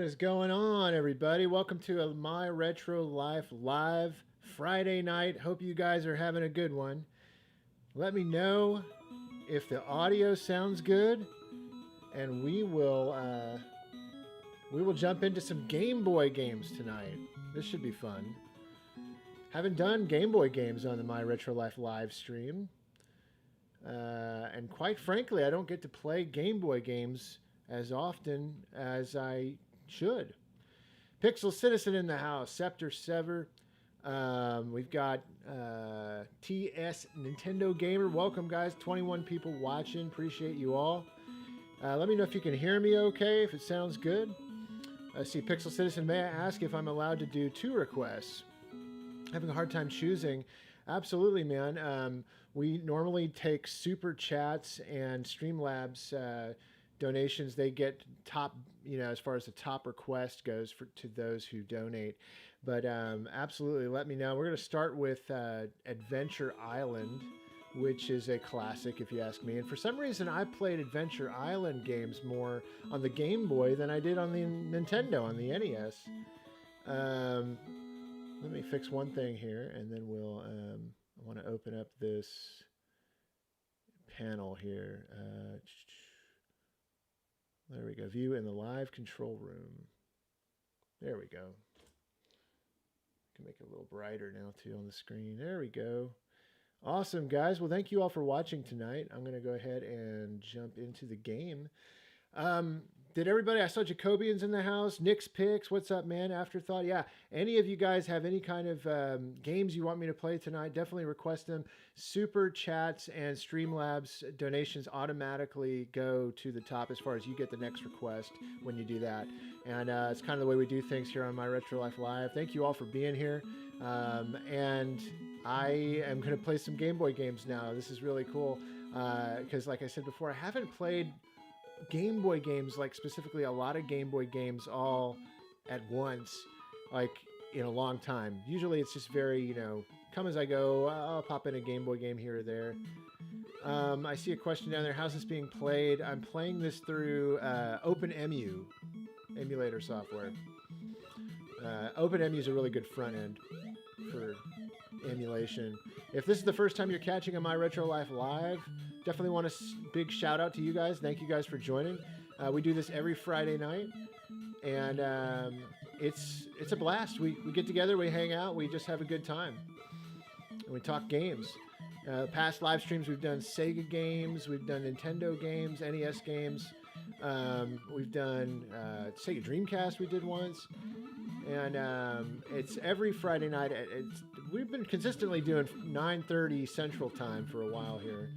is going on, everybody? Welcome to a My Retro Life live Friday night. Hope you guys are having a good one. Let me know if the audio sounds good, and we will jump into some Game Boy games tonight. This should be fun. Haven't done Game Boy games on the My Retro Life live stream, and quite frankly, I don't get to play Game Boy games as often as I should. Pixel Citizen in the house. Scepter Sever. We've got TS Nintendo Gamer. Welcome, guys. 21 people watching. Appreciate you all. Let me know if you can hear me okay, if it sounds good. I see Pixel Citizen. May I ask if I'm allowed to do 2 requests? Having a hard time choosing. Absolutely, man. We normally take super chats and Streamlabs donations. They get top, as far as the top request goes to those who donate. But absolutely, let me know. We're going to start with Adventure Island, which is a classic, if you ask me. And for some reason, I played Adventure Island games more on the Game Boy than I did on the Nintendo, on the NES. Let me fix one thing here, and then we'll. I want to open up this panel here. There we go. View in the live control room. There we go. I can make it a little brighter now too on the screen. There we go. Awesome, guys. Well, thank you all for watching tonight. I'm going to go ahead and jump into the game. Did everybody, I saw Jacobians in the house, Nick's Picks, what's up, man? Afterthought, yeah. Any of you guys have any kind of games you want me to play tonight, definitely request them. Super chats and Streamlabs donations automatically go to the top as far as you get the next request when you do that. And it's kind of the way we do things here on My Retro Life Live. Thank you all for being here. And I am going to play some Game Boy games now. This is really cool because like I said before, I haven't played Game Boy games, like specifically a lot of Game Boy games all at once, like in a long time. Usually it's just very, come as I go. I'll pop in a Game Boy game here or there. I see a question down there. How's this being played? I'm playing this through OpenEMU emulator software. OpenEMU is a really good front end for emulation. If this is the first time you're catching a My Retro Life Live, definitely want a big shout out to you guys. Thank you guys for joining. We do this every Friday night, and it's a blast. We get together, we hang out, we just have a good time, and we talk games. Past live streams, we've done Sega games, we've done Nintendo games, NES games. We've done Sega Dreamcast we did once. And it's every Friday night. We've been consistently doing 9:30 Central Time for a while here.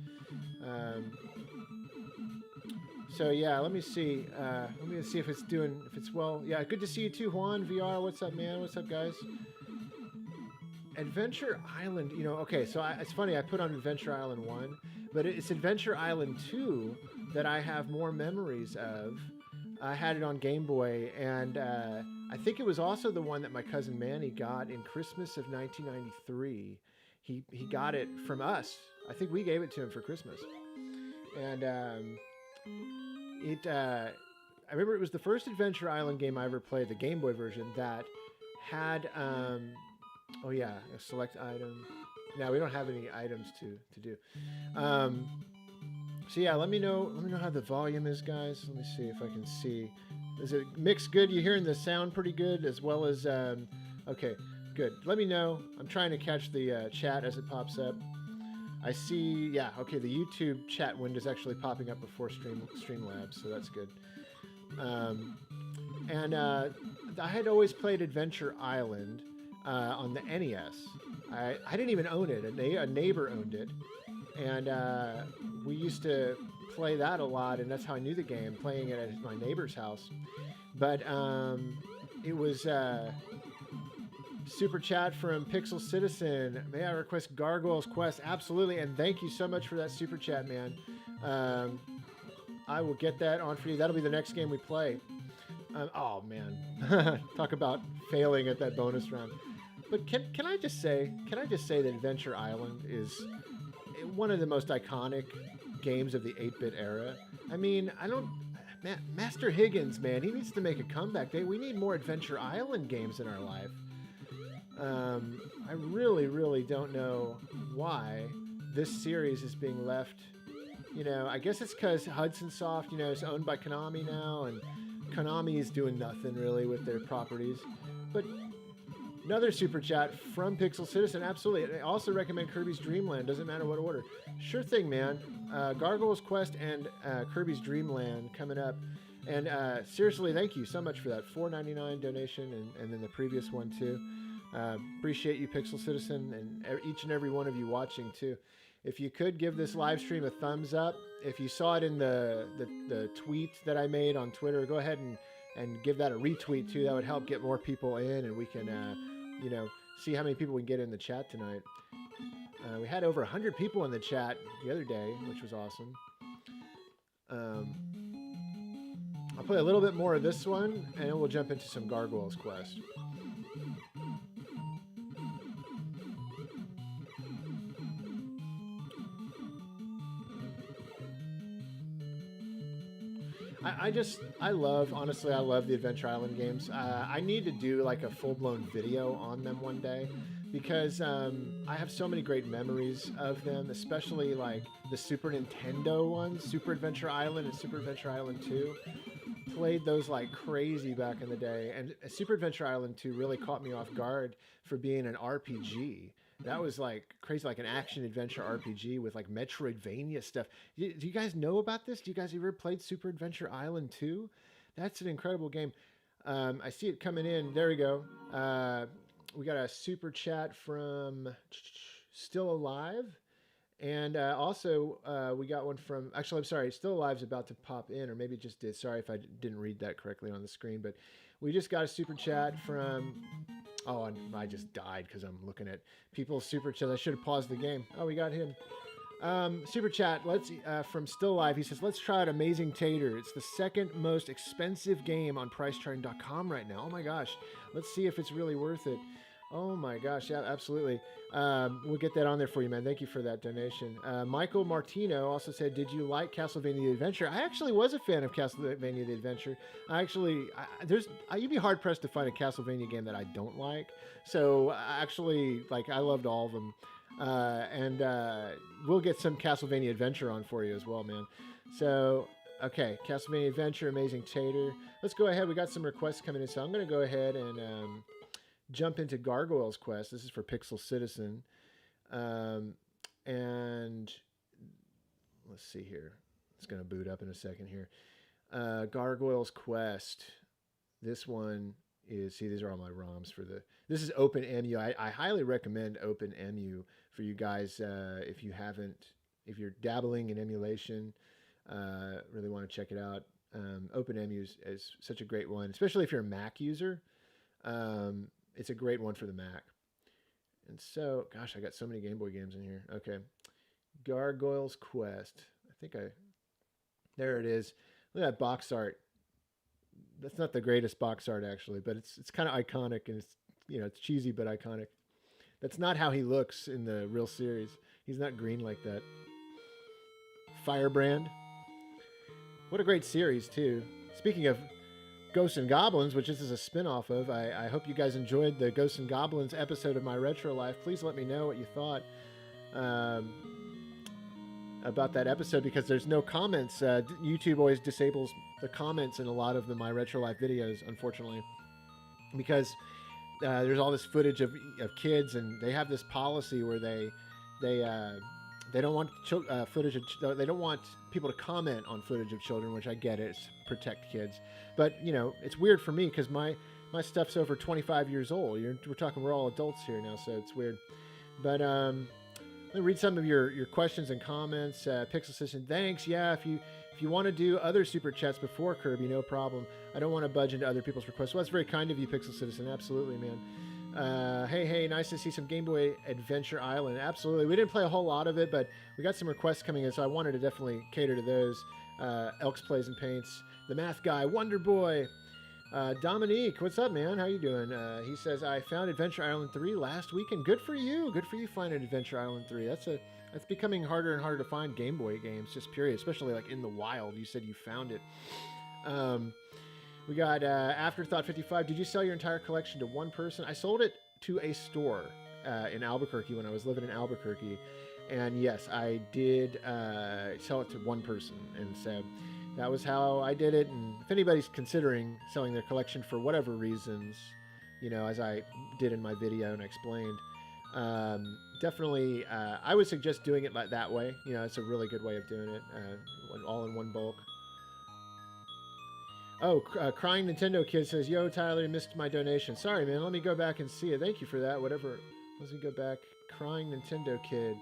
So yeah, let me see. Let me see if it's well. Yeah, good to see you too, Juan VR. What's up, man? What's up, guys? Adventure Island. Okay. So it's funny. I put on Adventure Island 1, but it's Adventure Island 2 that I have more memories of. I had it on Game Boy, and I think it was also the one that my cousin Manny got in Christmas of 1993. He got it from us. I think we gave it to him for Christmas. And I remember it was the first Adventure Island game I ever played, the Game Boy version, that had, oh yeah, a select item. Now we don't have any items to do. So yeah, let me know how the volume is, guys. Let me see if I can see. Is it mixed good? You hearing the sound pretty good, as well as okay, good. Let me know. I'm trying to catch the chat as it pops up. I see. Yeah, okay. The YouTube chat window is actually popping up before Streamlabs, so that's good. And I had always played Adventure Island on the NES. I didn't even own it. A neighbor owned it. And we used to play that a lot, and that's how I knew the game, playing it at my neighbor's house. But it was super chat from Pixel Citizen. May I request Gargoyle's Quest? Absolutely, and thank you so much for that super chat, man. I will get that on for you. That'll be the next game we play. Oh, man. Talk about failing at that bonus round. But can I just say that Adventure Island is one of the most iconic games of the 8-bit era. I mean, Master Higgins, man, he needs to make a comeback. We need more Adventure Island games in our life. I really, really don't know why this series is being left. You know, I guess it's because Hudson Soft, you know, is owned by Konami now, and Konami is doing nothing really with their properties. But another super chat from Pixel Citizen. Absolutely. I also recommend Kirby's Dream Land. Doesn't matter what order. Sure thing, man. Gargoyle's Quest and Kirby's Dream Land coming up. And seriously, thank you so much for that $4.99 donation, and then the previous one too. Appreciate you, Pixel Citizen, and each and every one of you watching too. If you could give this live stream a thumbs up, if you saw it in the tweet that I made on Twitter, go ahead and give that a retweet too. That would help get more people in, and we can you know, see how many people we can get in the chat tonight. We had over 100 people in the chat the other day, which was awesome. I'll play a little bit more of this one, and then we'll jump into some Gargoyle's Quest. Honestly, I love the Adventure Island games. I need to do like a full-blown video on them one day, because I have so many great memories of them, especially like the Super Nintendo ones, Super Adventure Island and Super Adventure Island 2. Played those like crazy back in the day, and Super Adventure Island 2 really caught me off guard for being an RPG. That was like crazy, like an action-adventure RPG with like Metroidvania stuff. Do you guys know about this? Do you guys ever played Super Adventure Island 2? That's an incredible game. I see it coming in. There we go. We got a super chat from Still Alive. And also, we got one from... Actually, I'm sorry. Still Alive's about to pop in, or maybe it just did. Sorry if I didn't read that correctly on the screen. But we just got a super chat from... Oh, and I just died because I'm looking at people's super chats. I should have paused the game. Oh, we got him. Super chat. From Still Alive. He says, let's try out Amazing Tater. It's the second most expensive game on PriceCharting.com right now. Oh my gosh. Let's see if it's really worth it. Oh my gosh. Yeah, absolutely. We'll get that on there for you, man. Thank you for that donation. Michael Martino also said, did you like Castlevania The Adventure? I actually was a fan of Castlevania The Adventure. You'd be hard pressed to find a Castlevania game that I don't like. So actually, like, I loved all of them. And we'll get some Castlevania Adventure on for you as well, man. So, okay, Castlevania Adventure, Amazing Tater. Let's go ahead. We got some requests coming in, so I'm going to go ahead and jump into Gargoyle's Quest. This is for Pixel Citizen. And let's see here. It's going to boot up in a second here. Gargoyle's Quest. This one is... See, these are all my ROMs for the... This is OpenEMU. I highly recommend OpenEMU for you guys if you're dabbling in emulation, really want to check it out. OpenEMU is such a great one, especially if you're a Mac user. It's a great one for the Mac. And so, gosh, I got so many Game Boy games in here. Okay. Gargoyle's Quest. There it is. Look at that box art. That's not the greatest box art, actually, but it's kind of iconic, and it's cheesy but iconic. That's not how he looks in the real series. He's not green like that. Firebrand. What a great series, too. Speaking of Ghosts and Goblins, which this is a spin-off of. I hope you guys enjoyed the Ghosts and Goblins episode of My Retro Life. Please let me know what you thought about that episode, because there's no comments. YouTube always disables the comments in a lot of the My Retro Life videos, unfortunately, because there's all this footage of kids, and they have this policy where they don't want footage of... They don't want people to comment on footage of children, which I get it. It's to protect kids. But, it's weird for me because my stuff's over 25 years old. We're all adults here now, so it's weird. But let me read some of your questions and comments. Pixel Citizen, thanks. Yeah, if you want to do other super chats before Kirby, no problem. I don't want to budge into other people's requests. Well, that's very kind of you, Pixel Citizen. Absolutely, man. Hey, nice to see some Game Boy Adventure Island. Absolutely. We didn't play a whole lot of it, but we got some requests coming in, so I wanted to definitely cater to those. Elks Plays and Paints, The Math Guy, Wonder Boy, Dominique, what's up, man? How you doing? He says, I found Adventure Island 3 last weekend. Good for you. Good for you finding Adventure Island 3. That's becoming harder and harder to find Game Boy games, just period, especially like in the wild. You said you found it. We got Afterthought 55. Did you sell your entire collection to one person? I sold it to a store in Albuquerque when I was living in Albuquerque. And yes, I did sell it to one person. And so that was how I did it. And if anybody's considering selling their collection for whatever reasons, you know, as I did in my video and explained, definitely I would suggest doing it that way. You know, it's a really good way of doing it, all in one bulk. Oh, Crying Nintendo Kid says, yo, Tyler, you missed my donation. Sorry, man. Let me go back and see it. Thank you for that. Whatever. Let's go back. Crying Nintendo Kid.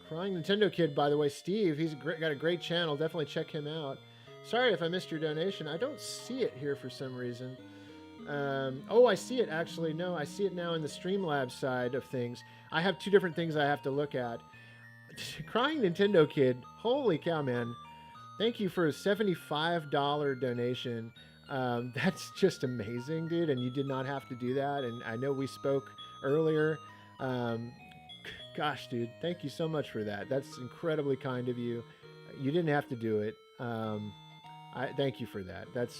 Crying Nintendo Kid, by the way, Steve, he's got a great channel. Definitely check him out. Sorry if I missed your donation. I don't see it here for some reason. Oh, I see it, actually. No, I see it now in the Streamlabs side of things. I have two different things I have to look at. Crying Nintendo Kid. Holy cow, man. Thank you for a $75 donation. That's just amazing, dude. And you did not have to do that. And I know we spoke earlier. Gosh, dude, thank you so much for that. That's incredibly kind of you. You didn't have to do it. I thank you for that. That's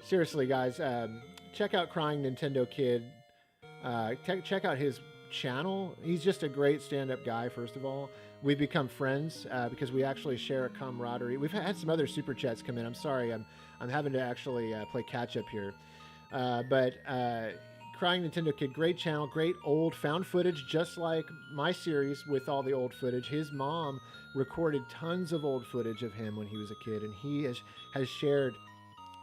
seriously, guys. Check out Crying Nintendo Kid. Check out his channel. He's just a great stand-up guy. First of all, we've become friends because we actually share a camaraderie. We've had some other super chats come in. I'm sorry, I'm having to actually play catch up here. But Crying Nintendo Kid, great channel, great old found footage, just like my series with all the old footage. His mom recorded tons of old footage of him when he was a kid, and he has shared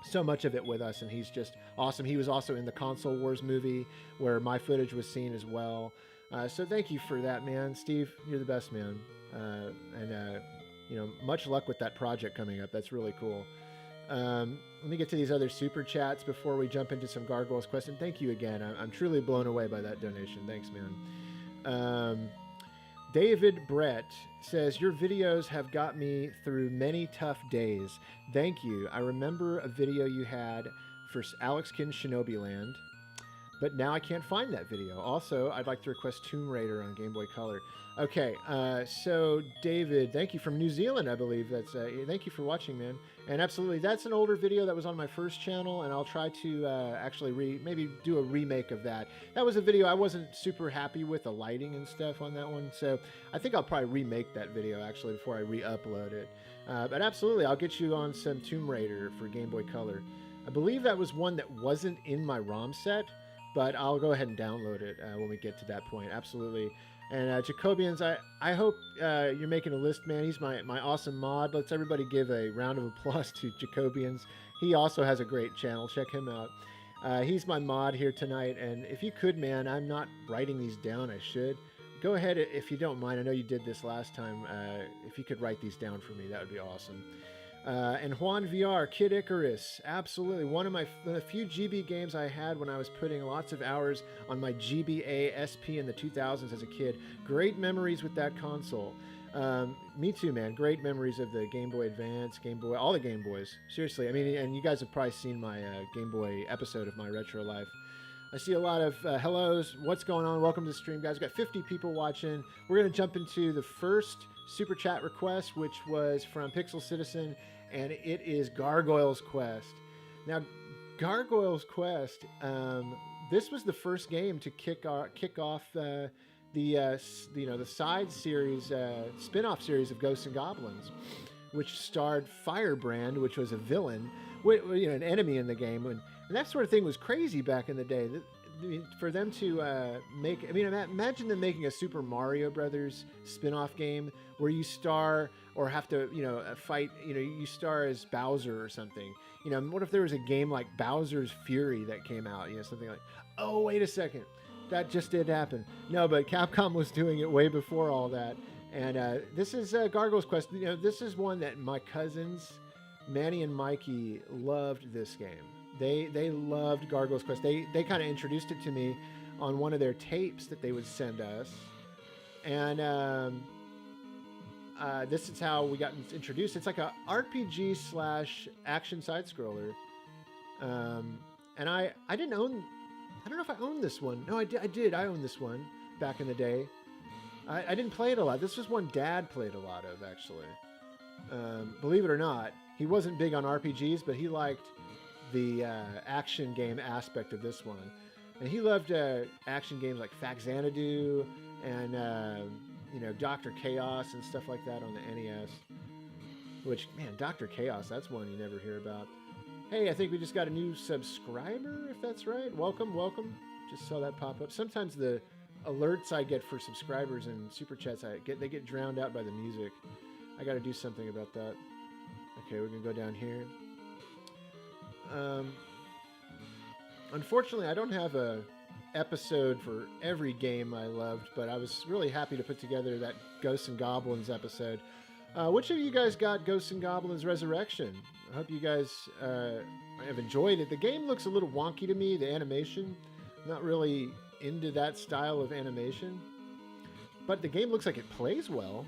so much of it with us, and he's just awesome. He was also in the Console Wars movie where my footage was seen as well. So thank you for that, man. Steve, you're the best, man. And you know, much luck with that project coming up. That's really cool. Let me get to these other super chats before we jump into some Gargoyles Quest. And thank you again. I'm truly blown away by that donation. Thanks, man. David Brett says, your videos have got me through many tough days. Thank you. I remember a video you had for Alex Kidd's Shinobi Land, but now I can't find that video. Also, I'd like to request Tomb Raider on Game Boy Color. Okay, so David, thank you from New Zealand, I believe. That's thank you for watching, man. And absolutely, that's an older video that was on my first channel, and I'll try to actually maybe do a remake of that. That was a video I wasn't super happy with the lighting and stuff on that one, so I think I'll probably remake that video actually before I re-upload it. But absolutely, I'll get you on some Tomb Raider for Game Boy Color. I believe that was one that wasn't in my ROM set, but I'll go ahead and download it when we get to that point. Absolutely. And Jacobians, I hope you're making a list, man. He's my awesome mod. Let's everybody give a round of applause to Jacobians. He also has a great channel. Check him out. He's my mod here tonight. And if you could, man, I'm not writing these down. I should. Go ahead, if you don't mind. I know you did this last time. If you could write these down for me, that would be awesome. And Juan VR, Kid Icarus, absolutely. One of the few GB games I had when I was putting lots of hours on my GBA SP in the 2000s as a kid. Great memories with that console. Me too, man. Great memories of the Game Boy Advance, Game Boy, all the Game Boys. Seriously, I mean, and you guys have probably seen my Game Boy episode of my Retro Life. I see a lot of hellos. What's going on? Welcome to the stream, guys. We've got 50 people watching. We're going to jump into the first super chat request, which was from Pixel Citizen, and it is Gargoyles Quest. Now, Gargoyles Quest, this was the first game to kick off the side series, spin-off series of Ghosts and Goblins, which starred Firebrand, which was a villain, an enemy in the game, and that sort of thing was crazy back in the day. For them to imagine them making a Super Mario Brothers spin-off game where you star or have to, fight, you star as Bowser or something. What if there was a game like Bowser's Fury that came out, something like, oh, wait a second, that just did happen. No, but Capcom was doing it way before all that. And this is Gargoyles Quest. This is one that my cousins, Manny and Mikey, loved this game. They loved Gargoyles Quest. They kind of introduced it to me on one of their tapes that they would send us. And this is how we got introduced. It's like a RPG / action side-scroller. And I didn't own... I don't know if I owned this one. No, I did. I owned this one back in the day. I didn't play it a lot. This was one Dad played a lot of, actually. Believe it or not, he wasn't big on RPGs, but he liked the action game aspect of this one. And he loved action games like Faxanadu and Dr. Chaos and stuff like that on the NES. Which, man, Dr. Chaos, that's one you never hear about. Hey, I think we just got a new subscriber, if that's right. Welcome, welcome. Just saw that pop up. Sometimes the alerts I get for subscribers and super chats, they get drowned out by the music. I got to do something about that. Okay, we're gonna go down here. Unfortunately, I don't have a episode for every game I loved, but I was really happy to put together that Ghosts and Goblins episode. Which of you guys got Ghosts and Goblins Resurrection? I hope you guys have enjoyed it. The game looks a little wonky to me, the animation. Not really into that style of animation. But the game looks like it plays well.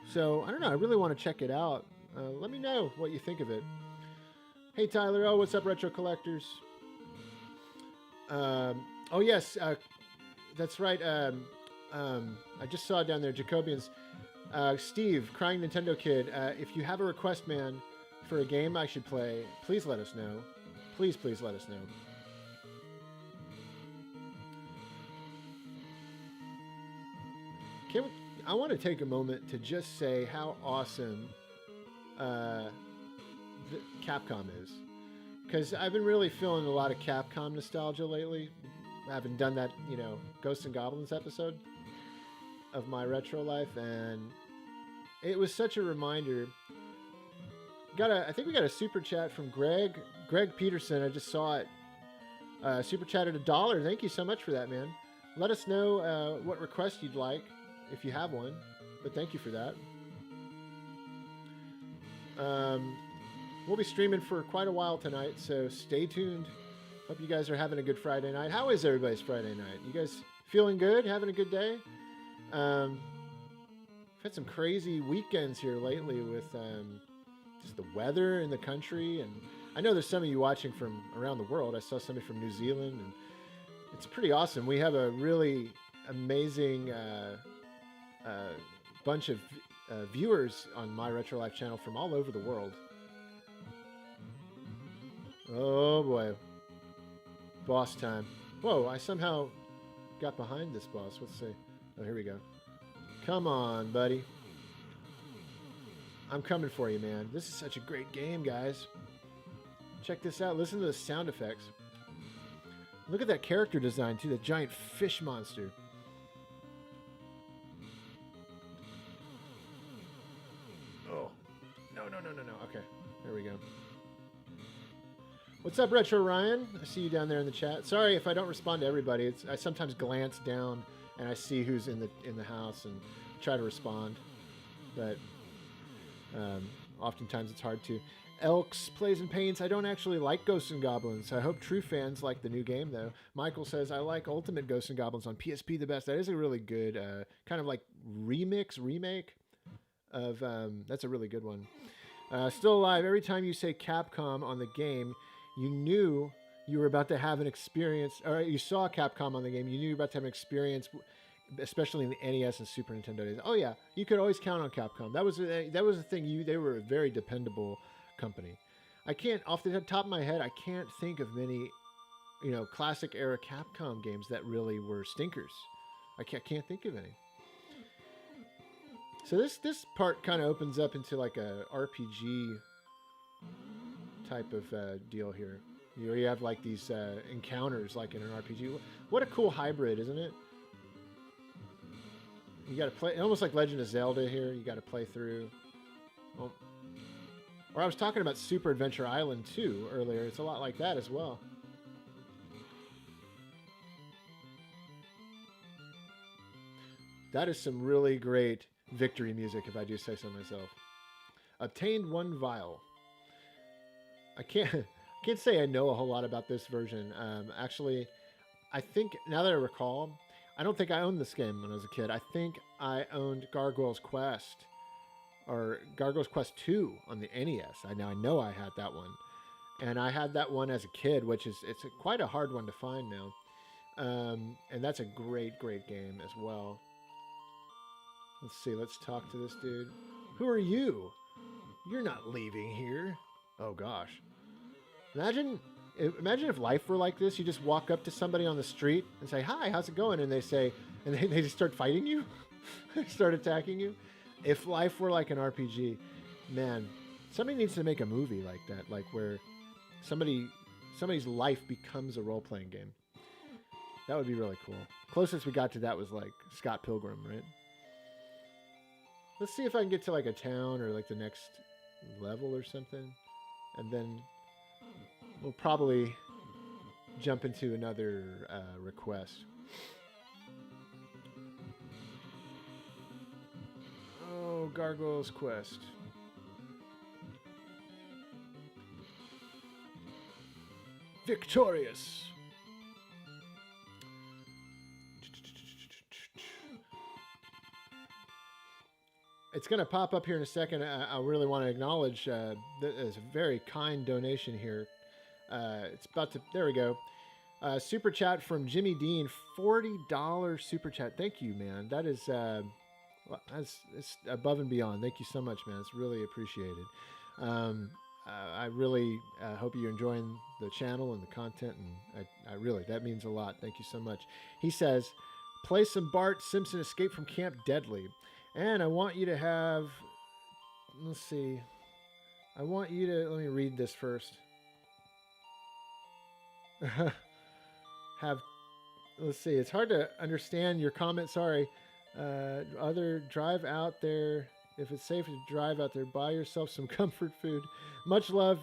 So, I don't know, I really want to check it out. Let me know what you think of it. Hey Tyler, oh, what's up Retro Collectors? Oh yes, that's right. I just saw down there, Jacobians. Steve, Crying Nintendo Kid, if you have a request, man, for a game I should play, please let us know. Please, please let us know. I want to take a moment to just say how awesome Capcom is. Because I've been really feeling a lot of Capcom nostalgia lately. I haven't done that, Ghosts and Goblins episode of my retro life, and it was such a reminder. I think we got a super chat from Greg Peterson. I just saw it. Super chat at $1. Thank you so much for that, man. Let us know what request you'd like if you have one. But thank you for that. We'll be streaming for quite a while tonight, so stay tuned. Hope you guys are having a good Friday night. How is everybody's Friday night? You guys feeling good? Having a good day? I've had some crazy weekends here lately with just the weather in the country, and I know there's some of you watching from around the world. I saw somebody from New Zealand, and it's pretty awesome. We have a really amazing bunch of viewers on my Retro Life channel from all over the world. Oh boy. Boss time. Whoa, I somehow got behind this boss. Let's see. Oh, here we go. Come on, buddy. I'm coming for you, man. This is such a great game, guys. Check this out. Listen to the sound effects. Look at that character design, too. The giant fish monster. Oh. No. Okay. There we go. What's up, Retro Ryan? I see you down there in the chat. Sorry if I don't respond to everybody. I sometimes glance down and I see who's in the house and try to respond, but oftentimes it's hard to. Elks Plays and Paints. I don't actually like Ghosts and Goblins. I hope true fans like the new game though. Michael says I like Ultimate Ghosts and Goblins on PSP the best. That is a really good kind of like remake of. That's a really good one. Still alive. Every time you say Capcom on the game, you knew you were about to have an experience, or you saw Capcom on the game, you knew you were about to have an experience, especially in the NES and Super Nintendo days. Oh yeah, you could always count on Capcom. That was the thing. They were a very dependable company. I can't, off the top of my head, I can't think of many, classic era Capcom games that really were stinkers. I can't think of any. So this part kind of opens up into like a RPG type of deal here. You have like these encounters like in an RPG. What a cool hybrid, isn't it? You got to play, almost like Legend of Zelda here. You got to play through. Well, or I was talking about Super Adventure Island 2 earlier. It's a lot like that as well. That is some really great victory music, if I do say so myself. Obtained 1 vial. I can't say I know a whole lot about this version. Actually, I think, now that I recall, I don't think I owned this game when I was a kid. I think I owned Gargoyle's Quest, or Gargoyle's Quest 2 on the NES. I know I had that one. And I had that one as a kid, which is, quite a hard one to find now. And that's a great, great game as well. Let's see, let's talk to this dude. Who are you? You're not leaving here. Oh gosh. Imagine if life were like this. You just walk up to somebody on the street and say, "Hi, how's it going?" And they say, and they just start fighting you, start attacking you. If life were like an RPG, man, somebody needs to make a movie like that, like where somebody's life becomes a role-playing game. That would be really cool. Closest we got to that was like Scott Pilgrim, right? Let's see if I can get to like a town or like the next level or something, and then we'll probably jump into another request. Oh, Gargoyle's Quest. Victorious. It's going to pop up here in a second. I really want to acknowledge there's a very kind donation here. It's about to, there we go. Super chat from Jimmy Dean, $40 super chat. Thank you, man. That is it's above and beyond. Thank you so much, man. It's really appreciated. I really hope you're enjoying the channel and the content, and I really, that means a lot. Thank you so much. He says, play some Bart Simpson Escape from Camp Deadly. And I want you to have, let's see, I want you to, let me read this first. Let's see, it's hard to understand your comment, sorry. Other drive out there, if it's safe to drive out there, buy yourself some comfort food. Much love,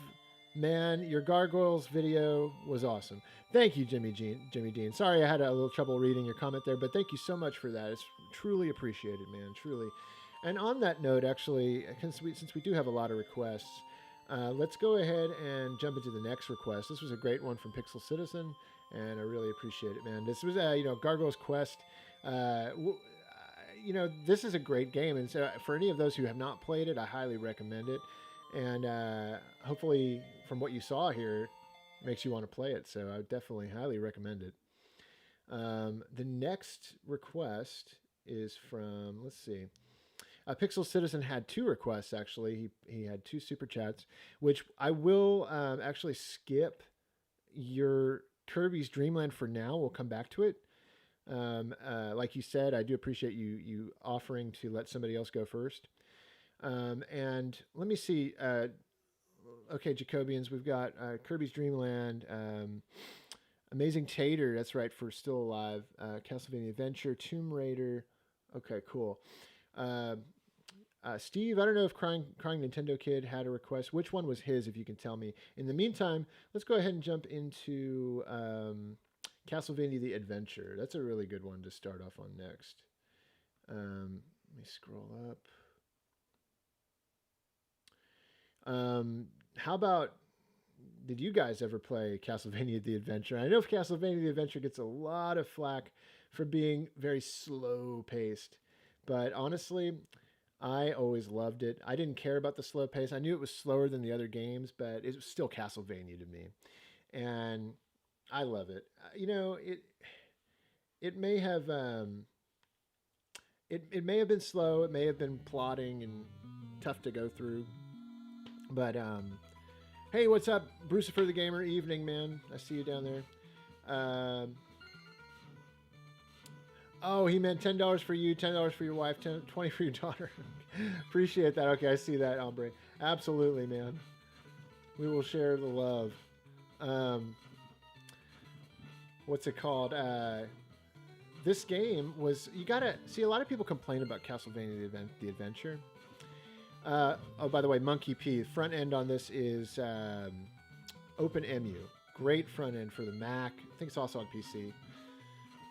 man. Your Gargoyles video was awesome. Thank you, Jimmy Dean. Sorry I had a little trouble reading your comment there, but thank you so much for that. It's truly appreciated, man, truly. And on that note, actually, since we do have a lot of requests, let's go ahead and jump into the next request. This was a great one from Pixel Citizen, and I really appreciate it, man. This was, Gargoyle's Quest. This is a great game, and so for any of those who have not played it, I highly recommend it. And hopefully, from what you saw here, it makes you want to play it. So I would definitely highly recommend it. The next request is from, let's see. Pixel Citizen had two requests, actually. He had two super chats, which I will actually skip your Kirby's Dream Land for now. We'll come back to it. Like you said, I do appreciate you offering to let somebody else go first. And let me see. Okay, Jacobians, we've got Kirby's Dream Land, Amazing Tater, that's right, for Still Alive, Castlevania Adventure, Tomb Raider. Okay, cool. Steve, I don't know if Crying Nintendo Kid had a request. Which one was his, if you can tell me? In the meantime, let's go ahead and jump into Castlevania The Adventure. That's a really good one to start off on next. Let me scroll up. How about, did you guys ever play Castlevania The Adventure? I know Castlevania The Adventure gets a lot of flack for being very slow paced, but honestly, I always loved it. I didn't care about the slow pace. I knew it was slower than the other games, but it was still Castlevania to me. And I love it. It may have, it may have been slow. It may have been plodding and tough to go through. But, hey, what's up, Brucifer the Gamer? Evening, man. I see you down there. Oh, he meant $10 for you, $10 for your wife, $20 for your daughter. Appreciate that. Okay, I see that, Ombre. Absolutely, man. We will share the love. What's it called? This game was, you gotta see, a lot of people complain about Castlevania The Adventure. Oh, by the way, Monkey P, front end on this is OpenEMU. Great front end for the Mac. I think it's also on PC.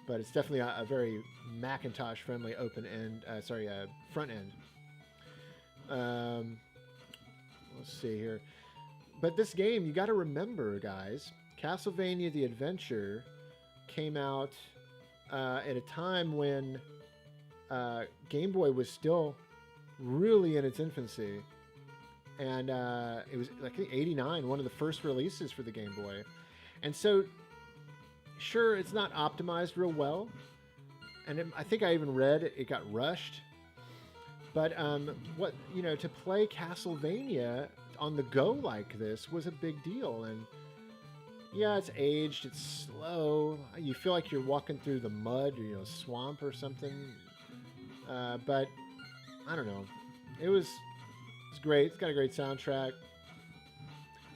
But it's definitely a very Macintosh-friendly front end. Let's see here. But this game, you got to remember, guys, Castlevania The Adventure came out at a time when Game Boy was still really in its infancy. And it was, I think, 89, one of the first releases for the Game Boy. And so, sure, it's not optimized real well. And I think I even read it got rushed. But what to play Castlevania on the go like this was a big deal, and yeah, it's aged, it's slow. You feel like you're walking through the mud, or, swamp or something. But I don't know. It's great. It's got a great soundtrack.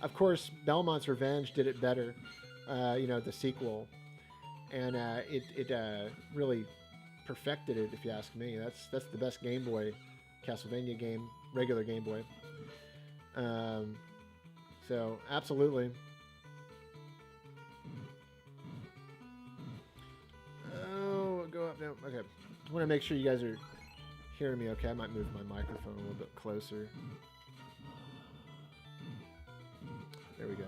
Of course, Belmont's Revenge did it better. The sequel, and it really perfected it, if you ask me. That's the best Game Boy Castlevania game, regular Game Boy. So absolutely. Oh, go up now. Okay, I want to make sure you guys are hearing me. Okay, I might move my microphone a little bit closer. There we go.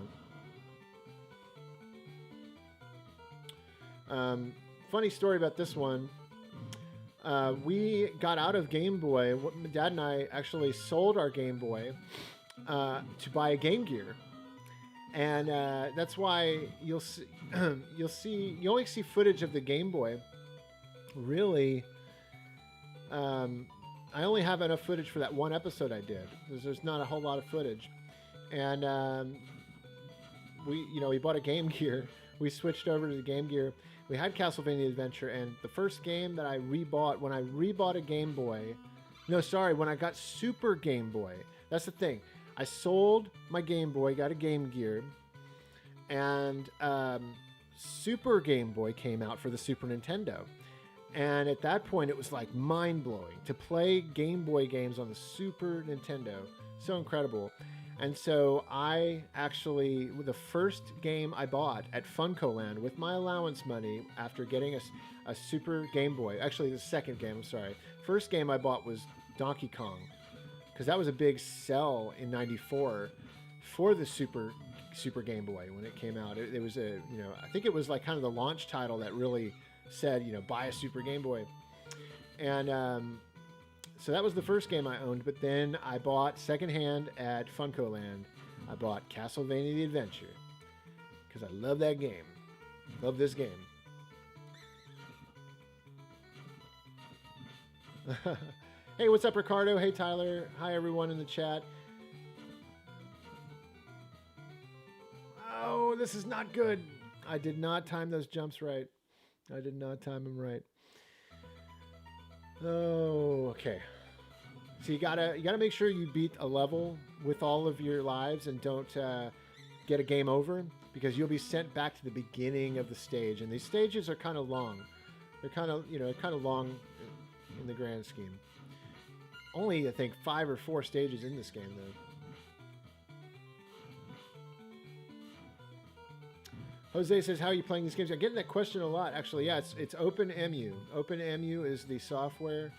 Funny story about this one. We got out of Game Boy. Dad and I actually sold our Game Boy to buy a Game Gear, and that's why you'll see you only see footage of the Game Boy. Really, I only have enough footage for that one episode I did, because there's not a whole lot of footage, and we bought a Game Gear. We switched over to the Game Gear. We had Castlevania Adventure, and the first game that I rebought, when I rebought a Game Boy, when I got Super Game Boy. That's the thing. I sold my Game Boy, got a Game Gear, and Super Game Boy came out for the Super Nintendo. And at that point, it was like mind-blowing to play Game Boy games on the Super Nintendo. So incredible. And so the first game I bought at FuncoLand with my allowance money after getting a Super Game Boy, actually the second game, I'm sorry. First game I bought was Donkey Kong, because that was a big sell in '94 for the Super Game Boy when it came out. It was I think it was like kind of the launch title that really said, buy a Super Game Boy. And so that was the first game I owned, but then I bought secondhand at FuncoLand. I bought Castlevania The Adventure, because I love that game. Love this game. Hey, what's up, Ricardo? Hey, Tyler. Hi, everyone in the chat. Oh, this is not good. I did not time those jumps right. I did not time them right. Oh, okay. So you gotta make sure you beat a level with all of your lives and don't get a game over, because you'll be sent back to the beginning of the stage. And these stages are kind of long. They're kind of long in the grand scheme. Only, I think, 5 or 4 stages in this game, though. Jose says, how are you playing these games? I'm getting that question a lot, actually. Yeah, it's OpenEMU. OpenEMU is the software,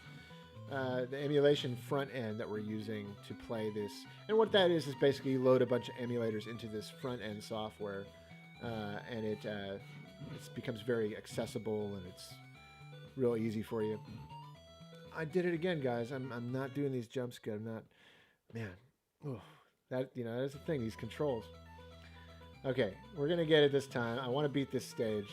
the emulation front end that we're using to play this. And what that is basically you load a bunch of emulators into this front end software, and it becomes very accessible, and it's real easy for you. I did it again, guys. I'm not doing these jumps good. I'm not, man. Oh, that's the thing. These controls. Okay, we're gonna get it this time. I want to beat this stage.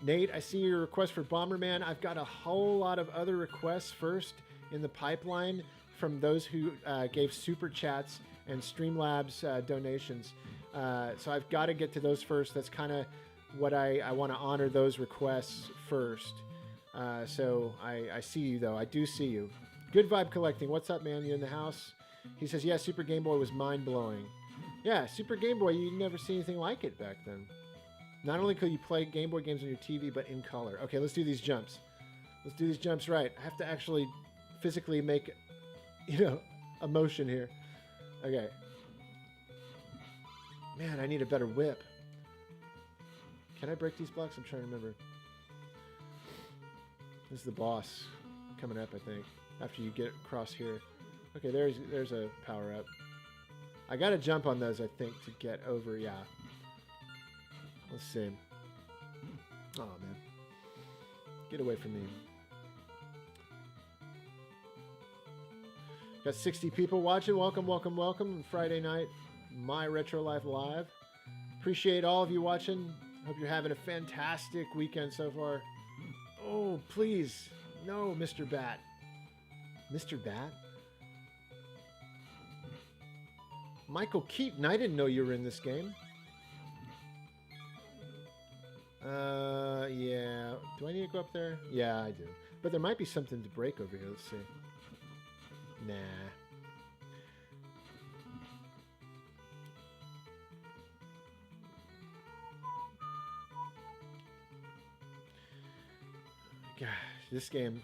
Nate, I see your request for Bomberman. I've got a whole lot of other requests first in the pipeline from those who gave super chats and Streamlabs donations. So I've got to get to those first. That's kind of what I want to honor those requests first. So I see you, though. I do see you. Good Vibe Collecting. What's up, man? You in the house? He says, yeah, Super Game Boy was mind-blowing. Yeah, Super Game Boy, you never see anything like it back then. Not only could you play Game Boy games on your TV, but in color. Okay, let's do these jumps. Let's do these jumps right. I have to actually physically make, a motion here. Okay. Man, I need a better whip. Can I break these blocks? I'm trying to remember. This is the boss coming up, I think, after you get across here. Okay, there's a power-up. I got to jump on those, I think, to get over. Yeah. Let's see. Oh, man. Get away from me. Got 60 people watching. Welcome, welcome, welcome. Friday night, My Retro Life Live. Appreciate all of you watching. Hope you're having a fantastic weekend so far. Oh, please. No, Mr. Bat. Mr. Bat? Michael Keaton, I didn't know you were in this game. Yeah. Do I need to go up there? Yeah, I do. But there might be something to break over here. Let's see. Nah. Gosh, this game,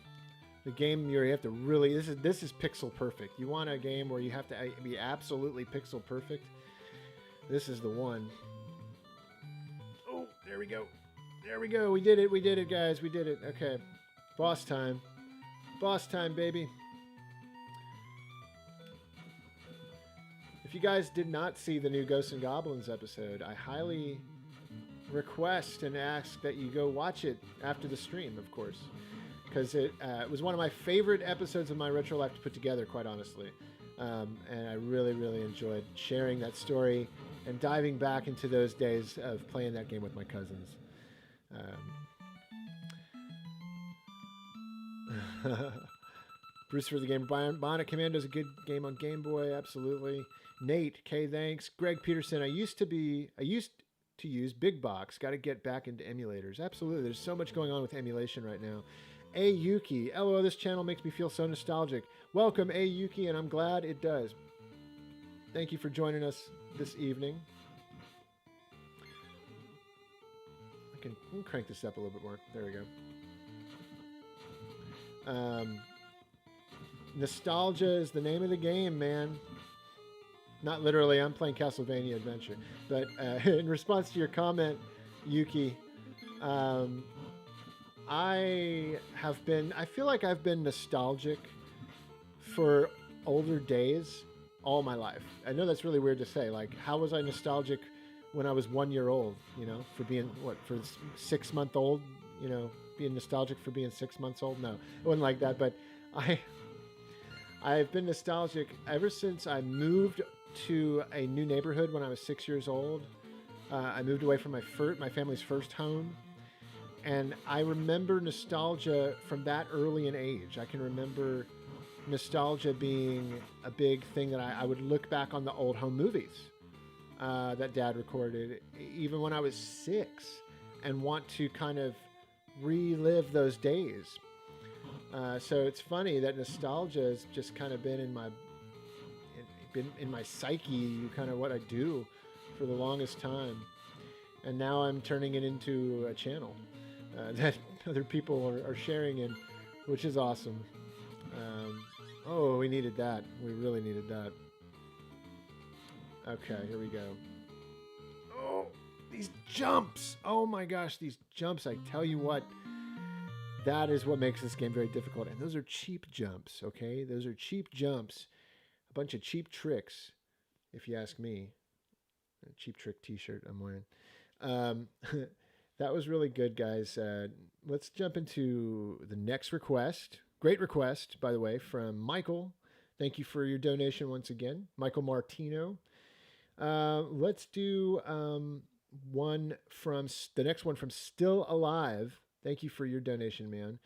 the game where you have to really, this is pixel perfect. You want a game where you have to be absolutely pixel perfect? This is the one. Oh, there we go. There we go. We did it. We did it, guys. We did it. Okay. Boss time. Boss time, baby. If you guys did not see the new Ghosts and Goblins episode, I highly request and ask that you go watch it after the stream, of course, because it was one of my favorite episodes of my Retro Life to put together, quite honestly. And I really, really enjoyed sharing that story and diving back into those days of playing that game with my cousins. Bruce for the game. Bionic Commando is a good game on Game Boy, absolutely. Nate, K, thanks. Greg Peterson, I used to use Big Box. Got to get back into emulators. Absolutely. There's so much going on with emulation right now. A Yuki, LOL, this channel makes me feel so nostalgic. Welcome, A Yuki, and I'm glad it does. Thank you for joining us this evening. I can crank this up a little bit more. There we go. Nostalgia is the name of the game, man. Not literally, I'm playing Castlevania Adventure. But in response to your comment, Yuki, I feel like I've been nostalgic for older days all my life. I know that's really weird to say. Like, how was I nostalgic when I was 1 year old, you know, for being, for 6 month old, you know, being nostalgic for being 6 months old? No, it wasn't like that. But I've been nostalgic ever since I moved to a new neighborhood when I was 6 years old. I moved away from my family's first home, and I remember nostalgia from that early an age. I can remember nostalgia being a big thing that I would look back on the old home movies that Dad recorded, even when I was 6, and want to kind of relive those days. So it's funny that nostalgia has just kind of been in my psyche, kind of what I do for the longest time. And now I'm turning it into a channel that other people are sharing in, which is awesome. Oh, we needed that. We really needed that. Okay, here we go. Oh, these jumps. Oh my gosh, these jumps. I tell you what, that is what makes this game very difficult. And those are cheap jumps, okay? Those are cheap jumps. A bunch of cheap tricks, if you ask me. A cheap trick t-shirt I'm wearing. That was really good, guys. Let's jump into the next request. Great request, by the way, from Michael. Thank you for your donation once again. Michael Martino. Let's do the next one from Still Alive. Thank you for your donation, man.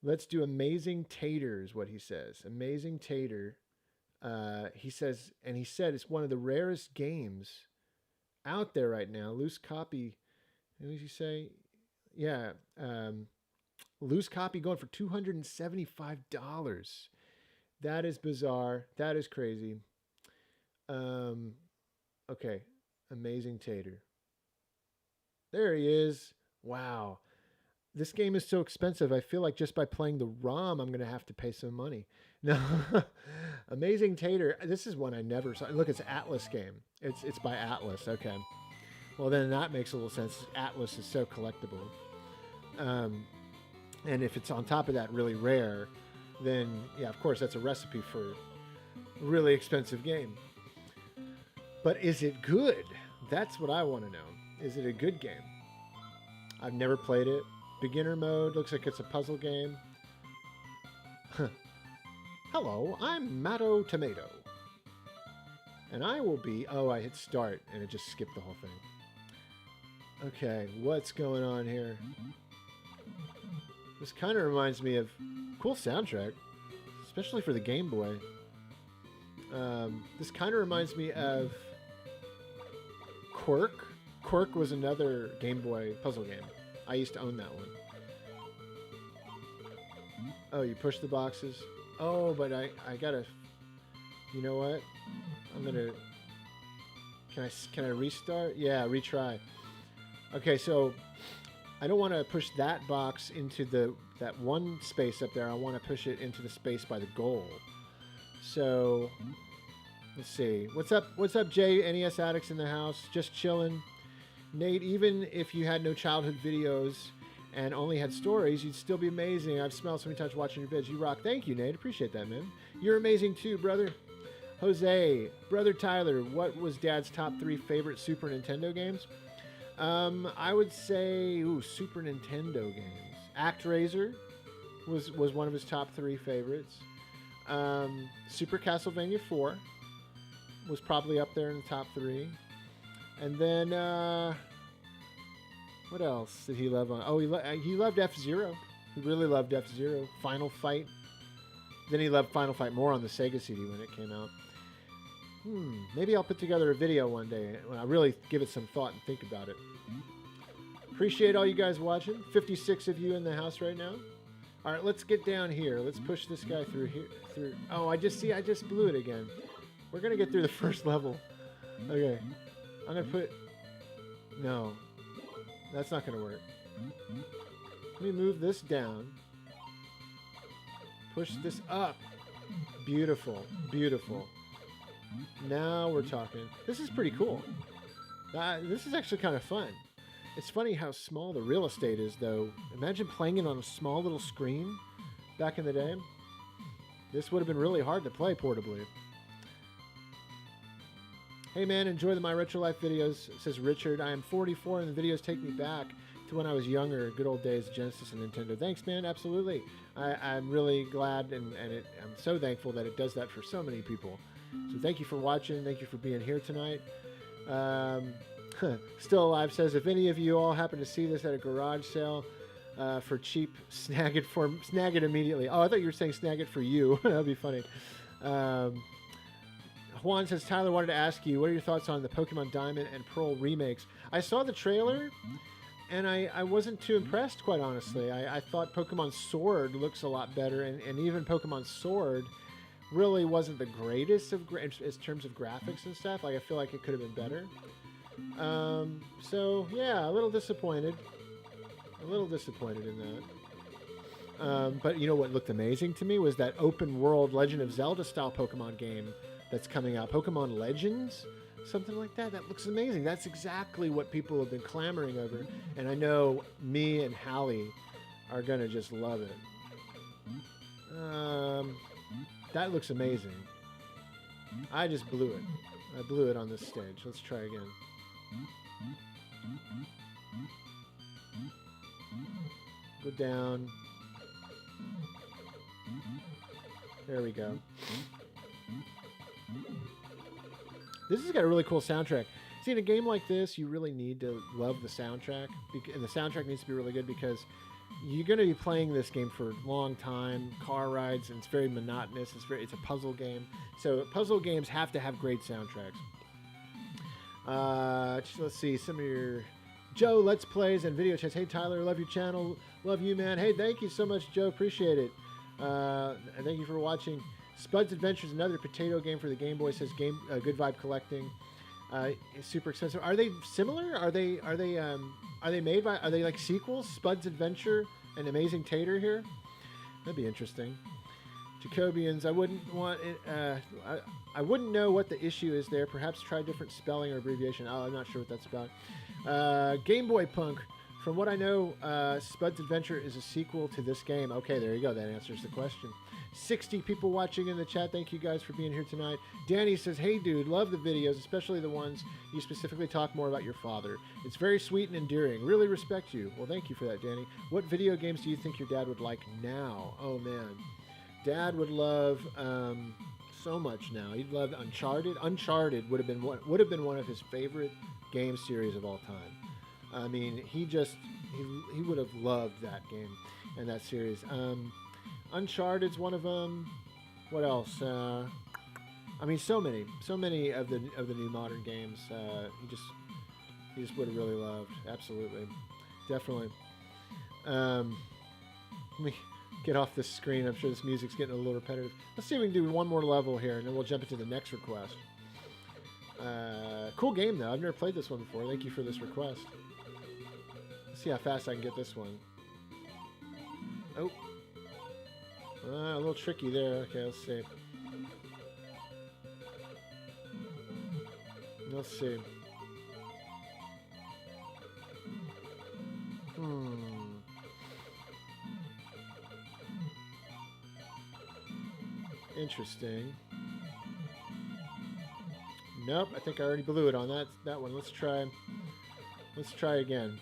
Let's do Amazing Taters, what he says. Amazing Tater. He said it's one of the rarest games out there right now. Loose copy. What did he say? Yeah. Loose copy going for $275. That is bizarre. That is crazy. Okay. Amazing Tater. There he is. Wow. This game is so expensive. I feel like just by playing the ROM, I'm going to have to pay some money. No. Amazing Tater. This is one I never saw. Look, it's an Atlas game. It's by Atlas. Okay. Well, then that makes a little sense. Atlas is so collectible. And if it's on top of that really rare, then, yeah, of course, that's a recipe for a really expensive game. But is it good? That's what I want to know. Is it a good game? I've never played it. Beginner mode. Looks like it's a puzzle game. Hello, I'm Matto Tomato. And I will be... Oh, I hit start, and it just skipped the whole thing. Okay, what's going on here? This kind of reminds me of cool soundtrack, especially for the Game Boy. This kind of reminds me of Quirk. Quirk was another Game Boy puzzle game. I used to own that one. Oh, you push the boxes? Oh, but I gotta... You know what? I'm gonna... Can I restart? Yeah, retry. Okay, so I don't want to push that box into that one space up there. I want to push it into the space by the goal. So let's see. What's up? What's up, Jay? NES Addicts in the house, just chilling. Nate, even if you had no childhood videos and only had stories, you'd still be amazing. I've smelled so many times watching your vids. You rock. Thank you, Nate. Appreciate that, man. You're amazing too, brother. Jose, brother Tyler, what was Dad's top 3 favorite Super Nintendo games? I would say Super Nintendo games. ActRaiser was one of his top 3 favorites. Super Castlevania 4 was probably up there in the top 3. And then what else did he love on? Oh, he loved F-Zero. He really loved F-Zero. Final Fight. Then he loved Final Fight more on the Sega CD when it came out. Maybe I'll put together a video one day when I really give it some thought and think about it. Appreciate all you guys watching. 56 of you in the house right now. All right, let's get down here. Let's push this guy through here. Oh, I just blew it again. We're gonna get through the first level. Okay, I'm gonna put. No, that's not gonna work. Let me move this down. Push this up. Beautiful, beautiful. Now we're talking. This is pretty cool. This is actually kind of fun. It's funny how small the real estate is, though. Imagine playing it on a small little screen back in the day. This would have been really hard to play portably. Hey man, enjoy the My Retro Life videos, says Richard. I am 44 and the videos take me back to when I was younger, good old days, Genesis and Nintendo. Thanks, man. Absolutely. I'm really glad and I'm so thankful that it does that for so many people. So thank you for watching. Thank you for being here tonight. Still Alive says, if any of you all happen to see this at a garage sale for cheap, snag it immediately. Oh, I thought you were saying snag it for you. That'd be funny. Juan says, Tyler, wanted to ask you, what are your thoughts on the Pokemon Diamond and Pearl remakes? I saw the trailer, and I wasn't too impressed, quite honestly. I thought Pokemon Sword looks a lot better, and even Pokemon Sword really wasn't the greatest in terms of graphics and stuff. Like, I feel like it could have been better. So, yeah, a little disappointed. A little disappointed in that. But you know what looked amazing to me was that open world Legend of Zelda style Pokemon game that's coming out. Pokemon Legends? Something like that. That looks amazing. That's exactly what people have been clamoring over. And I know me and Hallie are going to just love it. That looks amazing. I just blew it. I blew it on this stage. Let's try again. Go down. There we go. This has got a really cool soundtrack. See, in a game like this, you really need to love the soundtrack. And the soundtrack needs to be really good because you're going to be playing this game for a long time, car rides, and it's very monotonous. It's a puzzle game. So puzzle games have to have great soundtracks. Let's see, some of your Joe Let's Plays and video chats. Hey, Tyler, love your channel. Love you, man. Hey, thank you so much, Joe. Appreciate it. And thank you for watching. Spud's Adventure is another potato game for the Game Boy. Says Good Vibe Collecting. It's super expensive. Are they similar? Are they made by? Are they like sequels? Spud's Adventure and Amazing Tater here. That'd be interesting. Jacobians. I wouldn't want it. I wouldn't know what the issue is there. Perhaps try different spelling or abbreviation. Oh, I'm not sure what that's about. Game Boy Punk. From what I know, Spud's Adventure is a sequel to this game. Okay, there you go. That answers the question. 60 people watching in the chat. Thank you guys for being here tonight. Danny says, hey, dude, love the videos, especially the ones you specifically talk more about your father. It's very sweet and endearing. Really respect you. Well, thank you for that, Danny. What video games do you think your dad would like now? Oh, man. Dad would love so much now. He'd love Uncharted. Uncharted would have been one of his favorite game series of all time. I mean, he would have loved that game and that series. Uncharted's one of them. What else? I mean, so many of the new modern games. He just would have really loved. Absolutely, definitely. Let me get off this screen. I'm sure this music's getting a little repetitive. Let's see if we can do one more level here, and then we'll jump into the next request. Cool game, though. I've never played this one before. Thank you for this request. Let's see how fast I can get this one. Oh. A little tricky there. Okay, let's see. Let's see. Interesting. Nope, I think I already blew it on that one. Let's try again.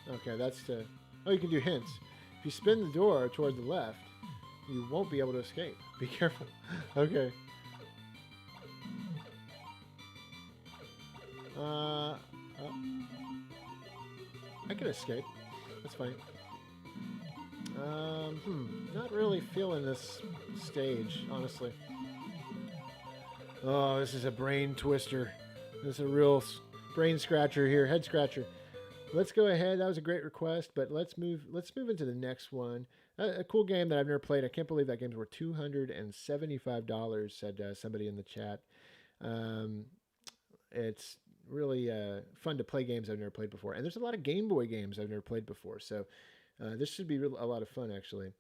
Okay, that's the... Oh, you can do hints. If you spin the door toward the left, you won't be able to escape. Be careful. Okay. I can escape. That's fine. Not really feeling this stage, honestly. Oh, this is a brain twister. This is a real brain scratcher here, head scratcher. Let's go ahead. That was a great request, but let's move into the next one. A cool game that I've never played. I can't believe that game's worth $275, said somebody in the chat. It's really fun to play games I've never played before. And there's a lot of Game Boy games I've never played before. So this should be a lot of fun, actually.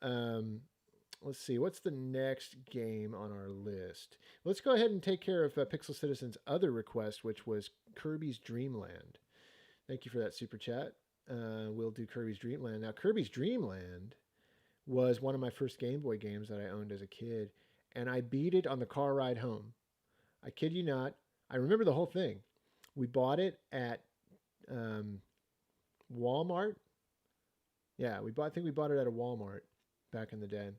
Let's see. What's the next game on our list? Let's go ahead and take care of Pixel Citizen's other request, which was Kirby's Dream Land. Thank you for that super chat. We'll do Kirby's Dream Land. Now, Kirby's Dream Land was one of my first Game Boy games that I owned as a kid, and I beat it on the car ride home. I kid you not. I remember the whole thing. We bought it at Walmart. Yeah, I think we bought it at a Walmart back in the day.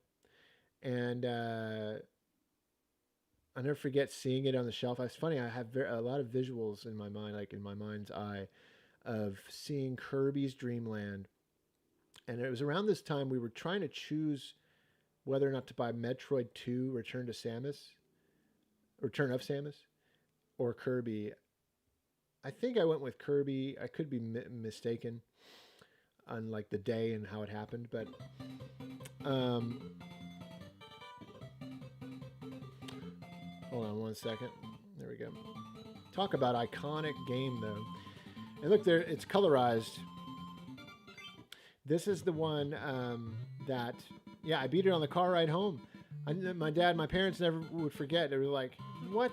And I'll never forget seeing it on the shelf. It's funny, I have a lot of visuals in my mind, like in my mind's eye, of seeing Kirby's Dream Land. And it was around this time we were trying to choose whether or not to buy Metroid 2 Return of Samus, or Kirby. I think I went with Kirby. I could be mistaken on like the day and how it happened, but hold on one second. There we go. Talk about iconic game, though. And look there, it's colorized. This is the one that, yeah, I beat it on the car ride home. My parents never would forget. They were like, what?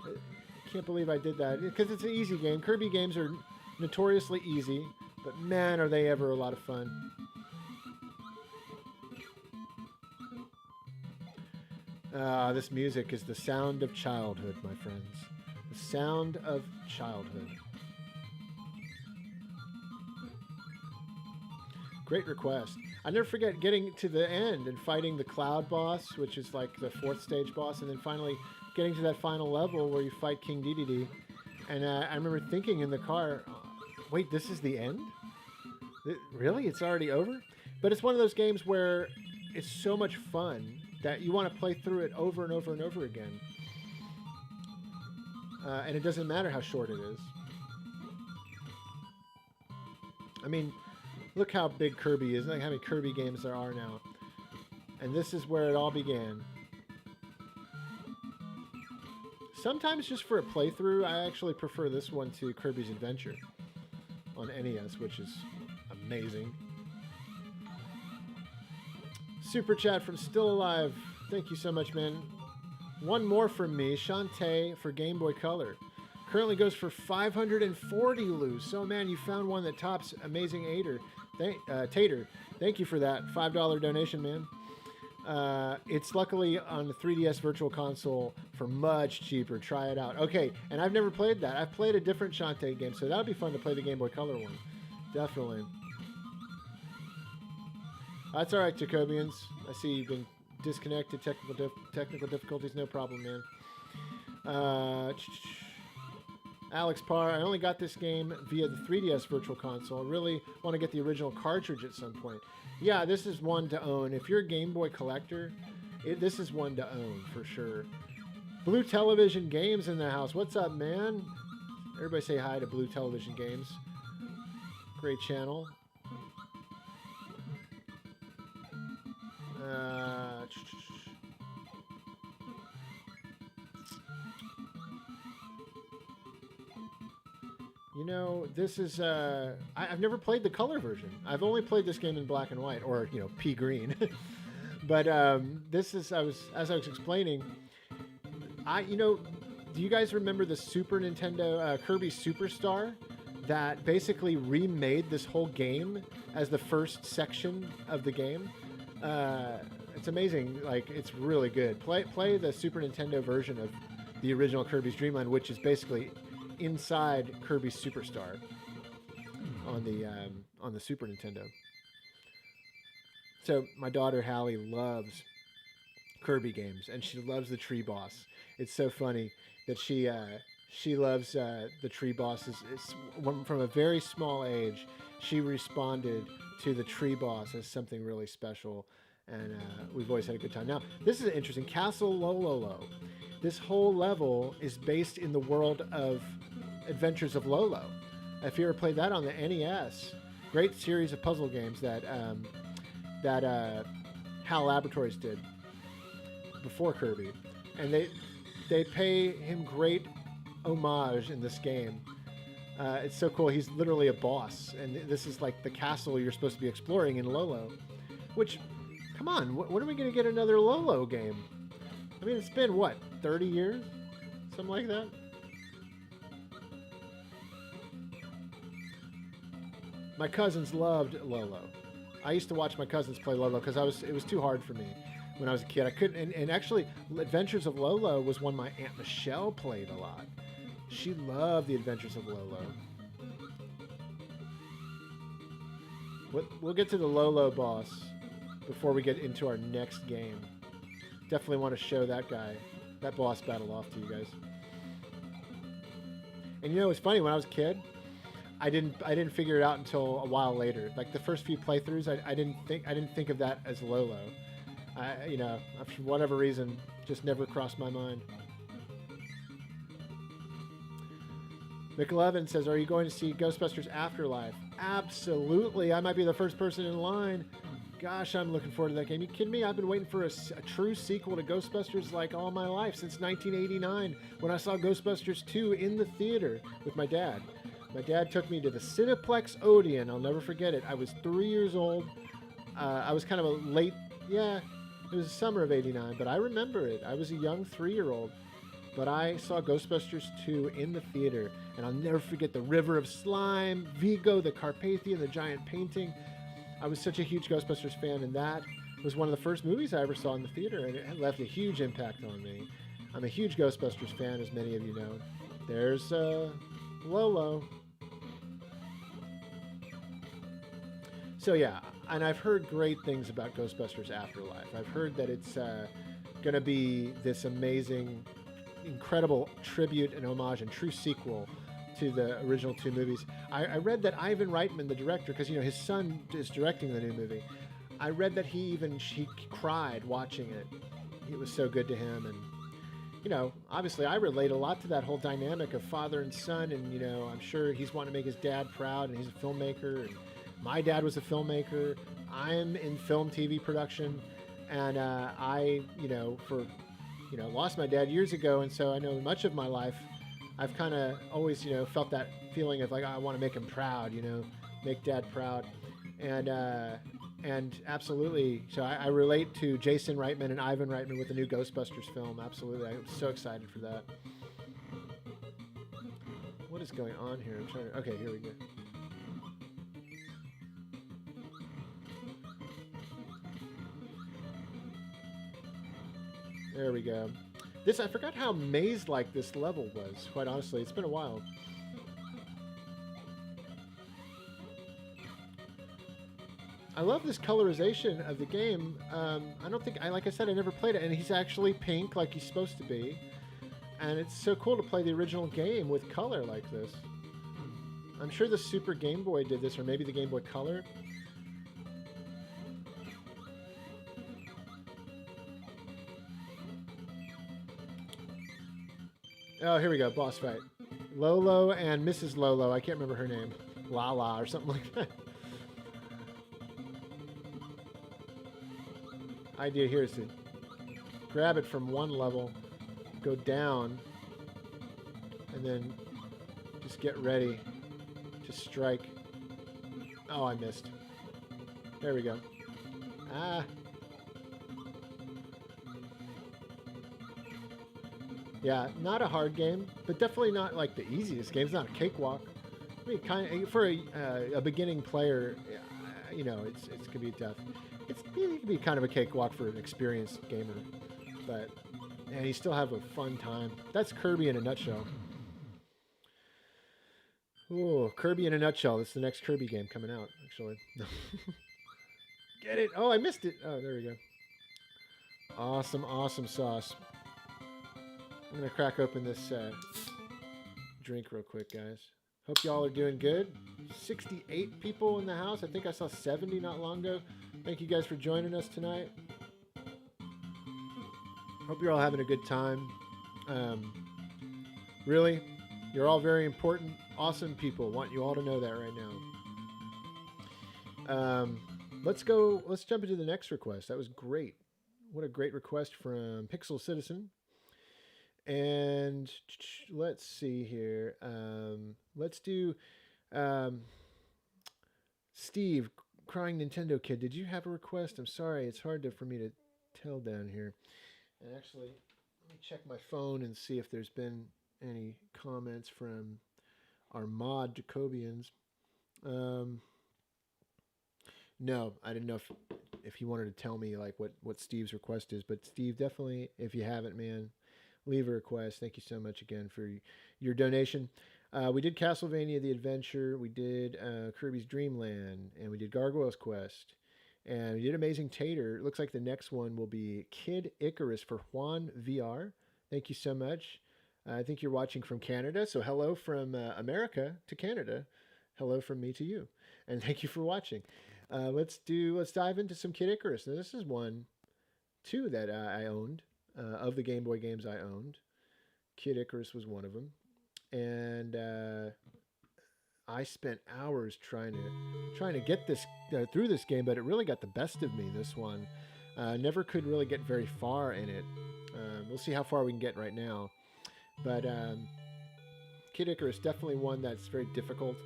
I can't believe I did that. Because it's an easy game. Kirby games are notoriously easy, but man, are they ever a lot of fun. This music is the sound of childhood, my friends. The sound of childhood. Great request. I never forget getting to the end and fighting the Cloud boss, which is like the 4th stage boss, and then finally getting to that final level where you fight King Dedede. And I remember thinking in the car, wait, this is the end? Really? It's already over? But it's one of those games where it's so much fun that you want to play through it over and over and over again. And it doesn't matter how short it is. I mean, look how big Kirby is. Look how many Kirby games there are now. And this is where it all began. Sometimes just for a playthrough, I actually prefer this one to Kirby's Adventure on NES, which is amazing. Super chat from Still Alive. Thank you so much, man. One more from me. Shantae for Game Boy Color. Currently goes for 540 loose. So, man, you found one that tops Amazing Tater. Thank you for that $5 donation, man. It's luckily on the 3DS Virtual Console for much cheaper. Try it out. Okay, and I've never played that. I've played a different Shantae game, so that would be fun to play the Game Boy Color one. Definitely. That's all right, Jacobians. I see you've been disconnected. Technical difficulties. No problem, man. Alex Parr, I only got this game via the 3DS Virtual Console. I really want to get the original cartridge at some point. Yeah, this is one to own. If you're a Game Boy collector, this is one to own for sure. Blue Television Games in the house. What's up, man? Everybody say hi to Blue Television Games. Great channel. You know, this is, I've never played the color version. I've only played this game in black and white, or, you know, pea green. But this is, as I was explaining, you know, do you guys remember the Super Nintendo Kirby Superstar that basically remade this whole game as the first section of the game? It's amazing. Like, it's really good. Play the Super Nintendo version of the original Kirby's Dream Land, which is basically inside Kirby's Superstar on the Super Nintendo. So my daughter Hallie loves Kirby games, and she loves the Tree Boss. It's so funny that she loves the Tree Boss. It's from a very small age. She responded to the Tree Boss as something really special, and we've always had a good time. Now, this is interesting. Castle Lololo. This whole level is based in the world of Adventures of Lolo. If you ever played that on the NES, great series of puzzle games that HAL Laboratories did before Kirby, and they pay him great homage in this game. It's so cool. He's literally a boss, and this is like the castle you're supposed to be exploring in Lolo. Which, come on, when are we going to get another Lolo game? I mean, it's been, what, 30 years? Something like that? My cousins loved Lolo. I used to watch my cousins play Lolo because it was too hard for me when I was a kid. I couldn't, and actually, Adventures of Lolo was one my Aunt Michelle played a lot. She loved the Adventures of Lolo. We'll get to the Lolo boss before we get into our next game. Definitely want to show that boss battle off to you guys. And you know, it's funny, when I was a kid, I didn't figure it out until a while later. Like the first few playthroughs, I didn't think of that as Lolo. You know, for whatever reason, just never crossed my mind. McLevin says, "Are you going to see Ghostbusters Afterlife?" Absolutely. I might be the first person in line. Gosh, I'm looking forward to that game. You kidding me? I've been waiting for a true sequel to Ghostbusters like all my life, since 1989, when I saw Ghostbusters 2 in the theater with my dad. My dad took me to the Cineplex Odeon. I'll never forget it. I was 3 years old. I was kind of a late, it was the summer of '89, but I remember it. I was a young 3-year-old, but I saw Ghostbusters 2 in the theater, and I'll never forget the River of Slime, Vigo, the Carpathian, the giant painting. I was such a huge Ghostbusters fan, and that was one of the first movies I ever saw in the theater, and it left a huge impact on me. I'm a huge Ghostbusters fan, as many of you know. There's Lolo. So yeah, and I've heard great things about Ghostbusters Afterlife. I've heard that it's going to be this amazing, incredible tribute and homage and true sequel to the original 2 movies. I read that Ivan Reitman, the director, because, you know, his son is directing the new movie, I read that he cried watching it. It was so good to him. And, you know, obviously I relate a lot to that whole dynamic of father and son, and, you know, I'm sure he's wanting to make his dad proud, and he's a filmmaker, and my dad was a filmmaker. I'm in film, TV production, and I, lost my dad years ago, and so I know much of my life I've kind of always, felt that feeling of like, I want to make him proud, make dad proud. And absolutely, so I relate to Jason Reitman and Ivan Reitman with the new Ghostbusters film. Absolutely, I'm so excited for that. What is going on here? I'm trying to, okay, here we go. There we go. I forgot how maze-like this level was, quite honestly. It's been a while. I love this colorization of the game. I don't think, like I said, I never played it, and he's actually pink like he's supposed to be. And it's so cool to play the original game with color like this. I'm sure the Super Game Boy did this, or maybe the Game Boy Color. Oh, here we go, boss fight. Lolo and Mrs. Lolo. I can't remember her name. Lala or something like that. Idea here is to grab it from one level, go down, and then just get ready to strike. Oh, I missed. There we go. Ah. Yeah, not a hard game, but definitely not like the easiest game. It's not a cakewalk. I mean, kind of for a beginning player, you know, it's gonna be tough. It can be kind of a cakewalk for an experienced gamer, but and you still have a fun time. That's Kirby in a nutshell. Ooh, Kirby in a nutshell. That's the next Kirby game coming out, actually. Get it? Oh, I missed it. Oh, there we go. Awesome, awesome sauce. I'm going to crack open this drink real quick, guys. Hope y'all are doing good. 68 people in the house. I think I saw 70 not long ago. Thank you guys for joining us tonight. Hope you're all having a good time. Really, you're all very important, awesome people. Want you all to know that right now. Let's jump into the next request. That was great. What a great request from Pixel Citizen. And let's see here. Let's do Steve, Crying Nintendo Kid. Did you have a request? I'm sorry. It's hard for me to tell down here. And actually, let me check my phone and see if there's been any comments from our mod Jacobians. No, I didn't know if he wanted to tell me like what Steve's request is. But Steve, definitely, if you haven't, man, leave a request. Thank you so much again for your donation. We did Castlevania The Adventure, we did Kirby's Dream Land, and we did Gargoyle's Quest, and we did Amazing Tater. It looks like the next one will be Kid Icarus for Juan VR. Thank you so much. I think you're watching from Canada, so hello from America to Canada. Hello from me to you, and thank you for watching. Let's dive into some Kid Icarus. Now, this is two that I owned. Of the Game Boy games I owned, Kid Icarus was one of them, and I spent hours trying to get this through this game, but it really got the best of me. This one, never could really get very far in it. We'll see how far we can get right now, but Kid Icarus definitely one that's very difficult,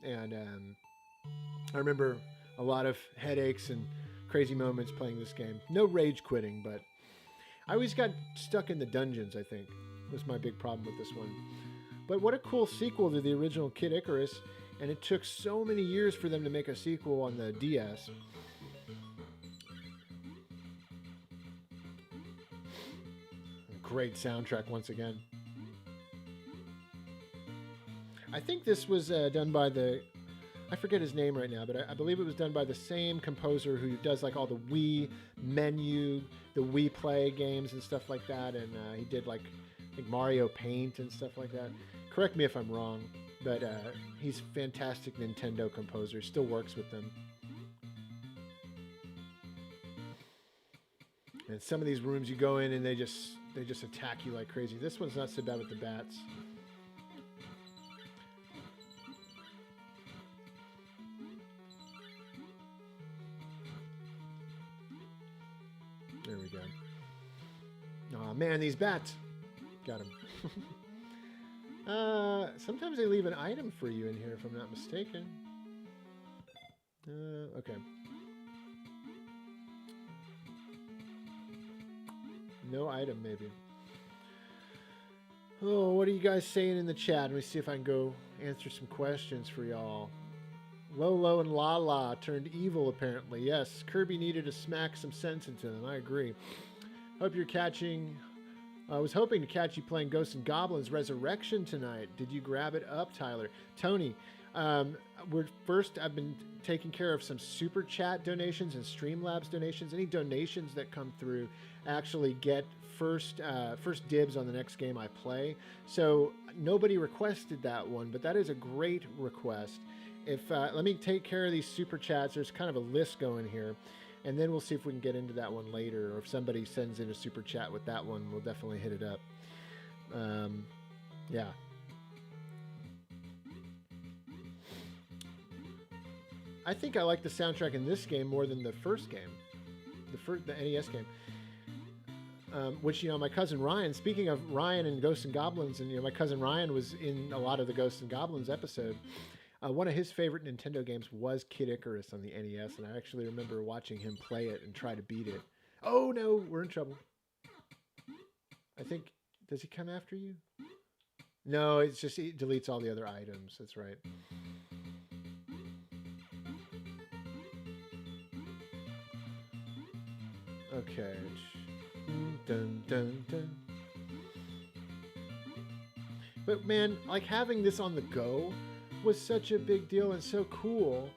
and I remember a lot of headaches and crazy moments playing this game. No rage quitting, but I always got stuck in the dungeons, I think, was my big problem with this one. But what a cool sequel to the original Kid Icarus, and it took so many years for them to make a sequel on the DS. Great soundtrack once again. I think this was done by I forget his name right now, but I believe it was done by the same composer who does like all the Wii menu, the Wii Play games and stuff like that, and he did like Mario Paint and stuff like that. Correct me if I'm wrong, but he's a fantastic Nintendo composer. Still works with them. And some of these rooms you go in and they just attack you like crazy. This one's not so bad with the bats. There we go. Oh man, these bats. Got him. Sometimes they leave an item for you in here, if I'm not mistaken. Okay. No item, maybe. Oh, what are you guys saying in the chat? Let me see if I can go answer some questions for y'all. Lolo and Lala turned evil, apparently. Yes, Kirby needed to smack some sense into them. I agree. Hope you're catching... I was hoping to catch you playing Ghosts and Goblins Resurrection tonight. Did you grab it up, Tyler? Tony, I've been taking care of some super chat donations and Streamlabs donations. Any donations that come through actually get first dibs on the next game I play. So nobody requested that one, but that is a great request. If let me take care of these super chats. There's kind of a list going here, and then we'll see if we can get into that one later. Or if somebody sends in a super chat with that one, we'll definitely hit it up. Yeah. I think I like the soundtrack in this game more than the first game, the NES game. Which, you know, my cousin Ryan, speaking of Ryan and Ghosts and Goblins, and, you know, my cousin Ryan was in a lot of the Ghosts and Goblins episode. One of his favorite Nintendo games was Kid Icarus on the NES, and I actually remember watching him play it and try to beat it. Oh, no, we're in trouble. I think, does he come after you? No, it's just, he deletes all the other items. That's right. Okay. Dun, dun, dun. But man, like having this on the go was such a big deal and so cool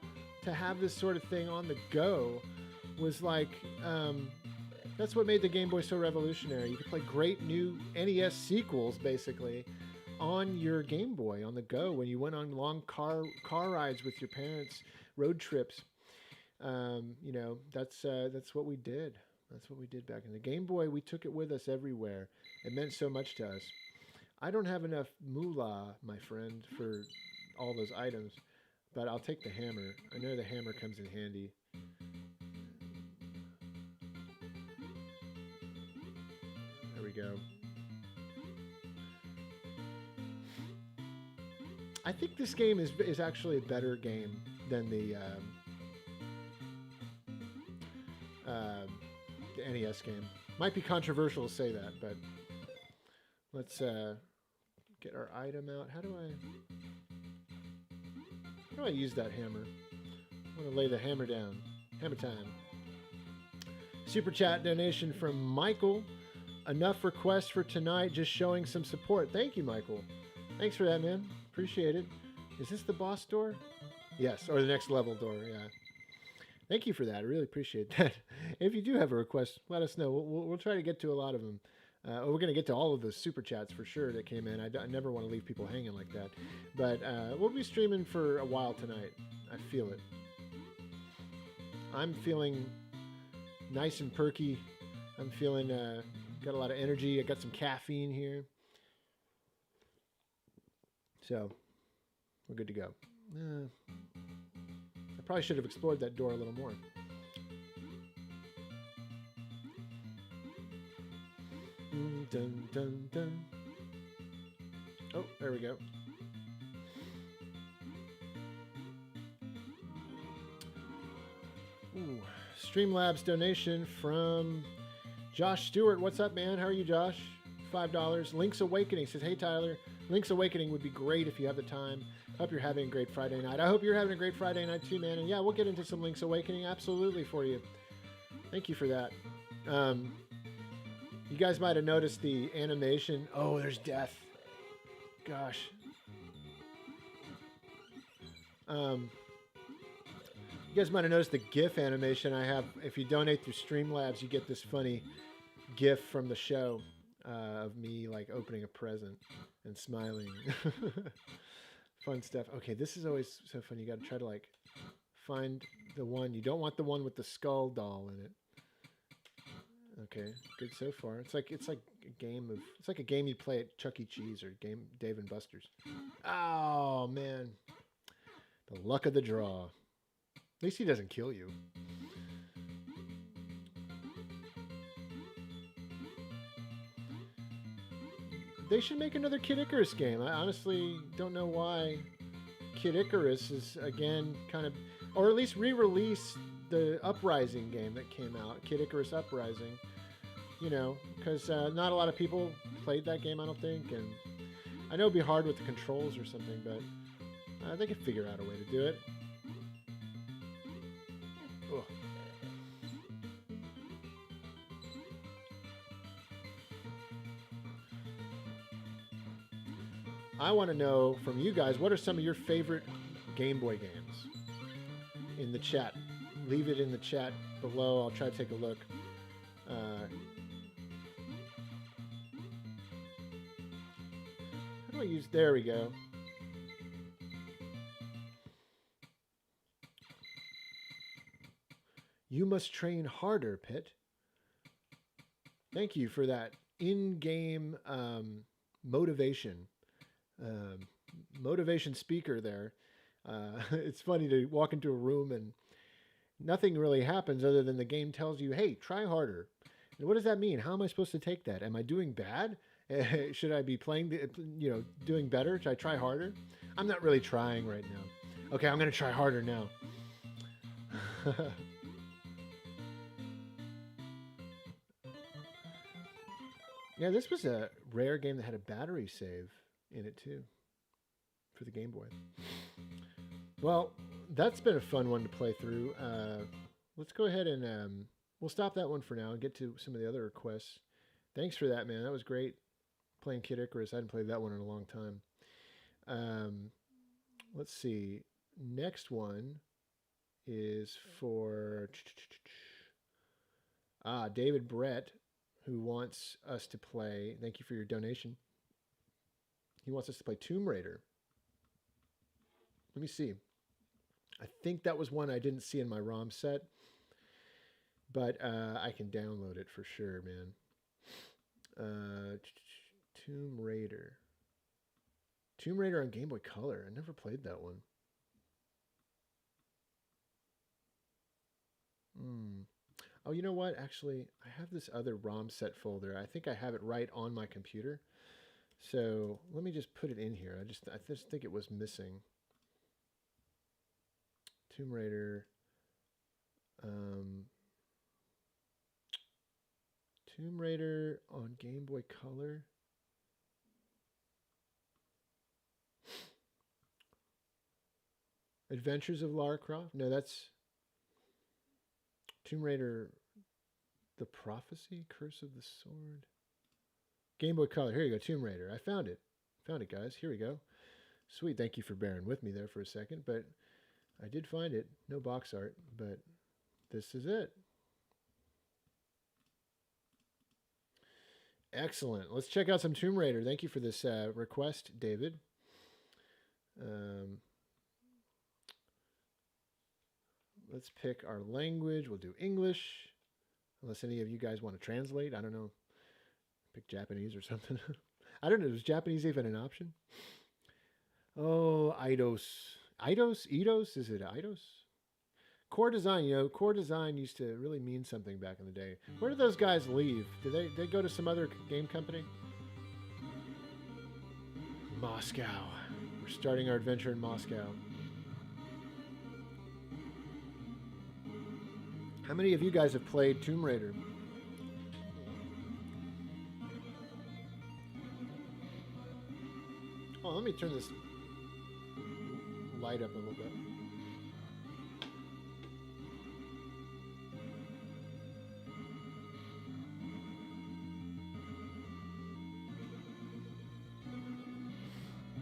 to have this sort of thing on the go was like, that's what made the Game Boy so revolutionary. You could play great new NES sequels basically on your Game Boy on the go when you went on long car rides with your parents, road trips. You know, that's what we did. That's what we did back in the Game Boy. We took it with us everywhere. It meant so much to us. I don't have enough moolah, my friend, for all those items, but I'll take the hammer. I know the hammer comes in handy. There we go. I think this game is actually a better game than the NES game. Might be controversial to say that, but let's get our item out. How do I use that hammer? I want to lay the hammer down. Hammer time. Super chat donation from Michael. Enough requests for tonight, just showing some support. Thank you, Michael. Thanks for that, man. Appreciate it. Is this the boss door? Yes, or the next level door, yeah. Thank you for that. I really appreciate that. If you do have a request, let us know. We'll try to get to a lot of them. We're going to get to all of those super chats for sure that came in. I never want to leave people hanging like that. But we'll be streaming for a while tonight. I feel it. I'm feeling nice and perky. I'm feeling got a lot of energy. I got some caffeine here. So we're good to go. I probably should have explored that door a little more. Dun, dun, dun. Oh, there we go. Ooh, Streamlabs donation from Josh Stewart. What's up, man? How are you, Josh? $5. Link's Awakening says, hey, Tyler. Link's Awakening would be great if you have the time. Hope you're having a great Friday night. I hope you're having a great Friday night too, man. And yeah, we'll get into some Link's Awakening absolutely for you. Thank you for that. You guys might have noticed the animation. Oh, there's death. Gosh. You guys might have noticed the GIF animation I have. If you donate through Streamlabs, you get this funny GIF from the show of me like opening a present and smiling. Fun stuff. Okay, this is always so fun. You got to try to like find the one. You don't want the one with the skull doll in it. Okay, good so far. It's like a game of. It's like a game you play at Chuck E. Cheese or Dave and Buster's. Oh man, the luck of the draw. At least he doesn't kill you. They should make another Kid Icarus game. I honestly don't know why Kid Icarus is, again, kind of... Or at least re-release the Uprising game that came out. Kid Icarus Uprising. You know, because not a lot of people played that game, I don't think. And I know it'd be hard with the controls or something, but they could figure out a way to do it. Ugh. I want to know from you guys, what are some of your favorite Game Boy games in the chat. Leave it in the chat below. I'll try to take a look. How do I use? There we go. You must train harder, Pit. Thank you for that in-game motivation. Motivation speaker there. It's funny to walk into a room and nothing really happens other than the game tells you, hey, try harder. And what does that mean? How am I supposed to take that? Am I doing bad? Should I be playing, doing better? Should I try harder? I'm not really trying right now. Okay, I'm going to try harder now. Yeah, this was a rare game that had a battery save in it too for the Game Boy. Well, that's been a fun one to play through. Let's go ahead and we'll stop that one for now and get to some of the other requests. Thanks for that, man. That was great playing Kid Icarus. I hadn't played that one in a long time. Let's see. Next one is for David Brett, who wants us to play. Thank you for your donation. He wants us to play Tomb Raider. Let me see. I think that was one I didn't see in my ROM set, but I can download it for sure, man. Tomb Raider. Tomb Raider on Game Boy Color. I never played that one. Oh, you know what? Actually, I have this other ROM set folder. I think I have it right on my computer. So let me just put it in here. I just think it was missing. Tomb Raider. Tomb Raider on Game Boy Color. Adventures of Lara Croft? No, that's Tomb Raider, The Prophecy, Curse of the Sword. Game Boy Color. Here you go, Tomb Raider. I found it. Found it, guys. Here we go. Sweet. Thank you for bearing with me there for a second, but I did find it. No box art, but this is it. Excellent. Let's check out some Tomb Raider. Thank you for this request, David. Let's pick our language. We'll do English, unless any of you guys want to translate. I don't know. Pick Japanese or something. I don't know. Is Japanese even an option? Oh, Eidos. Eidos? Eidos? Is it Eidos? Core Design. Core Design used to really mean something back in the day. Where did those guys leave? Did they go to some other game company? Moscow. We're starting our adventure in Moscow. How many of you guys have played Tomb Raider? Oh, let me turn this light up a little bit.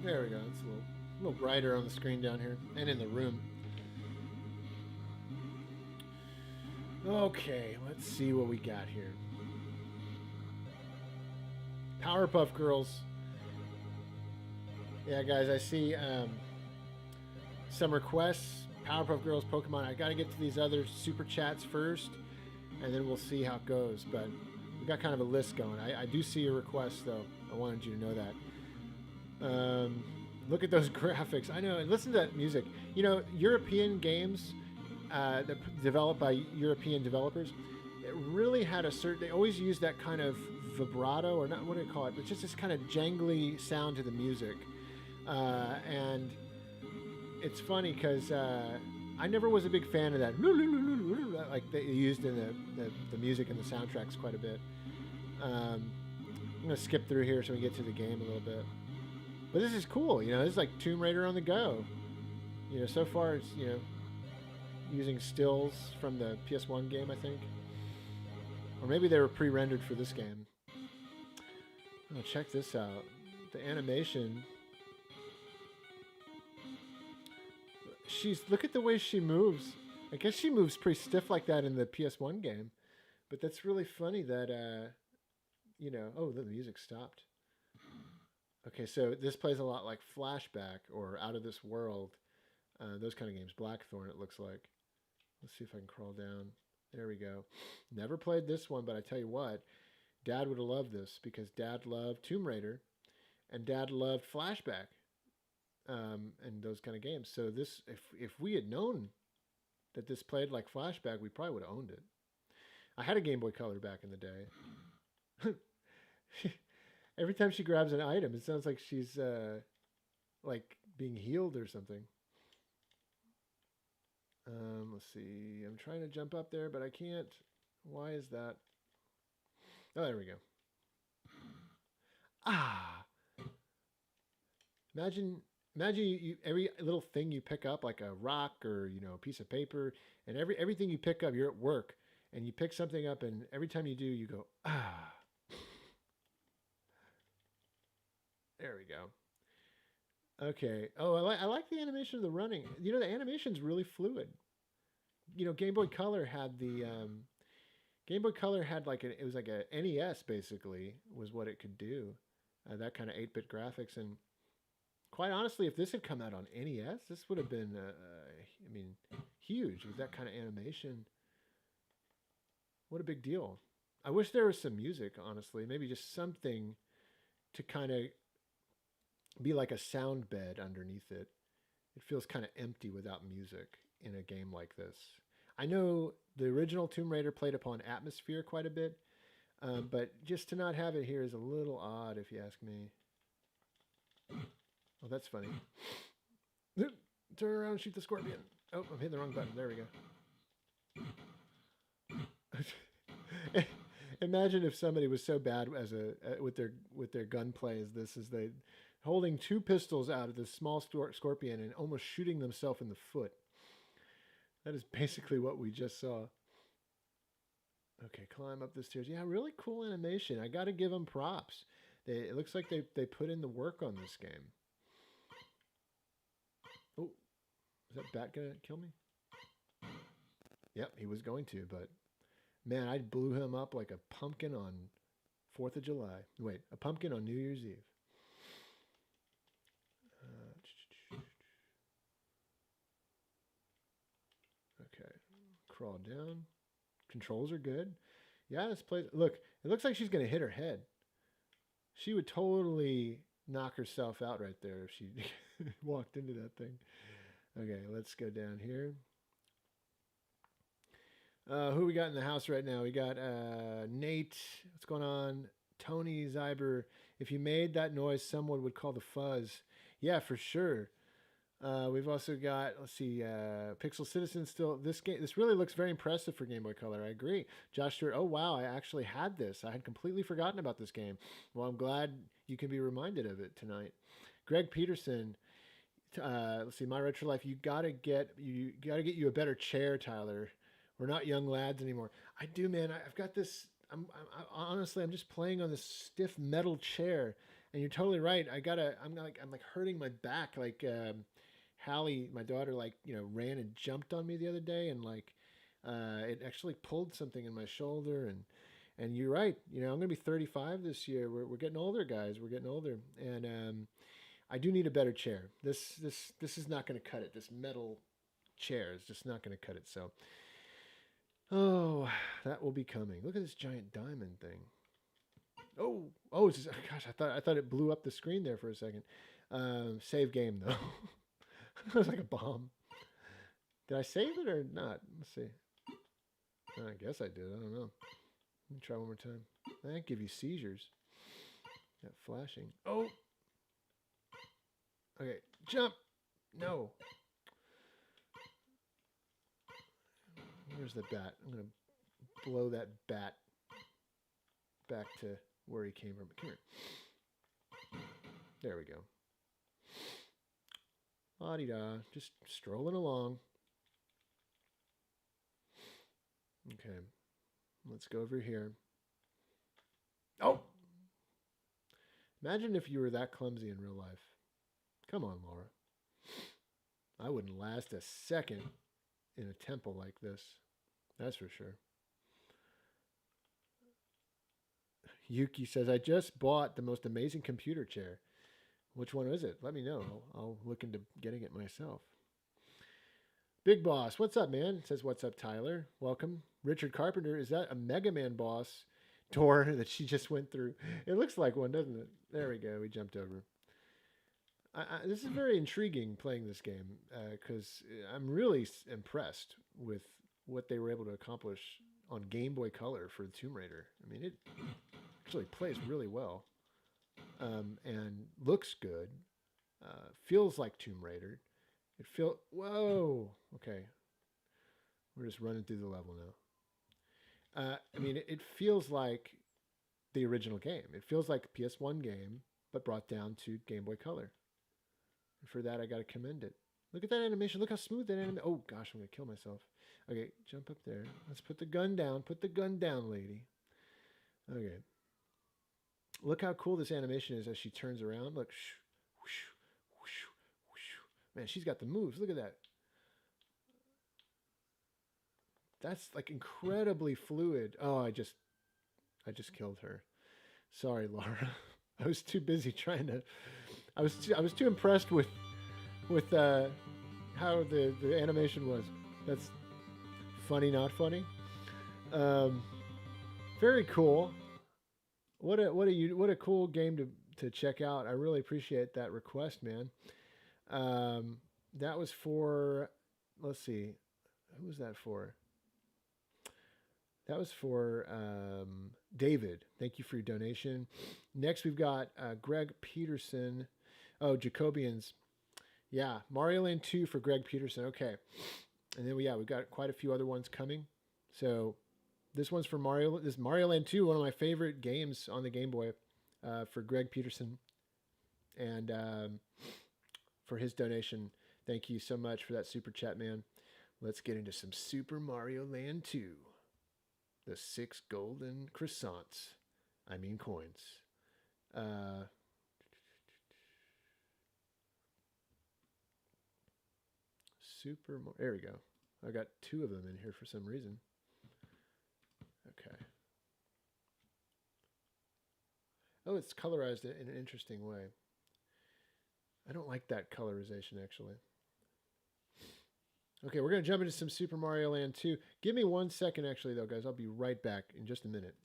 There we go. It's a little brighter on the screen down here and in the room. Okay, let's see what we got here. Powerpuff Girls. Yeah, guys, I see some requests. Powerpuff Girls, Pokemon. I got to get to these other super chats first, and then we'll see how it goes. But we got kind of a list going. I do see your request, though. I wanted you to know that. Look at those graphics. I know. And listen to that music. You know, European games that developed by European developers, it really had a certain. They always use that kind of vibrato, or not. What do you call it? But just this kind of jangly sound to the music. And it's funny because I never was a big fan of that, like they used in the music and the soundtracks quite a bit. I'm going to skip through here so we get to the game a little bit. But this is cool, you know, this is like Tomb Raider on the go. You know, so far it's, you know, using stills from the PS1 game, I think. Or maybe they were pre-rendered for this game. Oh, check this out. The animation... look at the way she moves. I guess she moves pretty stiff like that in the PS1 game. But that's really funny that oh, the music stopped. Okay, so this plays a lot like Flashback or Out of This World. Those kind of games. Blackthorn, it looks like. Let's see if I can crawl down. There we go. Never played this one, but I tell you what, Dad would have loved this because Dad loved Tomb Raider and Dad loved Flashback and those kind of games. So this, if we had known that this played like Flashback, we probably would have owned it. I had a Game Boy Color back in the day. Every time she grabs an item, it sounds like she's like being healed or something. Let's see. I'm trying to jump up there, but I can't. Why is that? Oh, there we go. Ah! Imagine you every little thing you pick up, like a rock or a piece of paper, and everything you pick up, you're at work, and you pick something up, and every time you do, you go ah. There we go. Okay. Oh, I like the animation of the running. The animation's really fluid. Game Boy Color had the Game Boy Color had it was like a NES basically was what it could do. That kind of 8-bit graphics, and quite honestly, if this had come out on NES, this would have been huge with that kind of animation. What a big deal. I wish there was some music, honestly. Maybe just something to kind of be like a sound bed underneath it. It feels kind of empty without music in a game like this. I know the original Tomb Raider played upon atmosphere quite a bit, but just to not have it here is a little odd, if you ask me. Oh, that's funny. Turn around, shoot the scorpion. Oh, I'm hitting the wrong button. There we go. Imagine if somebody was so bad as with their gunplay as this, as they holding 2 pistols out of this small scorpion and almost shooting themselves in the foot. That is basically what we just saw. Okay, climb up the stairs. Yeah, really cool animation. I got to give them props. It looks like they put in the work on this game. Oh, is that bat gonna kill me? Yep, he was going to, but man, I blew him up like a pumpkin on 4th of July. Wait, a pumpkin on New Year's Eve. Okay, crawl down. Controls are good. Yeah, this place. Look, it looks like she's gonna hit her head. She would totally knock herself out right there if she walked into that thing. Okay, let's go down here. Who we got in the house right now? We got Nate. What's going on? Tony Zyber. If you made that noise, someone would call the fuzz. Yeah, for sure. We've also got, let's see, Pixel Citizen still. This really looks very impressive for Game Boy Color. I agree. Josh Stewart, oh wow, I actually had this. I had completely forgotten about this game. Well, I'm glad you can be reminded of it tonight. Greg Peterson, let's see, My Retro Life. You gotta get you a better chair, Tyler. We're not young lads anymore. I do, man. I've got this. Honestly, I'm just playing on this stiff metal chair, and you're totally right. I'm like hurting my back. Like Hallie, my daughter, ran and jumped on me the other day, and it actually pulled something in my shoulder. And you're right. I'm gonna be 35 this year. We're getting older, guys. We're getting older, and I do need a better chair. This is not gonna cut it. This metal chair is just not gonna cut it. So. Oh, that will be coming. Look at this giant diamond thing. Oh, gosh! I thought it blew up the screen there for a second. Save game though. It was like a bomb. Did I save it or not? Let's see. I guess I did. I don't know. Let me try one more time. That give you seizures. That flashing. Oh. Okay, jump. No. Where's the bat? I'm going to blow that bat back to where he came from. Come here. There we go. La-di-da. Just strolling along. Okay. Let's go over here. Oh! Imagine if you were that clumsy in real life. Come on, Laura. I wouldn't last a second in a temple like this. That's for sure. Yuki says, I just bought the most amazing computer chair. Which one is it? Let me know. I'll look into getting it myself. Big Boss, what's up, man? Says, what's up, Tyler? Welcome. Richard Carpenter, is that a Mega Man boss door that she just went through? It looks like one, doesn't it? There we go. We jumped over. This is very intriguing playing this game because I'm really impressed with what they were able to accomplish on Game Boy Color for Tomb Raider. I mean, it actually plays really well and looks good. Feels like Tomb Raider. Whoa. Okay. We're just running through the level now. I mean, it feels like the original game. It feels like a PS1 game, but brought down to Game Boy Color. And for that, I got to commend it. Look at that animation. Look how smooth that animation. Oh, gosh, I'm going to kill myself. Okay, jump up there. Let's put the gun down. Put the gun down, lady. Okay. Look how cool this animation is as she turns around. Look. Man, she's got the moves. Look at that. That's like incredibly fluid. Oh, I just killed her. Sorry, Laura. I was too busy trying to. I was too impressed with how the animation was. That's funny, not funny. Very cool. What a cool game to check out. I really appreciate that request, man. That was for, let's see, who was that for? That was for David. Thank you for your donation. Next, we've got Greg Peterson. Oh, Jacobians. Yeah, Mario Land 2 for Greg Peterson. Okay. And then, we've got quite a few other ones coming. So this one's for Mario. This is Mario Land 2, one of my favorite games on the Game Boy for Greg Peterson. And for his donation, thank you so much for that super chat, man. Let's get into some Super Mario Land 2. The 6 golden croissants. I mean coins. There we go. I got 2 of them in here for some reason. Okay. Oh, it's colorized in an interesting way. I don't like that colorization, actually. Okay, we're going to jump into some Super Mario Land 2. Give me 1 second, actually, though, guys. I'll be right back in just a minute.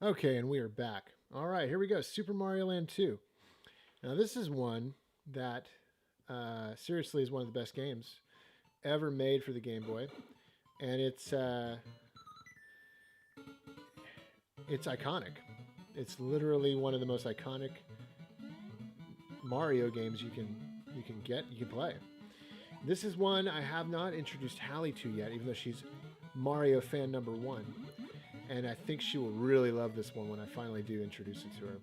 Okay, and we are back. All right, here we go. Super Mario Land 2. Now, this is one that seriously is one of the best games ever made for the Game Boy. And it's iconic. It's literally one of the most iconic Mario games you can play. This is one I have not introduced Hallie to yet, even though she's Mario fan number 1. And I think she will really love this one when I finally do introduce it to her.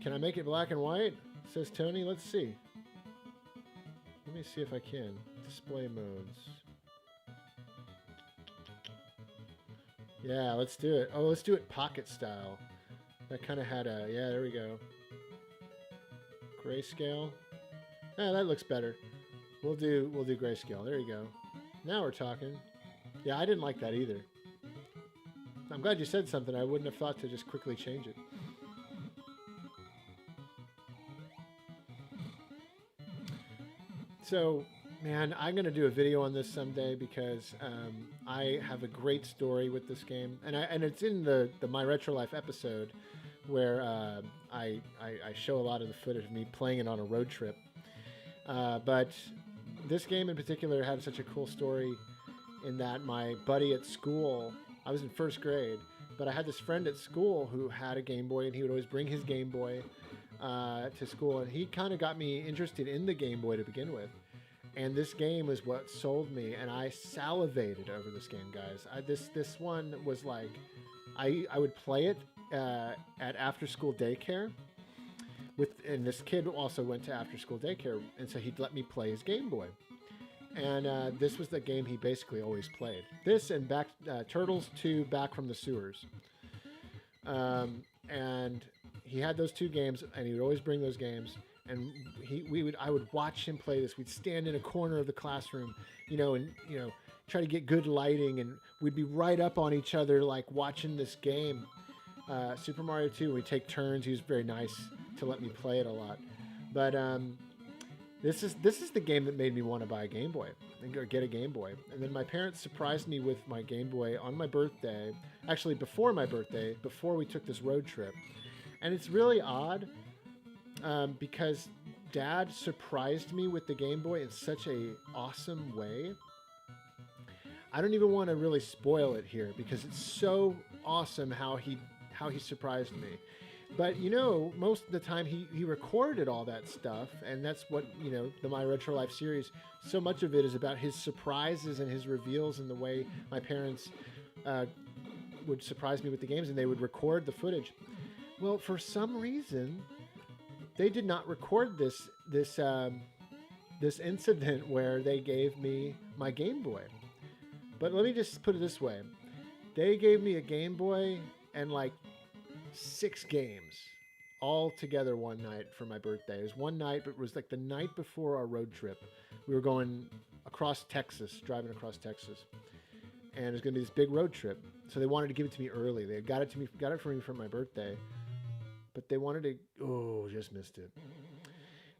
Can I make it black and white? Says Tony. Let's see. Let me see if I can. Display modes. Yeah, let's do it. Oh, let's do it pocket style. That kind of had a... Yeah, there we go. Grayscale. Ah, that looks better. We'll do grayscale. There you go. Now we're talking. Yeah, I didn't like that either. I'm glad you said something. I wouldn't have thought to just quickly change it. So, Man, I'm gonna do a video on this someday because I have a great story with this game, and it's in the My Retro Life episode where I show a lot of the footage of me playing it on a road trip. But this game in particular had such a cool story in that my buddy at school, I was in first grade, but I had this friend at school who had a Game Boy, and he would always bring his Game Boy to school, and he kind of got me interested in the Game Boy to begin with. And this game is what sold me, and I salivated over this game, guys. This one was like, I would play it at after school daycare. And this kid also went to after school daycare, and so he'd let me play his Game Boy. And this was the game he basically always played. This and Turtles 2 Back from the Sewers. And he had those two games, and he would always bring those games. And I would watch him play this. We'd stand in a corner of the classroom, and try to get good lighting, and we'd be right up on each other, like watching this game, Super Mario 2. We'd take turns. He was very nice to let me play it a lot. But this is the game that made me want to buy a Game Boy and get a Game Boy. And then my parents surprised me with my Game Boy on my birthday. Actually, before my birthday, before we took this road trip. And it's really odd. Because Dad surprised me with the Game Boy in such a awesome way. I don't even want to really spoil it here because it's so awesome how he surprised me. But most of the time he recorded all that stuff, and that's what the My Retro Life series. So much of it is about his surprises and his reveals and the way my parents would surprise me with the games, and they would record the footage. Well, for some reason, they did not record this incident where they gave me my Game Boy. But let me just put it this way. They gave me a Game Boy and like 6 games all together one night for my birthday. It was one night, but it was like the night before our road trip. We were going across Texas, driving across Texas. And it was going to be this big road trip. So they wanted to give it to me early. They got it for me for my birthday. But they wanted to, just missed it.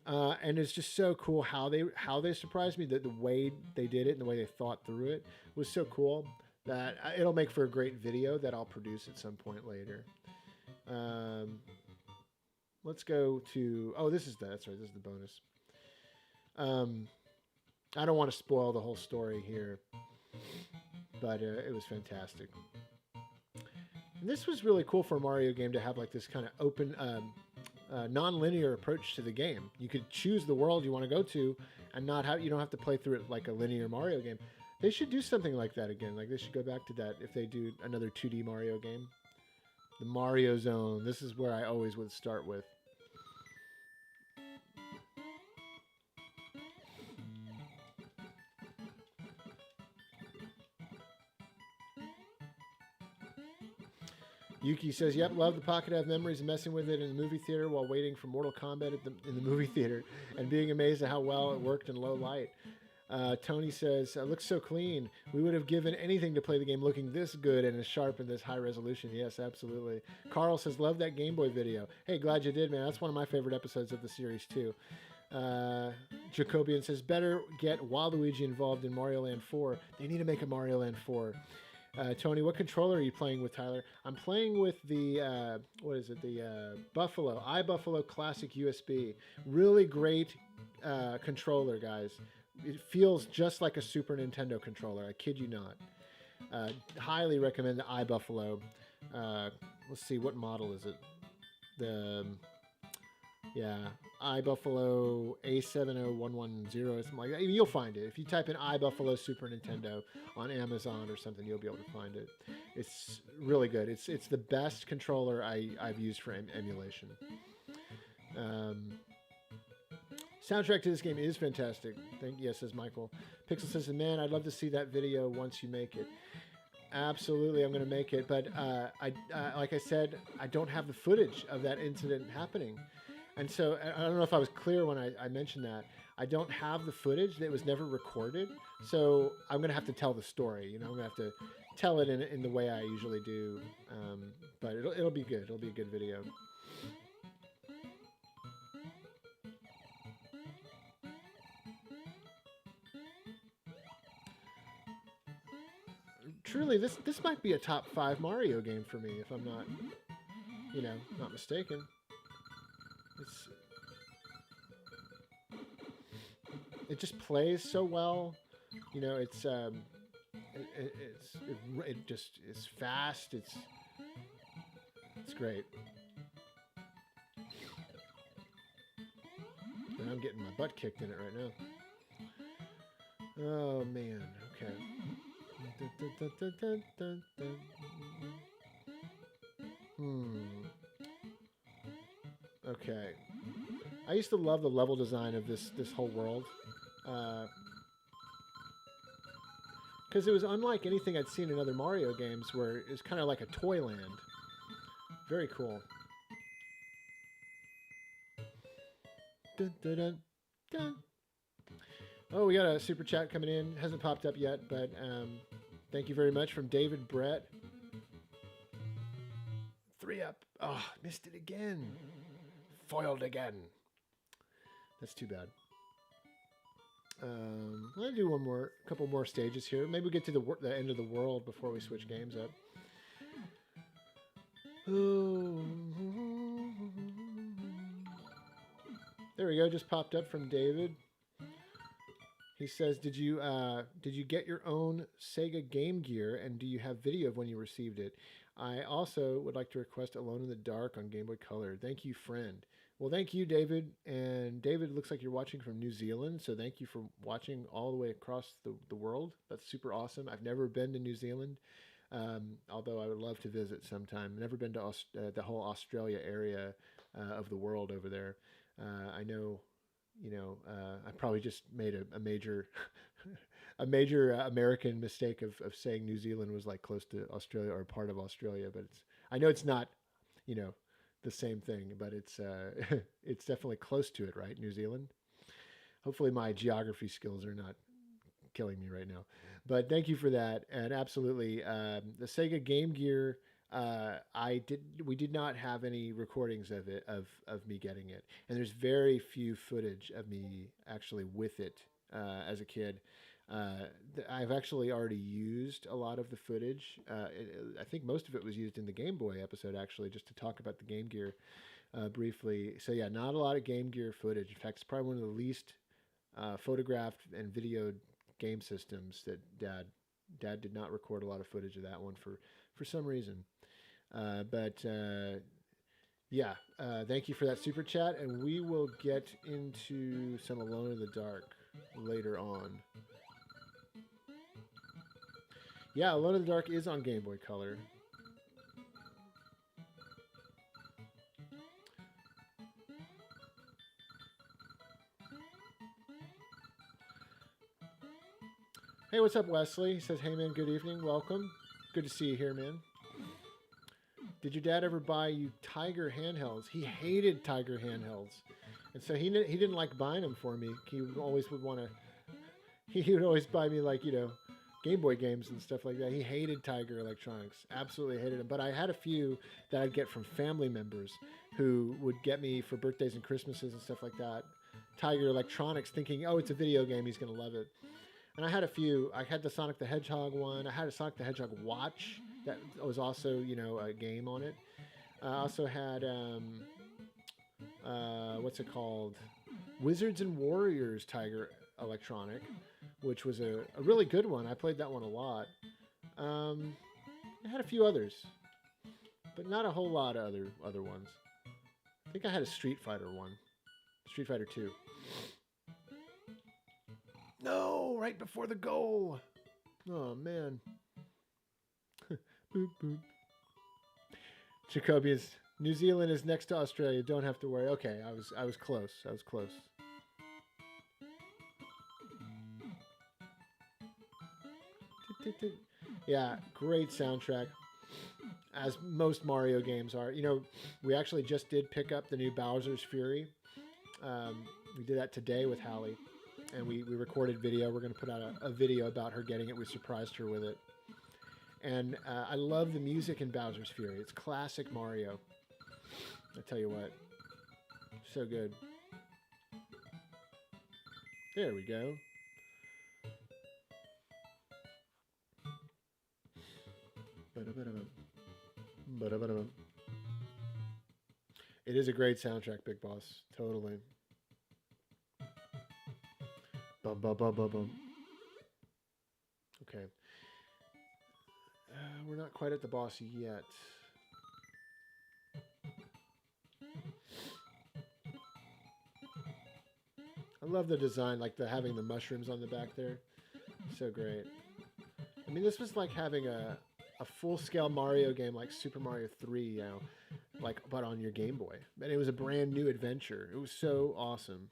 And it's just so cool how they surprised me. The way they did it and the way they thought through it was so cool that it'll make for a great video that I'll produce at some point later. Let's go to, that's right, this is the bonus. I don't want to spoil the whole story here, but it was fantastic. And this was really cool for a Mario game to have like this kind of open, non-linear approach to the game. You could choose the world you want to go to, and you don't have to play through it like a linear Mario game. They should do something like that again. Like they should go back to that if they do another 2D Mario game. The Mario Zone. This is where I always would start with. Yuki says, yep, love the Pocket. I have memories of messing with it in the movie theater while waiting for Mortal Kombat in the movie theater and being amazed at how well it worked in low light. Tony says, looks so clean. We would have given anything to play the game looking this good and as sharp and this high resolution. Yes, absolutely. Carl says, love that Game Boy video. Hey, glad you did, man. That's one of my favorite episodes of the series, too. Jacobian says, better get Waluigi involved in Mario Land 4. They need to make a Mario Land 4. Tony, what controller are you playing with, Tyler? I'm playing with the, the Buffalo, iBuffalo Classic USB. Really great controller, guys. It feels just like a Super Nintendo controller. I kid you not. Highly recommend the iBuffalo. Let's see, what model is it? iBuffalo A70110, something like that. You'll find it. If you type in iBuffalo Super Nintendo on Amazon or something, you'll be able to find it. It's really good. It's the best controller I've used for emulation. Soundtrack to this game is fantastic. Yes, says Michael. Pixel says, man, I'd love to see that video once you make it. Absolutely, I'm going to make it. But like I said, I don't have the footage of that incident happening. And so I don't know if I was clear when I mentioned that. I don't have the footage. That was never recorded. So I'm going to have to tell the story. I'm going to have to tell it in the way I usually do. But it'll be good. It'll be a good video. truly, this might be a top 5 Mario game for me if I'm not, not mistaken. It just plays so well. It just is fast. It's great. And I'm getting my butt kicked in it right now. Oh man, okay. Okay. I used to love the level design of this whole world. Because it was unlike anything I'd seen in other Mario games where it was kind of like a toy land. Very cool. Dun, dun, dun, dun. Oh, we got a super chat coming in. Hasn't popped up yet, but thank you very much from David Brett. 3 up. Oh, missed it again. Foiled again. That's too bad. I'm going to do a couple more stages here. Maybe we'll get to the end of the world before we switch games up. There we go. Just popped up from David. He says, did you get your own Sega Game Gear, and do you have video of when you received it? I also would like to request Alone in the Dark on Game Boy Color. Thank you, friend. Well, thank you, David. And David, looks like you're watching from New Zealand, so thank you for watching all the way across the world. That's super awesome. I've never been to New Zealand, although I would love to visit sometime. Never been to the whole Australia area of the world over there. I know, I probably just made a major a major American mistake of saying New Zealand was like close to Australia or part of Australia, but I know it's not, the same thing, but it's it's definitely close to it, right? New Zealand. Hopefully my geography skills are not killing me right now, but thank you for that. And absolutely, the Sega Game Gear, we did not have any recordings of it, of me getting it, and there's very few footage of me actually with it as a kid. I've actually already used a lot of the footage. I think most of it was used in the Game Boy episode, actually, just to talk about the Game Gear briefly. So yeah, not a lot of Game Gear footage. In fact, it's probably one of the least photographed and videoed game systems that Dad did not record a lot of footage of that one for some reason. Yeah, thank you for that super chat, and we will get into some Alone in the Dark later on. Yeah, Alone in the Dark is on Game Boy Color. Hey, what's up, Wesley? He says, hey, man, good evening. Welcome. Good to see you here, man. Did your dad ever buy you Tiger handhelds? He hated Tiger handhelds. And so he didn't like buying them for me. He would always buy me, like, Game Boy games and stuff like that. He hated Tiger Electronics. Absolutely hated them. But I had a few that I'd get from family members who would get me for birthdays and Christmases and stuff like that. Tiger Electronics, thinking, oh, it's a video game, he's going to love it. And I had a few. I had the Sonic the Hedgehog one. I had a Sonic the Hedgehog watch that was also, a game on it. I also had, what's it called? Wizards and Warriors Tiger Electronic, which was a really good one. I played that one a lot. I had a few others, but not a whole lot of other ones. I think I had a Street Fighter one. Street Fighter 2. No, right before the goal. Oh, man. Boop, boop. Jacobius, New Zealand is next to Australia. Don't have to worry. Okay, I was close. I was close. Yeah, great soundtrack, as most Mario games are. We actually just did pick up the new Bowser's Fury. We did that today with Hallie, and we recorded video. We're going to put out a video about her getting it. We surprised her with it. And I love the music in Bowser's Fury. It's classic Mario. I tell you what, so good. There we go. Ba-da-ba-da-bum. Ba-da-ba-da-bum. It is a great soundtrack, Big Boss. Totally. Bum, bum, bum, bum, bum. Okay. We're not quite at the boss yet. I love the design, like having the mushrooms on the back there. So great. I mean, this was like having a full-scale Mario game like Super Mario 3, you know, like, but on your Game Boy. And it was a brand new adventure. It was so awesome.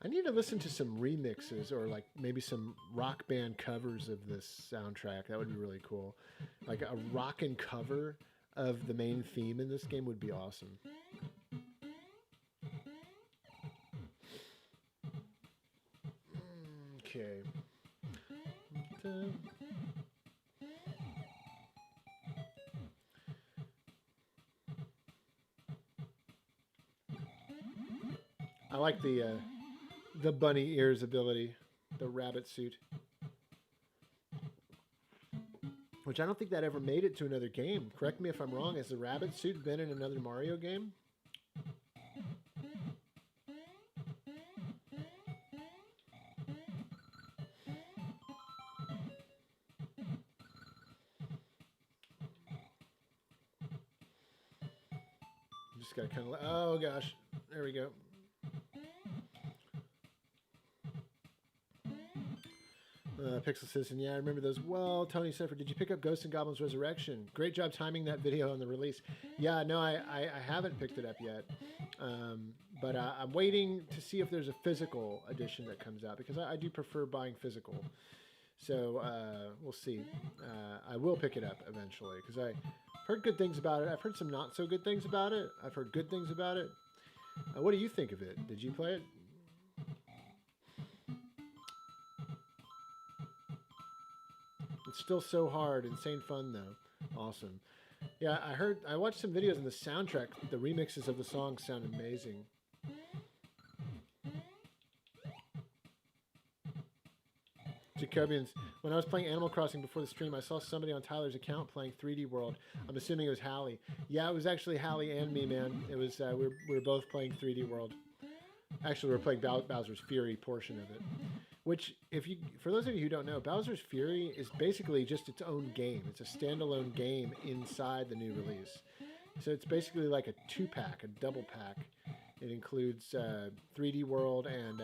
I need to listen to some remixes or like maybe some rock band covers of this soundtrack. That would be really cool. Like a rockin' cover of the main theme in this game would be awesome. Okay. I like the bunny ears ability, the rabbit suit, which I don't think that ever made it to another game. Correct me if I'm wrong. Has the rabbit suit been in another Mario game? Just gotta kind of. Oh gosh, there we go. Pixel Citizen, yeah, I remember those. Well, Tony Seffer, did you pick up Ghosts and Goblins Resurrection? Great job timing that video on the release. Yeah, no, I haven't picked it up yet. But I'm waiting to see if there's a physical edition that comes out because I do prefer buying physical. So we'll see. I will pick it up eventually because I heard good things about it. I've heard some not so good things about it. I've heard good things about it. What do you think of it? Did you play it? It's still so hard. Insane fun, though. Awesome. Yeah, I watched some videos and the soundtrack, the remixes of the songs sound amazing. Jacobians, when I was playing Animal Crossing before the stream, I saw somebody on Tyler's account playing 3D World. I'm assuming it was Hallie. Yeah, it was actually Hallie and me, man. It was we were both playing 3D World. Actually, we were playing Bowser's Fury portion of it. Which, for those of you who don't know, Bowser's Fury is basically just its own game. It's a standalone game inside the new release. So it's basically like a 2-pack, a double pack. It includes 3D World and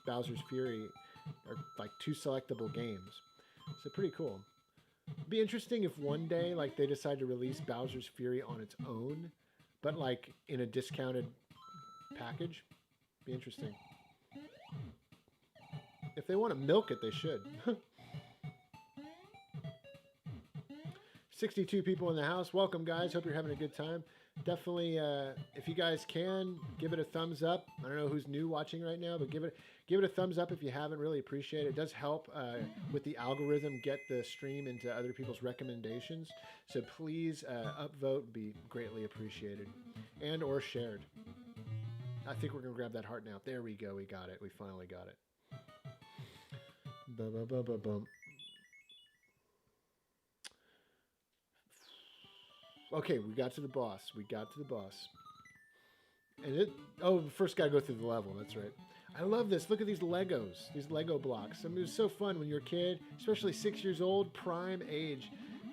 Bowser's Fury, are like 2 selectable games. So pretty cool. It'd be interesting if one day like they decide to release Bowser's Fury on its own, but like in a discounted package. Be interesting. If they want to milk it, they should. 62 people in the house. Welcome, guys. Hope you're having a good time. Definitely, if you guys can, give it a thumbs up. I don't know who's new watching right now, but give it a thumbs up if you haven't. Really appreciate it. It does help with the algorithm get the stream into other people's recommendations. So please upvote would be greatly appreciated and or shared. I think we're going to grab that heart now. There we go. We got it. We finally got it. Ba-ba-ba-ba-bum. Okay, we got to the boss. And first gotta go through the level. That's right. I love this. Look at these Legos. These Lego blocks. I mean, it was so fun when you were a kid, especially 6 years old, prime age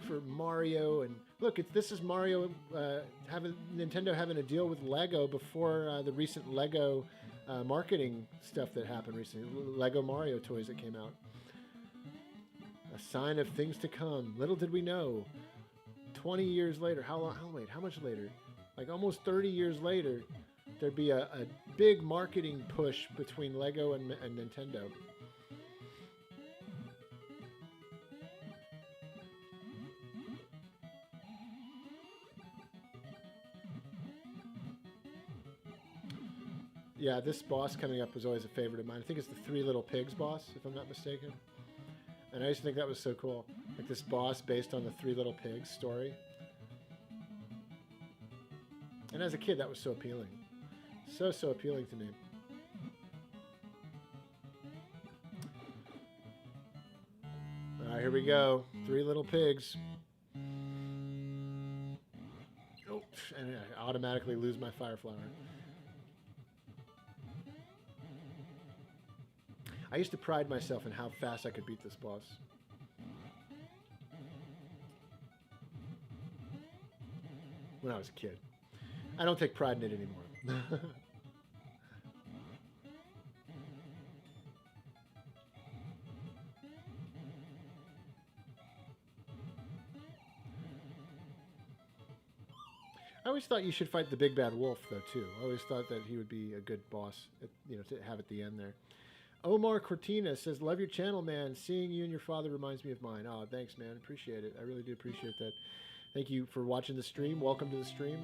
for Mario. And look, this is Mario Nintendo having a deal with Lego before the recent Lego marketing stuff that happened recently. Lego Mario toys that came out. A sign of things to come. Little did we know. 20 years later, how much later? Like almost 30 years later, there'd be a big marketing push between Lego and Nintendo. Yeah, this boss coming up was always a favorite of mine. I think it's the 3 Little Pigs boss, if I'm not mistaken. And I used to think that was so cool. Like this boss based on the Three Little Pigs story. And as a kid, that was so appealing. So appealing to me. All right, here we go. Three Little Pigs. Oh, and I automatically lose my Fire Flower. I used to pride myself in how fast I could beat this boss. When I was a kid. I don't take pride in it anymore. I always thought you should fight the big bad wolf, though, too. I always thought that he would be a good boss, to have at the end there. Omar Cortina says, love your channel, man. Seeing you and your father reminds me of mine. Oh, thanks, man. Appreciate it. I really do appreciate that. Thank you for watching the stream. Welcome to the stream.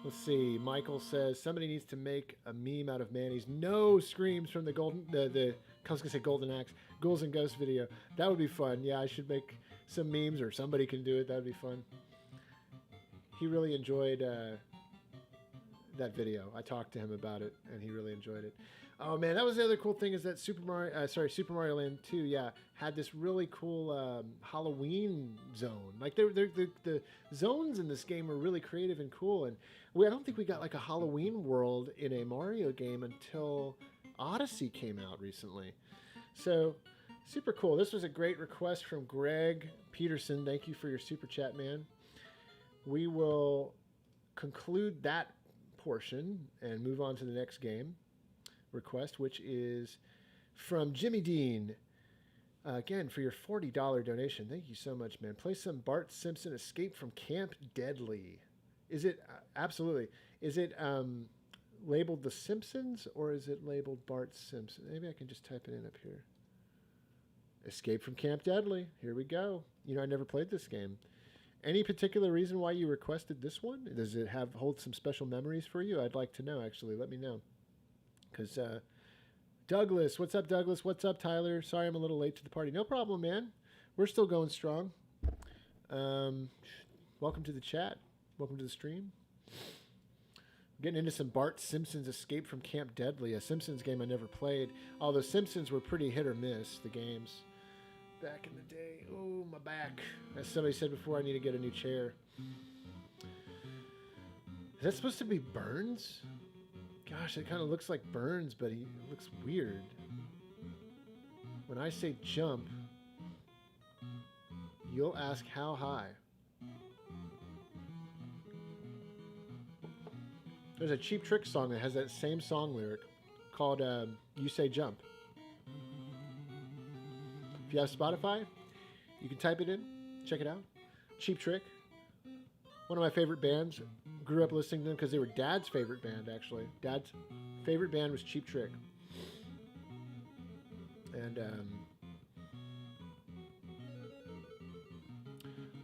Let's see. Michael says, somebody needs to make a meme out of Manny's no screams from the I was going to say Golden Axe, Ghouls and Ghosts video. That would be fun. Yeah, I should make some memes, or somebody can do it. That would be fun. He really enjoyed that video. I talked to him about it, and he really enjoyed it. Oh man, that was the other cool thing, is that Super Mario Land 2, yeah, had this really cool Halloween zone. Like the zones in this game were really creative and cool, and I don't think we got like a Halloween world in a Mario game until Odyssey came out recently. So super cool. This was a great request from Greg Peterson. Thank you for your super chat, man. We will conclude that portion and move on to the next game request, which is from Jimmy Dean. Again, for your $40 donation. Thank you so much, man. Play some Bart Simpson Escape from Camp Deadly. Is it, absolutely, is it labeled The Simpsons, or is it labeled Bart Simpson? Maybe I can just type it in up here. Escape from Camp Deadly. Here we go. I never played this game. Any particular reason why you requested this one? Does it hold some special memories for you? I'd like to know, actually. Let me know. Because Douglas, what's up, Douglas? What's up, Tyler? Sorry I'm a little late to the party. No problem, man. We're still going strong. Welcome to the chat. Welcome to the stream. Getting into some Bart Simpson's Escape from Camp Deadly, a Simpsons game I never played. Although Simpsons were pretty hit or miss, the games. Back in the day. Oh, my back. As somebody said before, I need to get a new chair. Is that supposed to be Burns? Gosh, it kind of looks like Burns, but he looks weird. When I say jump, you'll ask how high. There's a Cheap Trick song that has that same song lyric called You Say Jump. If you have Spotify, you can type it in, check it out. Cheap Trick, one of my favorite bands. Grew up listening to them because they were Dad's favorite band, actually. Dad's favorite band was Cheap Trick. And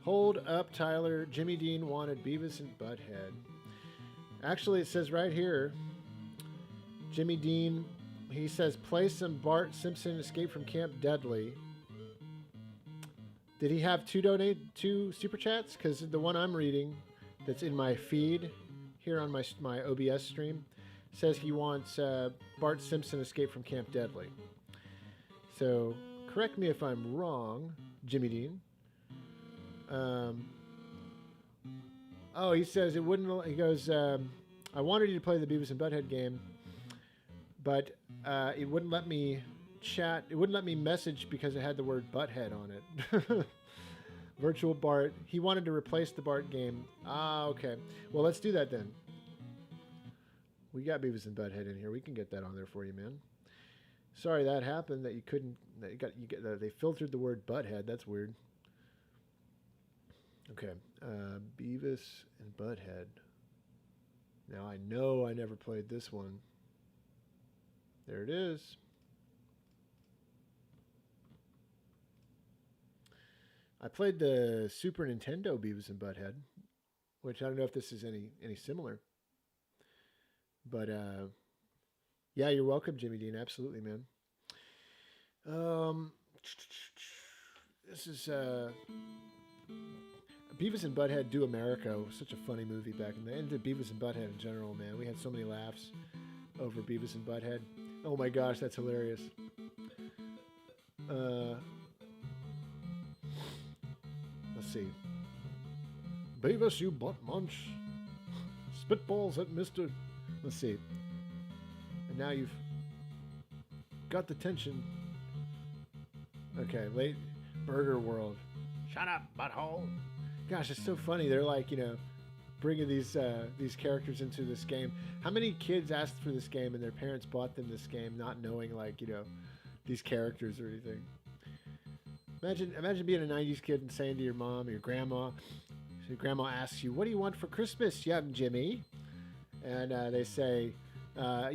hold up, Tyler. Jimmy Dean wanted Beavis and Butthead. Actually, it says right here, Jimmy Dean, he says, play some Bart Simpson Escape from Camp Deadly. Did he have two super chats? Because the one I'm reading that's in my feed here on my OBS stream says he wants Bart Simpson Escape from Camp Deadly. So correct me if I'm wrong, Jimmy Dean. Oh, he says it wouldn't. He goes, I wanted you to play the Beavis and Butthead game, but it wouldn't let me chat. It wouldn't let me message because it had the word Butthead on it. Virtual Bart. He wanted to replace the Bart game. Ah, okay. Well, let's do that then. We got Beavis and Butthead in here. We can get that on there for you, man. Sorry that happened. That you couldn't. That they filtered the word Butthead. That's weird. Okay. Beavis and Butthead. Now I know I never played this one. There it is. I played the Super Nintendo Beavis and Butthead, which I don't know if this is any similar. But yeah, you're welcome, Jimmy Dean. Absolutely, man. This is Beavis and Butthead Do America was such a funny movie back in the end. Beavis and Butthead in general, man. We had so many laughs over Beavis and Butthead. Oh my gosh, that's hilarious. Let's see. Beavis, you butt munch. Spitballs at Mr. Let's see. And now you've got the tension. Okay, late Burger World. Shut up, butthole. Gosh, it's so funny. They're like, bringing these characters into this game. How many kids asked for this game and their parents bought them this game, not knowing these characters or anything? Imagine being a '90s kid and saying to your mom or your grandma. So your grandma asks you, "What do you want for Christmas, young Jimmy?" And you say, "I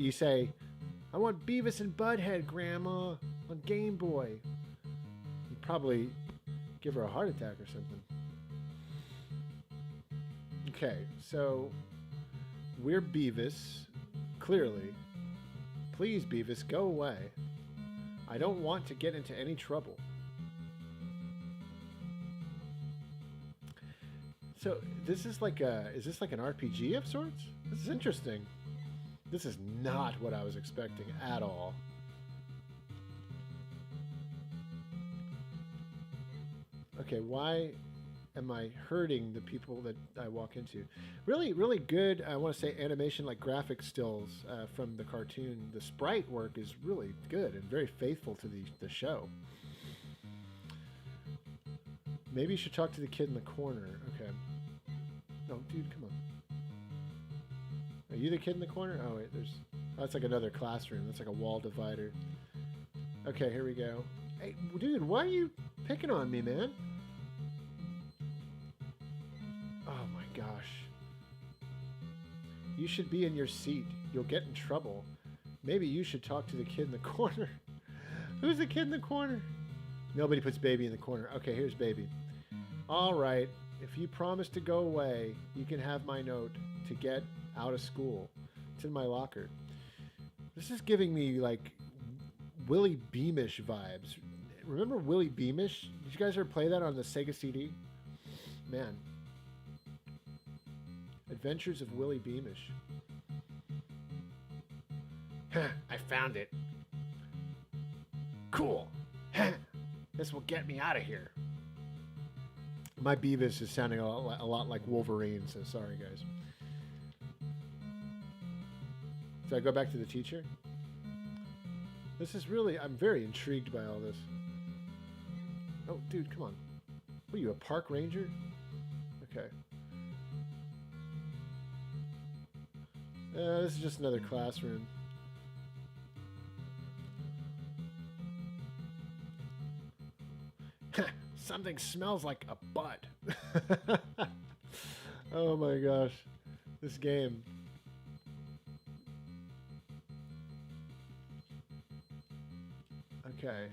want Beavis and Butthead, Grandma, on Game Boy." You'd probably give her a heart attack or something. Okay, so we're Beavis, clearly. Please, Beavis, go away. I don't want to get into any trouble. So this is is this like an RPG of sorts? This is interesting. This is not what I was expecting at all. Okay, why am I hurting the people that I walk into? Really, really good, I want to say, animation, like graphic stills from the cartoon. The sprite work is really good and very faithful to the show. Maybe you should talk to the kid in the corner. Okay. No, dude, come on. Are you the kid in the corner? Oh, wait, that's like another classroom. That's like a wall divider. Okay, here we go. Hey, dude, why are you picking on me, man? Oh my gosh. You should be in your seat. You'll get in trouble. Maybe you should talk to the kid in the corner. Who's the kid in the corner? Nobody puts baby in the corner. Okay, here's baby. All right. If you promise to go away, you can have my note to get out of school. It's in my locker. This is giving me like Willie Beamish vibes. Remember Willie Beamish? Did you guys ever play that on the Sega CD? Man. Adventures of Willie Beamish. I found it. Cool. This will get me out of here. My Beavis is sounding a lot like Wolverine, so sorry, guys. So I go back to the teacher. This is really, I'm very intrigued by all this. Oh, dude, come on. What are you, a park ranger? Okay. This is just another classroom. Something smells like a butt. Oh my gosh. This game. Okay.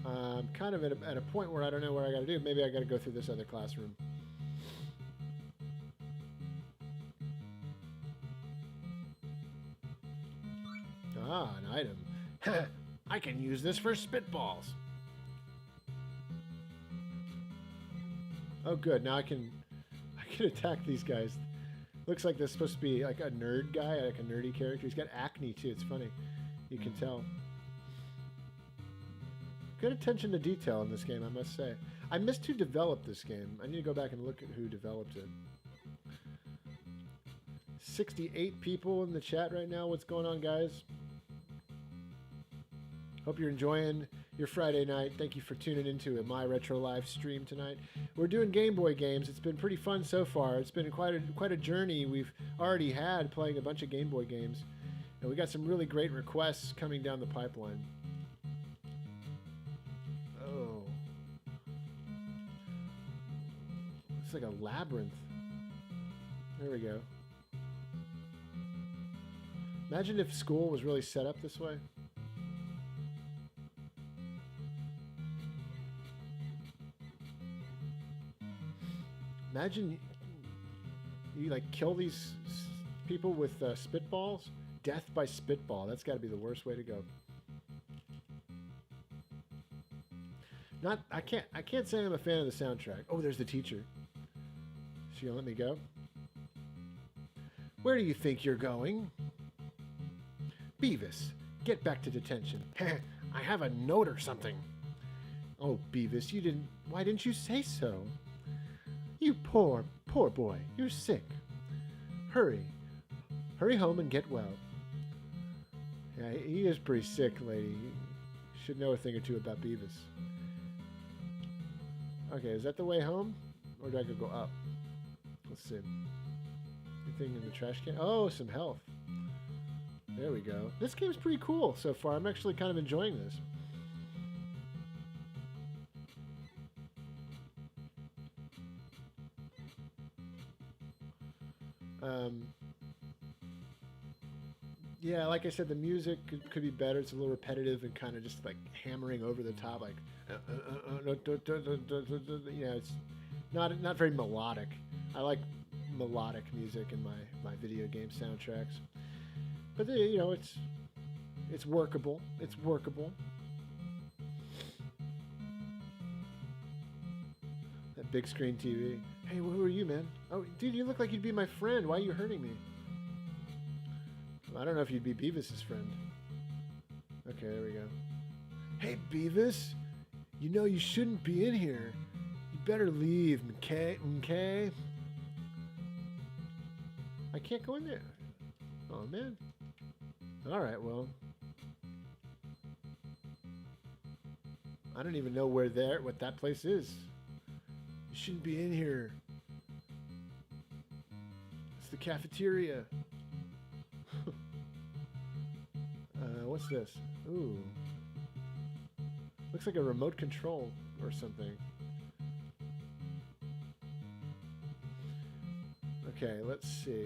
I'm kind of at a point where I don't know what I gotta do. Maybe I gotta go through this other classroom. Ah, an item. I can use this for spitballs. Oh, good. Now I can attack these guys. Looks like this is supposed to be like a nerd guy, like a nerdy character. He's got acne too. It's funny. You can tell. Good attention to detail in this game, I must say. I missed who developed this game. I need to go back and look at who developed it. 68 people in the chat right now. What's going on, guys? Hope you're enjoying your Friday night. Thank you for tuning into a My Retro Live stream tonight. We're doing Game Boy games. It's been pretty fun so far. It's been quite a journey we've already had playing a bunch of Game Boy games. And we got some really great requests coming down the pipeline. Oh. It's like a labyrinth. There we go. Imagine if school was really set up this way. Imagine you like kill these people with spitballs. Death by spitball. That's got to be the worst way to go. Not I can't say I'm a fan of the soundtrack. Oh, there's the teacher. She gonna let me go? Where do you think you're going? Beavis, get back to detention. I have a note or something. Oh, Beavis, why didn't you say so? You poor boy, you're sick. Hurry home and get well. Yeah, he is pretty sick, lady. You should know a thing or two about Beavis. Okay, is that the way home? Or do I go up? Let's see. Anything in the trash can? Oh, some health. There we go. This game's pretty cool so far. I'm actually kind of enjoying this. Yeah, like I said, the music could be better. It's a little repetitive and kind of just like hammering over the top, like you know, it's not very melodic. I like melodic music in my video game soundtracks, but you know, it's workable. It's workable. That big screen TV. Hey, who are you, man? Oh, dude, you look like you'd be my friend. Why are you hurting me? I don't know if you'd be Beavis's friend. Okay, there we go. Hey, Beavis. You know you shouldn't be in here. You better leave, okay? I can't go in there. Oh, man. All right, well. I don't even know what that place is. You shouldn't be in here. It's the cafeteria. What's this? Ooh. Looks like a remote control or something. Okay, let's see.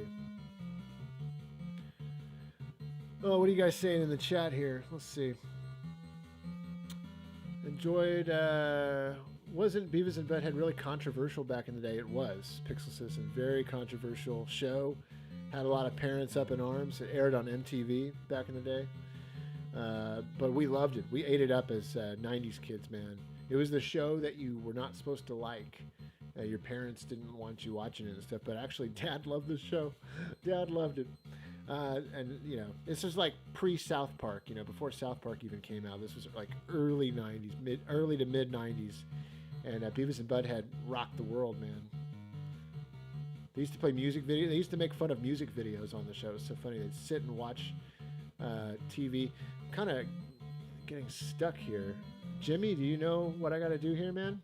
Oh, what are you guys saying in the chat here? Let's see. Enjoyed, wasn't Beavis and Butthead really controversial back in the day? It was. Pixel Citizen, very controversial show. Had a lot of parents up in arms. It aired on MTV back in the day. But we loved it. We ate it up as 90s kids, man. It was the show that you were not supposed to like. Your parents didn't want you watching it and stuff, but actually Dad loved the show. Dad loved it. And, you know, this was like pre-South Park, you know, before South Park even came out. This was like early 90s, early to mid 90s. And Beavis and Butthead rocked the world, man. They used to play music videos. They used to make fun of music videos on the show. It's so funny. They'd sit and watch TV. Kind of getting stuck here. Jimmy, do you know what I got to do here, man?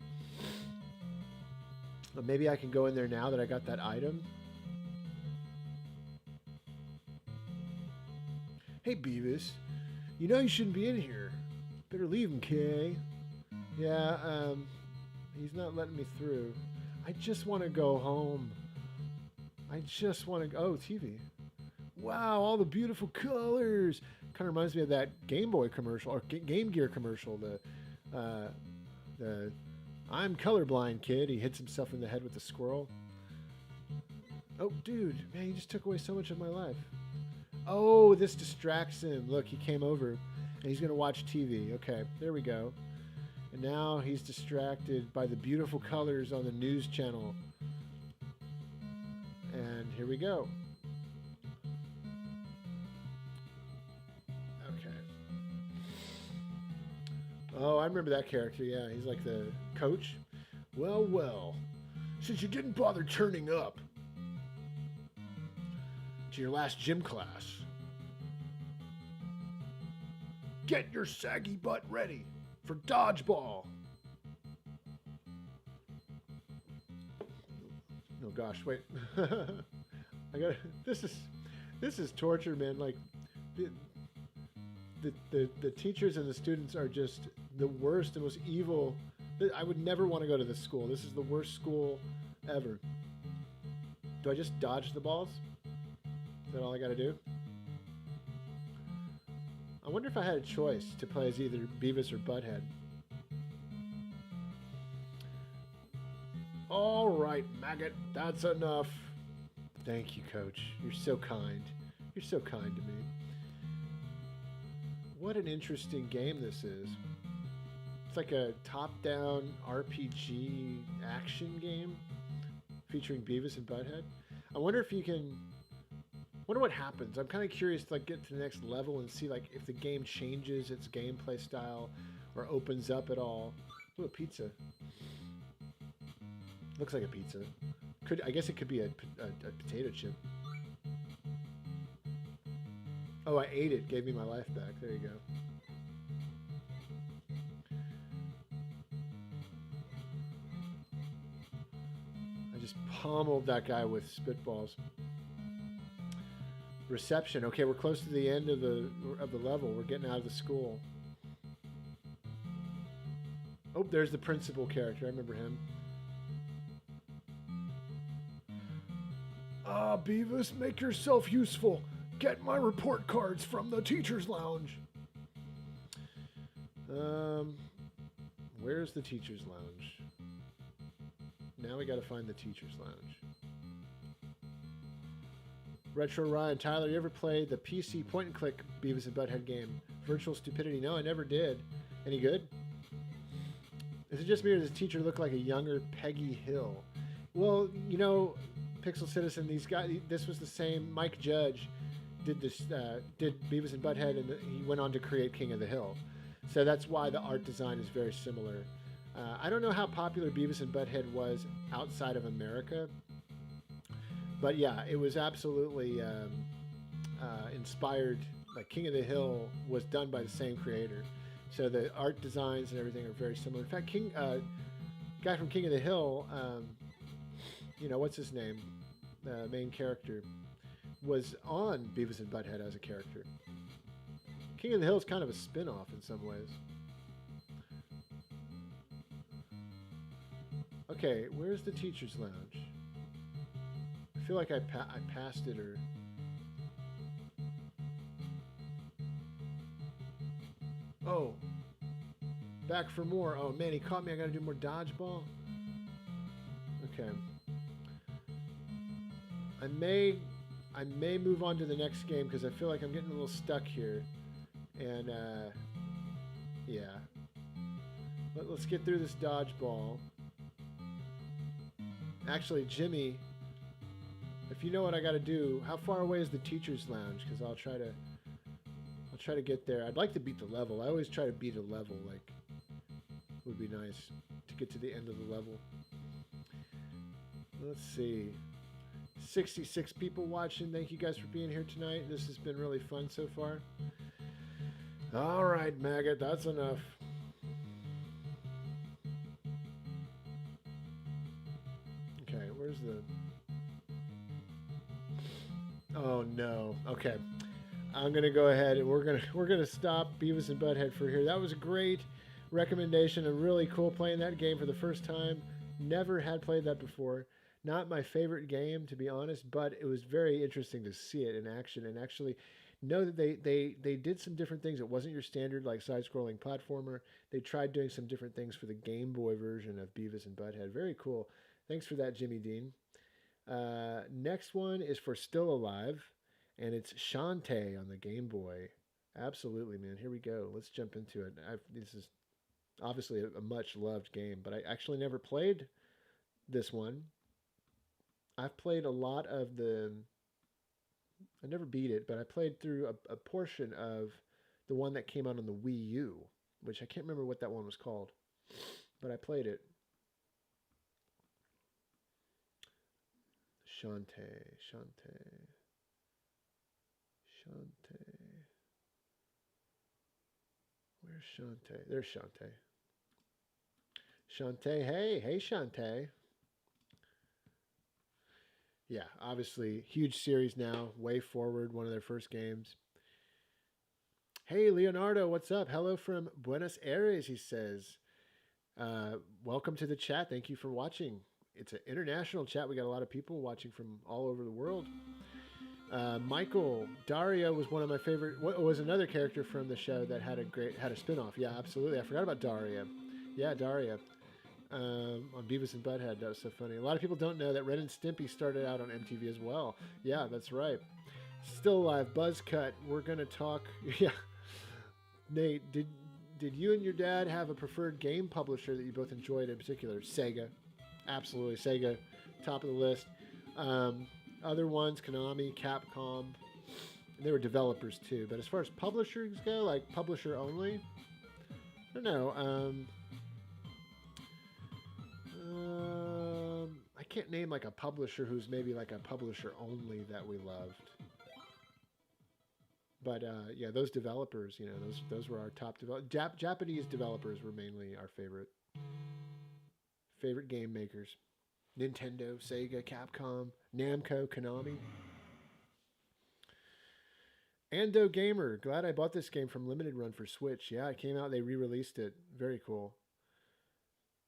Or maybe I can go in there now that I got that item. Hey, Beavis. You know you shouldn't be in here. Better leave him, Kay. Yeah, he's not letting me through. I just want to go home. I just want to go... Oh, TV. Wow, all the beautiful colors. Kind of reminds me of that Game Boy commercial, or Game Gear commercial. The I'm colorblind kid. He hits himself in the head with the squirrel. Oh, dude, man, he just took away so much of my life. Oh, this distracts him. Look, he came over, and he's going to watch TV. Okay, there we go. And now he's distracted by the beautiful colors on the news channel. And here we go. Okay. Oh, I remember that character. Yeah, he's like the coach. Well, well, since you didn't bother turning up to your last gym class, get your saggy butt ready for dodgeball. Oh gosh, wait. I got this is torture, man. Like the teachers and the students are just the worst and most evil. I would never want to go to this school. This is the worst school ever. Do I just dodge the balls? Is that all I got to do? I wonder if I had a choice to play as either Beavis or Butthead. All right, maggot, that's enough. Thank you, Coach. You're so kind. You're so kind to me. What an interesting game this is. It's like a top-down RPG action game featuring Beavis and Butthead. I wonder if you can. Wonder what happens. I'm kind of curious to like get to the next level and see like if the game changes its gameplay style or opens up at all. Ooh, a pizza. Looks like a pizza. I guess it could be a potato chip. Oh, I ate it. Gave me my life back. There you go. I just pommeled that guy with spitballs. Reception. Okay, we're close to the end of the level. We're getting out of the school. Oh, there's the principal character. I remember him. Ah, Beavis, make yourself useful. Get my report cards from the teacher's lounge. Where's the teacher's lounge? Now we got to find the teacher's lounge. Retro Ryan, Tyler, you ever played the PC point-and-click Beavis and Butthead game, Virtual Stupidity? No, I never did. Any good? Is it just me or does the teacher look like a younger Peggy Hill? Well, you know, Pixel Citizen, these guys, this was the same. Mike Judge did this, did Beavis and Butthead, and he went on to create King of the Hill. So that's why the art design is very similar. I don't know how popular Beavis and Butthead was outside of America, but yeah, it was absolutely inspired. Like King of the Hill was done by the same creator, so the art designs and everything are very similar. In fact, guy from King of the Hill, you know, what's his name? The main character was on Beavis and Butthead as a character. King of the Hill is kind of a spin-off in some ways. Okay, where's the teacher's lounge? I feel like I passed it or... Oh. Back for more. Oh man, he caught me. I gotta do more dodgeball. Okay. I may move on to the next game because I feel like I'm getting a little stuck here. And yeah. Let's get through this dodgeball. Actually, Jimmy, if you know what I got to do, how far away is the teacher's lounge? Because I'll try to get there. I'd like to beat the level. I always try to beat a level. Like, would be nice to get to the end of the level. Let's see. 66 people watching. Thank you guys for being here tonight. This has been really fun so far. All right, Maggot, that's enough. Okay, where's the... Oh no. Okay. I'm gonna go ahead and we're gonna stop Beavis and Butthead for here. That was a great recommendation and really cool playing that game for the first time. Never had played that before. Not my favorite game, to be honest, but it was very interesting to see it in action and actually know that they did some different things. It wasn't your standard like side-scrolling platformer. They tried doing some different things for the Game Boy version of Beavis and Butthead. Very cool. Thanks for that, Jimmy Dean. Next one is for Still Alive, and it's Shantae on the Game Boy. Absolutely, man. Here we go. Let's jump into it. This is obviously a much-loved game, but I actually never played this one. I've played a lot of the... I never beat it, but I played through a portion of the one that came out on the Wii U, which I can't remember what that one was called, but I played it. Shantae. Where's Shantae? There's Shantae. Shantae, hey Shantae. Yeah, obviously, huge series now. Way Forward, one of their first games. Hey, Leonardo, what's up? Hello from Buenos Aires, he says. Welcome to the chat. Thank you for watching. It's an international chat. We got a lot of people watching from all over the world. Michael, Daria was one of my favorite. Was another character from the show that had a spin-off. Yeah, absolutely. I forgot about Daria. Yeah, Daria. On Beavis and Butthead. That was so funny. A lot of people don't know that Ren and Stimpy started out on MTV as well. Yeah, that's right. Still Alive, Buzz Cut. We're gonna talk. Yeah, Nate, did did you and your dad have a preferred game publisher that you both enjoyed in particular? Sega. Absolutely. Sega, top of the list. Other ones, Konami, Capcom. They were developers too. But as far as publishers go, like publisher only, I don't know. I can't name like a publisher who's maybe like a publisher only that we loved. But yeah, those developers, you know, those were our top Japanese developers were mainly our favorite game makers. Nintendo, Sega, Capcom, Namco, Konami. Ando Gamer, glad I bought this game from Limited Run for Switch. Yeah, it came out, they re-released it. Very cool.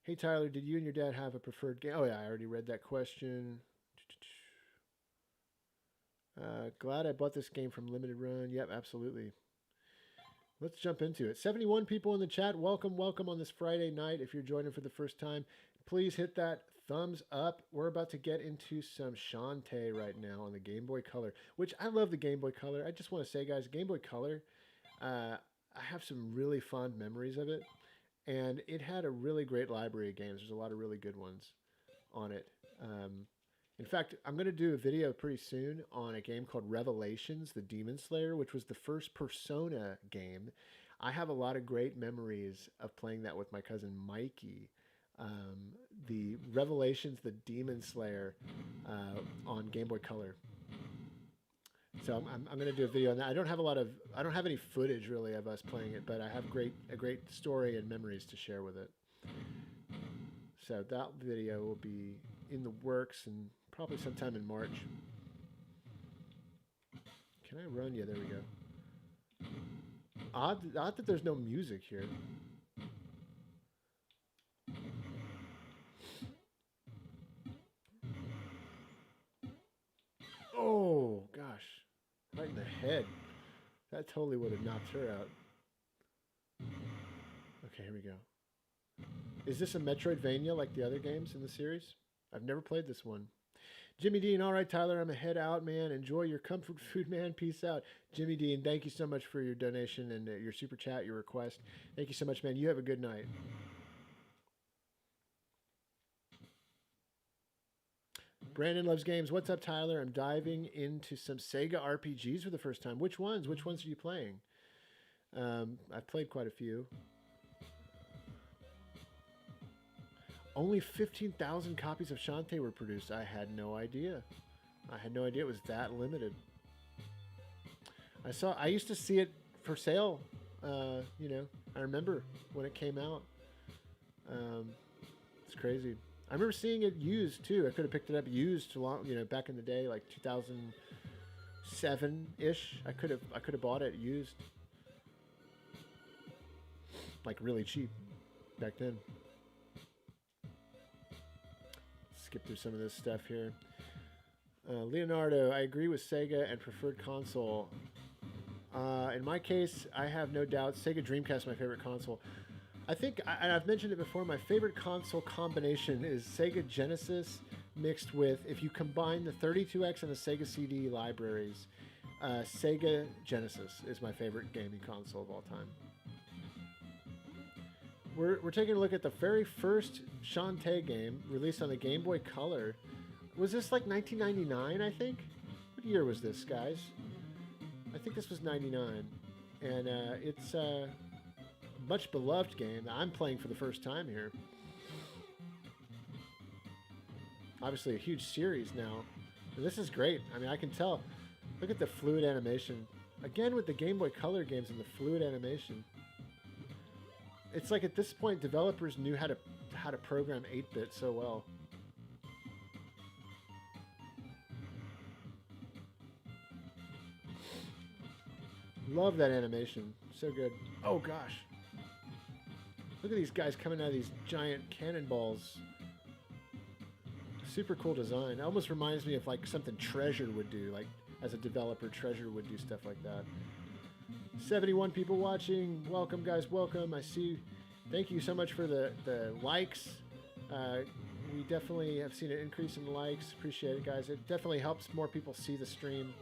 Hey Tyler, did you and your dad have a preferred game? Oh yeah, I already read that question. Glad I bought this game from Limited Run. Yep, absolutely. Let's jump into it. 71 people in the chat. Welcome, welcome on this Friday night. If you're joining for the first time, please hit that thumbs up. We're about to get into some Shantae right now on the Game Boy Color, which I love the Game Boy Color. I just want to say, guys, Game Boy Color, I have some really fond memories of it, and it had a really great library of games. There's a lot of really good ones on it. In fact, I'm going to do a video pretty soon on a game called Revelations, the Demon Slayer, which was the first Persona game. I have a lot of great memories of playing that with my cousin Mikey. The Revelations, the Demon Slayer on Game Boy Color. So I'm going to do a video on that. I don't have any footage really of us playing it, but I have a great story and memories to share with it. So that video will be in the works and probably sometime in March. Can I run? Yeah, there we go. Odd that there's no music here. Oh, gosh. Right in the head. That totally would have knocked her out. Okay, here we go. Is this a Metroidvania like the other games in the series? I've never played this one. Jimmy Dean, all right, Tyler, I'm a head out, man. Enjoy your comfort food, man. Peace out. Jimmy Dean, thank you so much for your donation and your super chat, your request. Thank you so much, man. You have a good night. Brandon loves games. What's up, Tyler? I'm diving into some Sega RPGs for the first time. Which ones? Which ones are you playing? I've played quite a few. Only 15,000 copies of Shantae were produced. I had no idea. I had no idea it was that limited. I used to see it for sale. You know, I remember when it came out. It's crazy. I remember seeing it used too. I could have picked it up used back in the day, like 2007-ish. I could have bought it used, like really cheap back then. Skip through some of this stuff here. Leonardo, I agree with Sega and preferred console. In my case, I have no doubt Sega Dreamcast is my favorite console. I think, and I've mentioned it before, my favorite console combination is Sega Genesis mixed with, if you combine the 32X and the Sega CD libraries, Sega Genesis is my favorite gaming console of all time. We're taking a look at the very first Shantae game released on the Game Boy Color. Was this like 1999, I think? What year was this, guys? I think this was 99. And it's a much beloved game that I'm playing for the first time here. Obviously a huge series now. And this is great. I mean, I can tell. Look at the fluid animation. Again with the Game Boy Color games and the fluid animation. It's like at this point, developers knew how to program 8-bit so well. Love that animation. So good. Oh, gosh. Look at these guys coming out of these giant cannonballs. Super cool design. It almost reminds me of like something Treasure would do. Like as a developer, Treasure would do stuff like that. 71 people watching. Welcome, guys. Welcome. I see. Thank you so much for the likes. We definitely have seen an increase in likes. Appreciate it, guys. It definitely helps more people see the stream.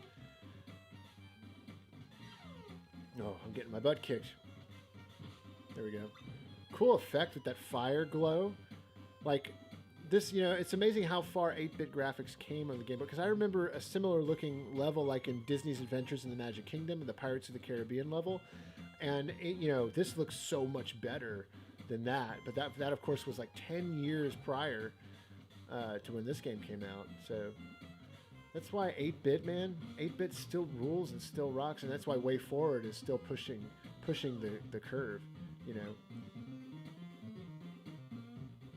Oh, I'm getting my butt kicked. There we go. Cool effect with that fire glow. Like, this, you know, it's amazing how far 8-bit graphics came on the Game Boy. Because I remember a similar looking level like in Disney's Adventures in the Magic Kingdom and the Pirates of the Caribbean level. And, it, you know, this looks so much better than that. But that of course, was like 10 years prior to when this game came out. So that's why 8-bit, man, 8-bit still rules and still rocks. And that's why Way Forward is still pushing the curve, you know.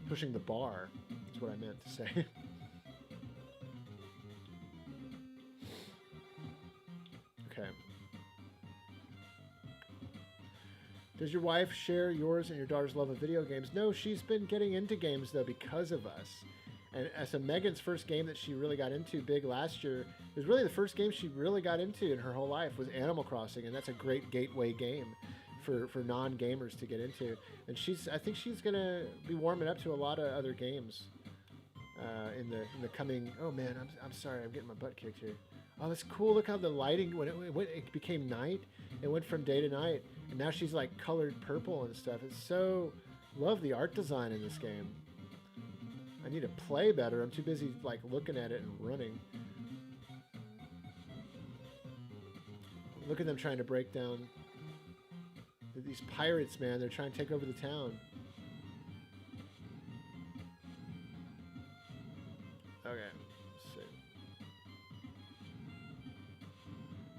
Pushing the bar is what I meant to say. Okay. Does your wife share yours and your daughter's love of video games? No, she's been getting into games, though, because of us. And so Megan's first game that she really got into big last year, it was really the first game she really got into in her whole life, was Animal Crossing, and that's a great gateway game for non-gamers to get into. And I think she's gonna be warming up to a lot of other games in the coming. Oh man, I'm sorry, I'm getting my butt kicked here. Oh, that's cool. Look how the lighting, when it became night, it went from day to night, and now she's like colored purple and stuff. It's so, love the art design in this game. I need to play better. I'm too busy like looking at it and running. Look at them trying to break down. These pirates, man, they're trying to take over the town. Okay,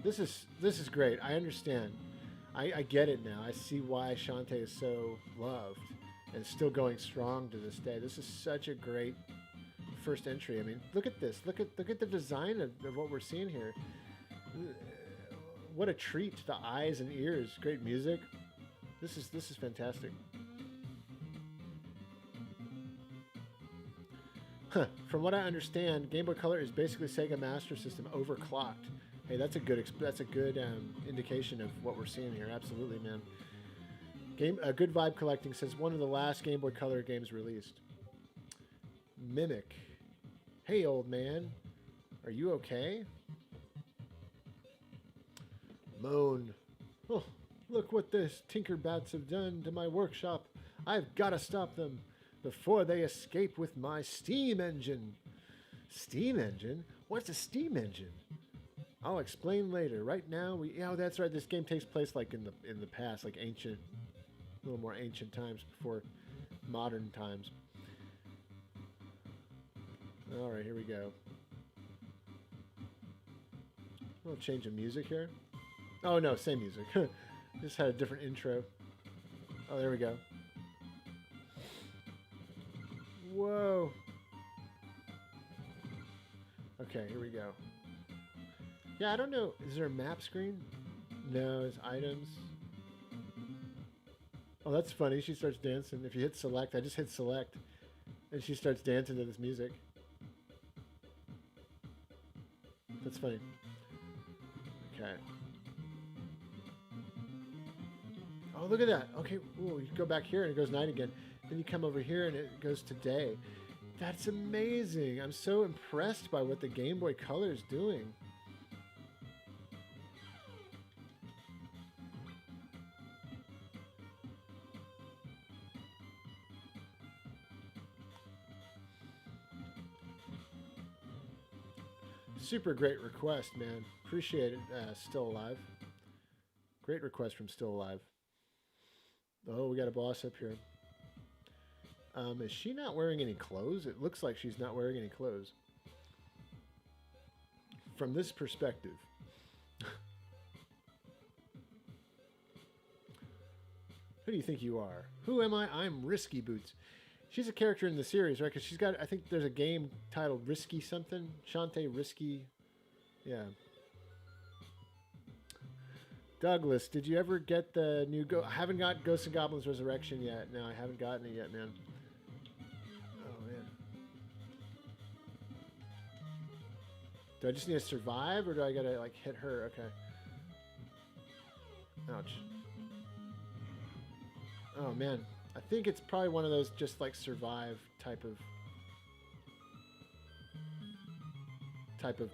let's see. This is great. I understand. I get it now. I see why Shantae is so loved and still going strong to this day. This is such a great first entry. I mean, look at this. Look at the design of what we're seeing here. What a treat to the eyes and ears. Great music. This is fantastic. Huh. From what I understand, Game Boy Color is basically Sega Master System overclocked. Hey, that's a good indication of what we're seeing here. Absolutely, man. Good Vibe Collecting says one of the last Game Boy Color games released. Mimic. Hey, old man, are you okay? Moan. Oh, look what this Tinkerbats have done to my workshop. I've got to stop them before they escape with my steam engine. Steam engine? What's a steam engine? I'll explain later. Right now, that's right. This game takes place like in the past, like ancient, a little more ancient times before modern times. All right, here we go. A little change of music here. Oh no, same music. Just had a different intro. Oh, there we go. Whoa. Okay, here we go. Yeah, I don't know. Is there a map screen? No, it's items. Oh, that's funny. She starts dancing. If you hit select, I just hit select. And she starts dancing to this music. That's funny. Okay. Oh, look at that. Okay, ooh, you go back here and it goes night again. Then you come over here and it goes to day. That's amazing. I'm so impressed by what the Game Boy Color is doing. Super great request, man. Appreciate it, Still Alive. Great request from Still Alive. Oh, we got a boss up here. Is she not wearing any clothes? It looks like she's not wearing any clothes. From this perspective. Who do you think you are? Who am I? I'm Risky Boots. She's a character in the series, right? Because she's got, I think there's a game titled Risky something. Shantae Risky. Yeah. Douglas, did you ever get the new I haven't got Ghosts and Goblins Resurrection yet. No, I haven't gotten it yet, man. Oh, man. Do I just need to survive, or do I gotta, like, hit her? Okay. Ouch. Oh, man. I think it's probably one of those just, like, survive type of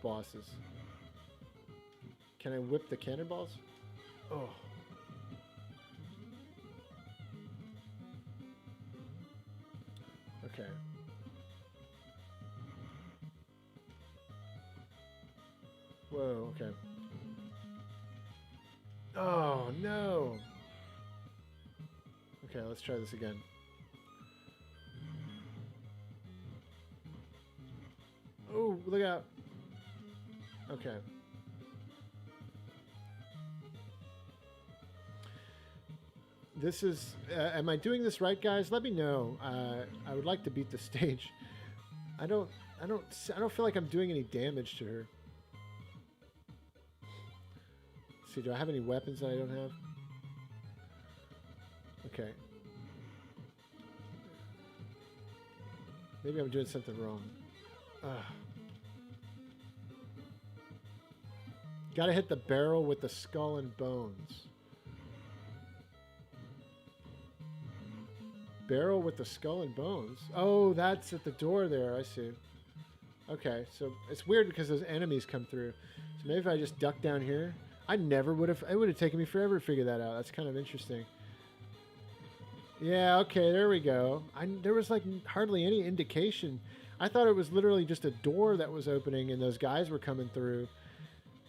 bosses. Can I whip the cannonballs? Oh. Okay. Whoa, okay. Oh, no. Okay, let's try this again. Oh, look out. Okay. This is... am I doing this right, guys? Let me know. I would like to beat the stage. I don't feel like I'm doing any damage to her. Let's see, do I have any weapons that I don't have? Okay. Maybe I'm doing something wrong. Gotta hit the barrel with the skull and bones. Barrel with the skull and bones. Oh, that's at the door there. I see. Okay, so it's weird because those enemies come through. So maybe if I just duck down here. I never would have... It would have taken me forever to figure that out. That's kind of interesting. Yeah, okay, there we go. There was like hardly any indication. I thought it was literally just a door that was opening and those guys were coming through.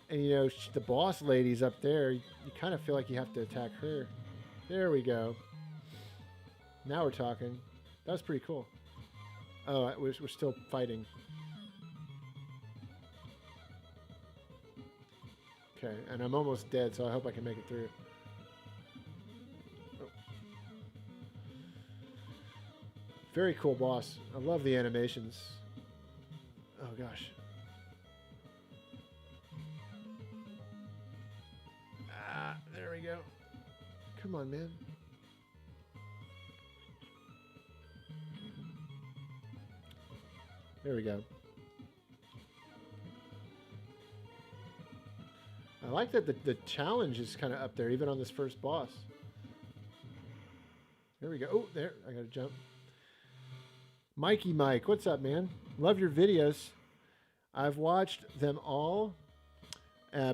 And, you know, the boss lady's up there. You kind of feel like you have to attack her. There we go. Now we're talking. That was pretty cool. Oh, we're still fighting. Okay, and I'm almost dead, so I hope I can make it through. Oh. Very cool boss. I love the animations. Oh, gosh. Ah, there we go. Come on, man. There we go. I like that the challenge is kind of up there, even on this first boss. There we go. Oh, there. I got to jump. Mikey Mike, what's up, man? Love your videos. I've watched them all.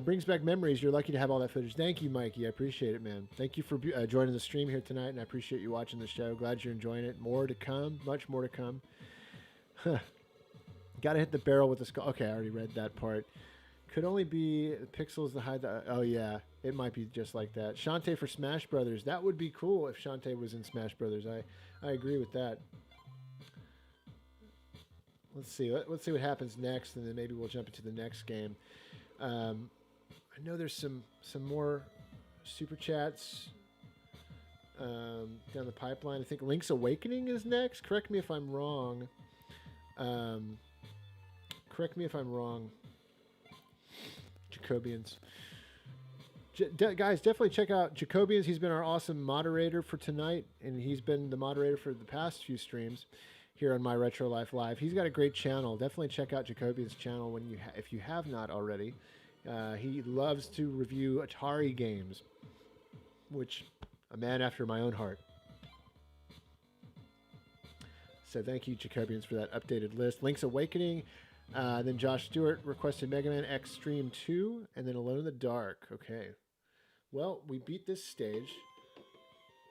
Brings back memories. You're lucky to have all that footage. Thank you, Mikey. I appreciate it, man. Thank you for joining the stream here tonight, and I appreciate you watching the show. Glad you're enjoying it. More to come. Much more to come. Huh. Got to hit the barrel with the skull. Okay, I already read that part. Could only be pixels to hide the... Oh, yeah. It might be just like that. Shantae for Smash Brothers. That would be cool if Shantae was in Smash Brothers. I agree with that. Let's see. Let's see what happens next, and then maybe we'll jump into the next game. I know there's some more super chats down the pipeline. I think Link's Awakening is next. Correct me if I'm wrong. Correct me if I'm wrong. Jacobians. Guys, definitely check out Jacobians. He's been our awesome moderator for tonight, and he's been the moderator for the past few streams here on My Retro Life Live. He's got a great channel. Definitely check out Jacobian's channel when if you have not already. He loves to review Atari games, which a man after my own heart. So thank you, Jacobians, for that updated list. Link's Awakening. Then Josh Stewart requested Mega Man X Stream 2, and then Alone in the Dark. Okay. Well, we beat this stage.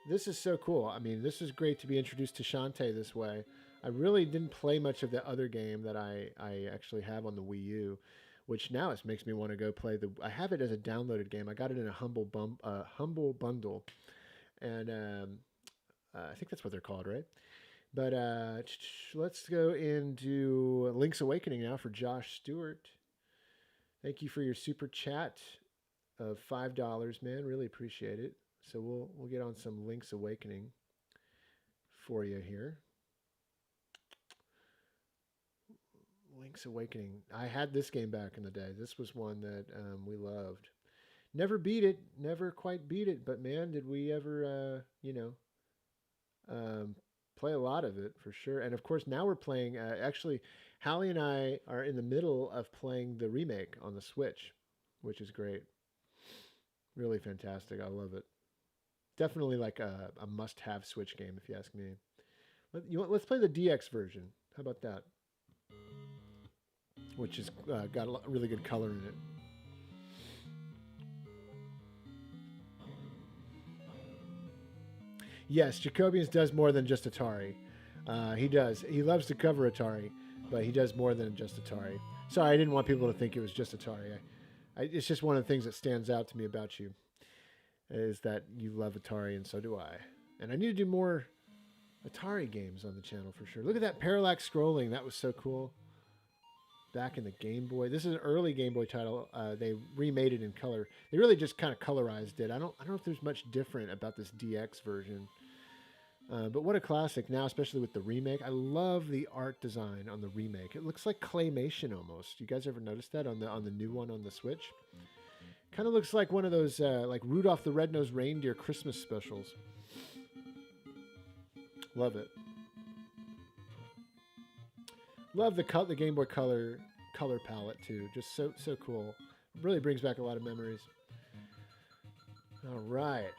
This is so cool. I mean, this is great to be introduced to Shantae this way. I really didn't play much of the other game that I actually have on the Wii U, which now it makes me want to go play the... I have it as a downloaded game. I got it in a humble bundle, and I think that's what they're called, right? But let's go into Link's Awakening now for Josh Stewart. Thank you for your super chat of $5, man. Really appreciate it. So we'll get on some Link's Awakening for you here. Link's Awakening. I had this game back in the day. This was one that we loved. Never beat it. Never quite beat it. But man, did we ever, play a lot of it for sure. And of course, now we're playing, actually, Hallie and I are in the middle of playing the remake on the Switch, which is great. Really fantastic. I love it. Definitely like a must-have Switch game, if you ask me. Let's play the DX version. How about that? Which has got a really good color in it. Yes, Jacobians does more than just Atari. He does. He loves to cover Atari, but he does more than just Atari. Sorry, I didn't want people to think it was just Atari. It's just one of the things that stands out to me about you is that you love Atari, and so do I. And I need to do more Atari games on the channel for sure. Look at that parallax scrolling. That was so cool. Back in the Game Boy. This is an early Game Boy title. They remade it in color. They really just kind of colorized it. I don't know if there's much different about this DX version. But what a classic now, especially with the remake. I love the art design on the remake. It looks like claymation almost. You guys ever noticed that on the new one on the Switch? Kind of looks like one of those like Rudolph the Red-Nosed Reindeer Christmas specials. Love it. Love the Game Boy color palette too. Just so cool. Really brings back a lot of memories. All right.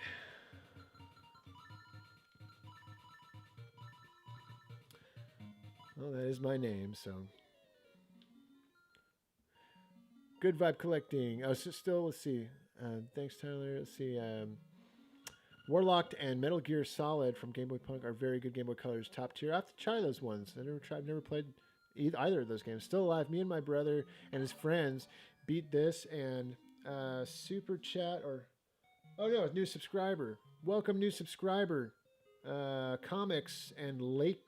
Well, that is my name, so. Good Vibe Collecting. Oh, so still, let's see. Thanks, Tyler. Let's see. Warlocked and Metal Gear Solid from Game Boy Punk are very good Game Boy colors, top tier. I have to try those ones. I've never played either of those games. Still alive. Me and my brother and his friends beat this, and super chat or a new subscriber. Welcome, new subscriber. Comics and Lake.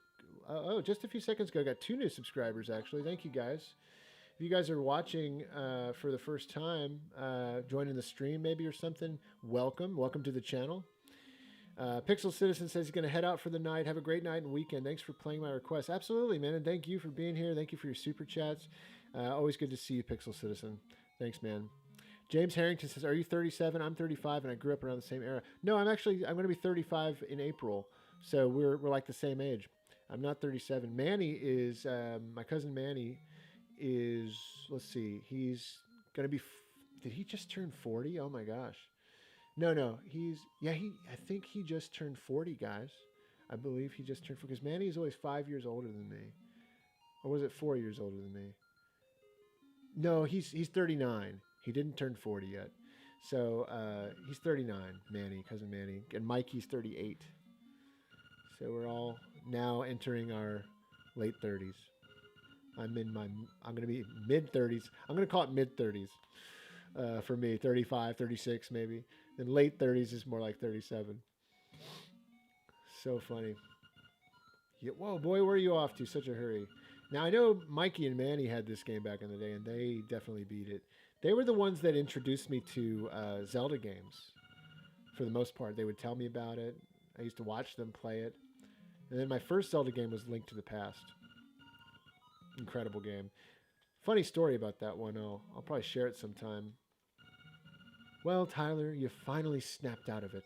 Just a few seconds ago, I got 2 new subscribers actually. Thank you guys. If you guys are watching for the first time, joining the stream maybe or something, welcome to the channel. Pixel Citizen says he's going to head out for the night. Have a great night and weekend. Thanks for playing my request. Absolutely, man. And thank you for being here. Thank you for your super chats. Always good to see you, Pixel Citizen. Thanks, man. James Harrington says, are you 37? I'm 35 and I grew up around the same era. No, I'm going to be 35 in April. So we're like the same age. I'm not 37. Manny is, my cousin Manny is, let's see, he's going to be, did he just turn 40? Oh my gosh. No, I think he just turned 40, guys. I believe he just turned 40, because Manny is always 5 years older than me. Or was it 4 years older than me? No, he's 39. He didn't turn 40 yet. So he's 39, Manny, cousin Manny. And Mikey's 38. So we're all now entering our late 30s. I'm going to be mid-30s. I'm going to call it mid-30s for me. 35, 36 maybe. And late 30s is more like 37. So funny. Yeah, whoa, boy, where are you off to? Such a hurry. Now, I know Mikey and Manny had this game back in the day, and they definitely beat it. They were the ones that introduced me to Zelda games. For the most part, they would tell me about it. I used to watch them play it. And then my first Zelda game was Link to the Past. Incredible game. Funny story about that one. I'll probably share it sometime. Well, Tyler, you finally snapped out of it.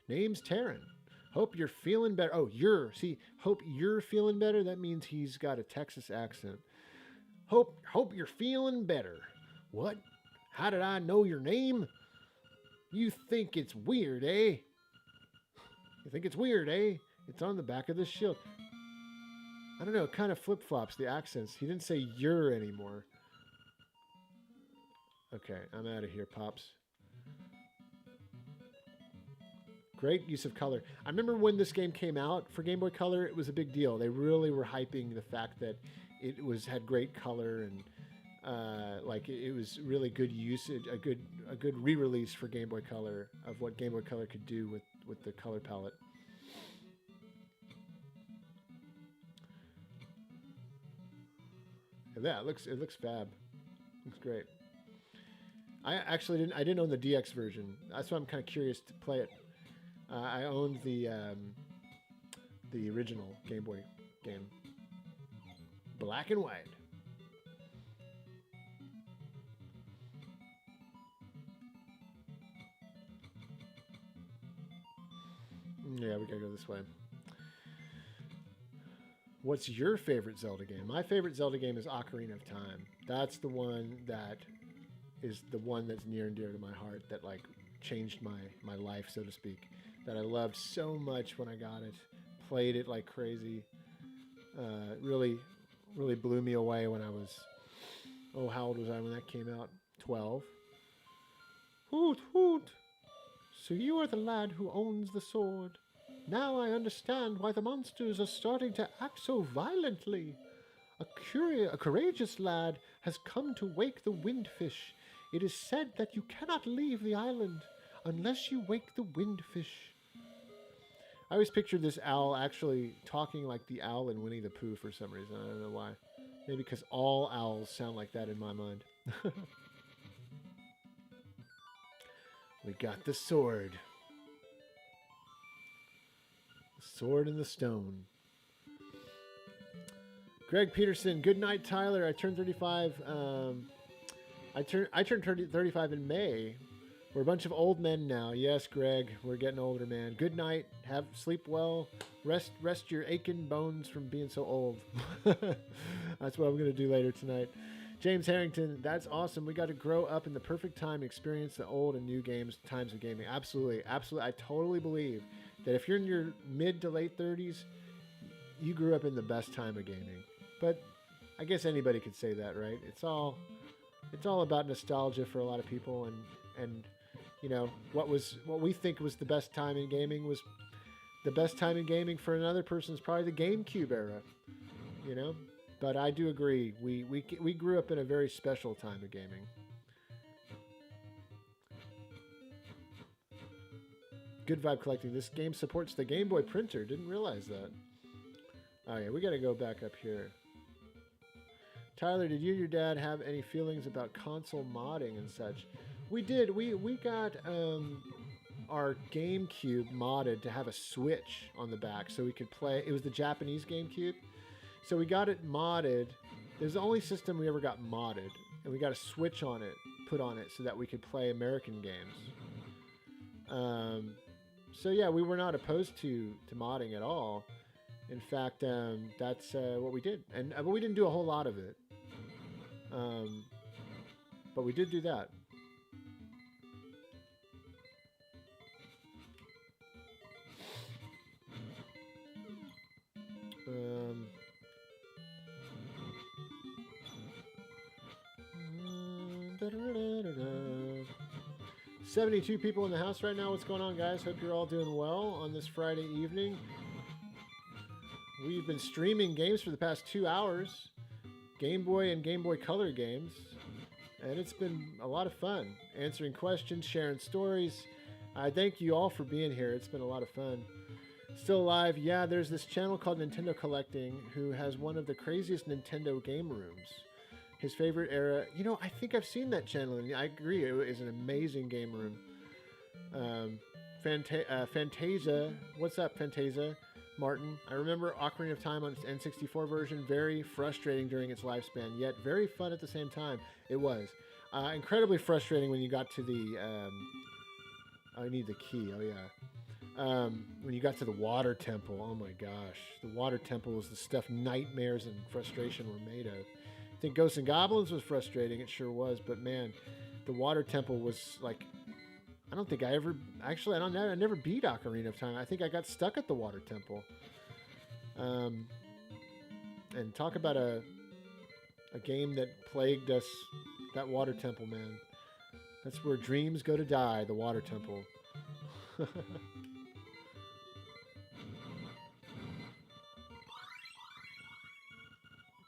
Name's Taryn. Hope you're feeling better. Oh, hope you're feeling better. That means he's got a Texas accent. Hope you're feeling better. What? How did I know your name? You think it's weird, eh? You think it's weird, eh? It's on the back of the shield. I don't know, it kind of flip-flops the accents. He didn't say you're anymore. Okay, I'm out of here, Pops. Great use of color. I remember when this game came out for Game Boy Color, it was a big deal. They really were hyping the fact that it had great color and it was really good usage, a good re-release for Game Boy Color of what Game Boy Color could do with the color palette. Yeah, it looks fab. Looks great. I didn't own the DX version. That's why I'm kind of curious to play it. I owned the original Game Boy game, black and white. Yeah, we gotta go this way. What's your favorite Zelda game? My favorite Zelda game is Ocarina of Time. That's the one that is the one that's near and dear to my heart, that like changed my life, so to speak. That I loved so much when I got it. Played it like crazy. Really blew me away when I was, how old was I when that came out? 12. Hoot, hoot. So you are the lad who owns the sword. Now I understand why the monsters are starting to act so violently. A courageous lad has come to wake the windfish. It is said that you cannot leave the island unless you wake the windfish. I always pictured this owl actually talking like the owl in Winnie the Pooh for some reason. I don't know why. Maybe because all owls sound like that in my mind. We got the sword. The sword and the stone. Greg Peterson, good night, Tyler. I turned 35. I turned 35 in May. We're a bunch of old men now. Yes, Greg, we're getting older, man. Good night. Sleep well. Rest your aching bones from being so old. That's what I'm gonna do later tonight. James Harrington, that's awesome. We got to grow up in the perfect time and experience the old and new times of gaming. Absolutely, absolutely. I totally believe that if you're in your mid to late 30s, you grew up in the best time of gaming. But I guess anybody could say that, right? It's all about nostalgia for a lot of people, and you know what we think was the best time in gaming was the best time in gaming for another person is probably the GameCube era, you know. But I do agree, we grew up in a very special time of gaming. Good Vibe Collecting. This game supports the Game Boy printer. Didn't realize that. Oh yeah, we got to go back up here. Tyler, did you and your dad have any feelings about console modding and such? We did. We got our GameCube modded to have a Switch on the back so we could play. It was the Japanese GameCube. So we got it modded. It was the only system we ever got modded. And we got a Switch on it, put on it so that we could play American games. So yeah, we were not opposed to modding at all. In fact, that's what we did. But we didn't do a whole lot of it. But we did do that. Da, da, da, da, da. 72 people in the house right now. What's going on, guys? Hope you're all doing well on this Friday evening. We've been streaming games for the past 2 hours. Game Boy and Game Boy Color games. And it's been a lot of fun. Answering questions, sharing stories. I thank you all for being here. It's been a lot of fun. Still alive. Yeah, there's this channel called Nintendo Collecting who has one of the craziest Nintendo game rooms. His favorite era. You know, I think I've seen that channel, and I agree. It is an amazing game room. Fantasia. What's up, Fantasia? Martin. I remember Ocarina of Time on its N64 version. Very frustrating during its lifespan, yet very fun at the same time. It was. Incredibly frustrating when you got to the... I need the key. Oh, yeah. When you got to the water temple. Oh, my gosh. The water temple was the stuff nightmares and frustration were made of. I think Ghosts and Goblins was frustrating. It sure was. But, man, the water temple was like... I don't think I ever... Actually, I never beat Ocarina of Time. I think I got stuck at the water temple. And talk about a game that plagued us. That water temple, man. That's where dreams go to die, the water temple.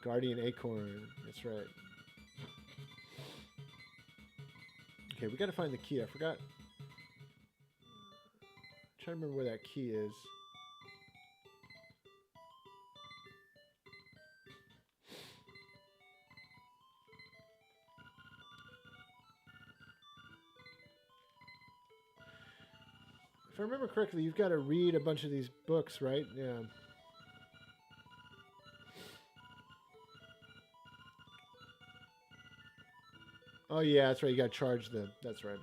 Guardian Acorn. That's right. Okay, we gotta find the key. I forgot. I'm trying to remember where that key is. If I remember correctly, you've got to read a bunch of these books, right? Yeah. Oh, yeah, that's right. You got to charge them. That's right.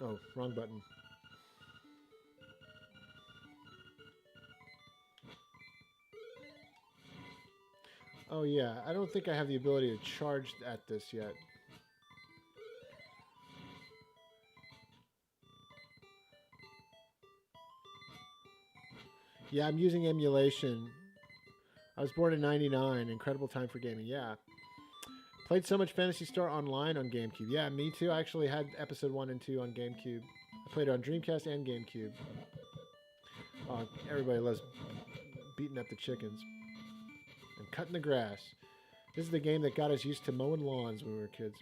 Oh, wrong button. Oh, yeah. I don't think I have the ability to charge at this yet. Yeah, I'm using emulation. I was born in '99. Incredible time for gaming. Yeah. Played so much Phantasy Star Online on GameCube. Yeah, me too. I actually had episode 1 and 2 on GameCube. I played it on Dreamcast and GameCube. Everybody loves beating up the chickens and cutting the grass. This is the game that got us used to mowing lawns when we were kids.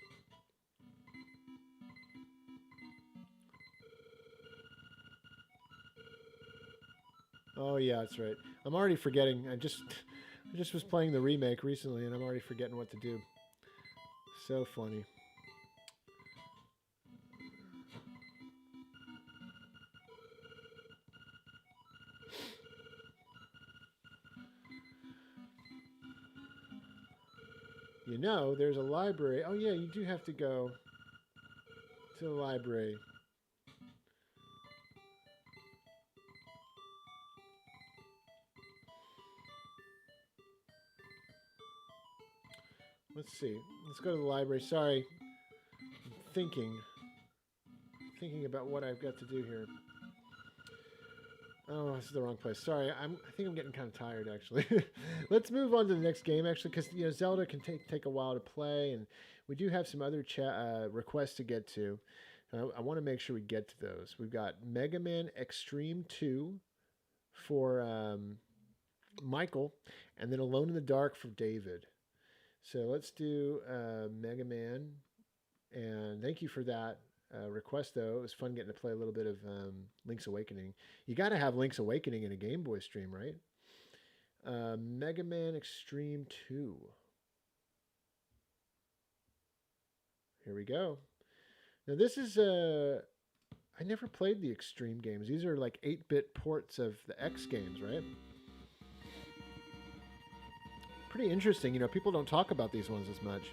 Oh yeah, that's right. I'm already forgetting. I just was playing the remake recently, and I'm already forgetting what to do. So funny. You know, there's a library. Oh yeah, you do have to go to the library. Let's see. Let's go to the library. Sorry. I'm thinking about what I've got to do here. Oh, this is the wrong place. Sorry, I think I'm getting kind of tired, actually. Let's move on to the next game, actually, because Zelda can take a while to play, and we do have some other requests to get to. I want to make sure we get to those. We've got Mega Man Extreme 2 for Michael, and then Alone in the Dark for David. So let's do Mega Man, and thank you for that request, though. It was fun getting to play a little bit of Link's Awakening. You got to have Link's Awakening in a Game Boy stream, right? Mega Man Extreme 2. Here we go. Now this is I never played the Extreme games. These are like 8-bit ports of the X games, right? Pretty interesting. People don't talk about these ones as much.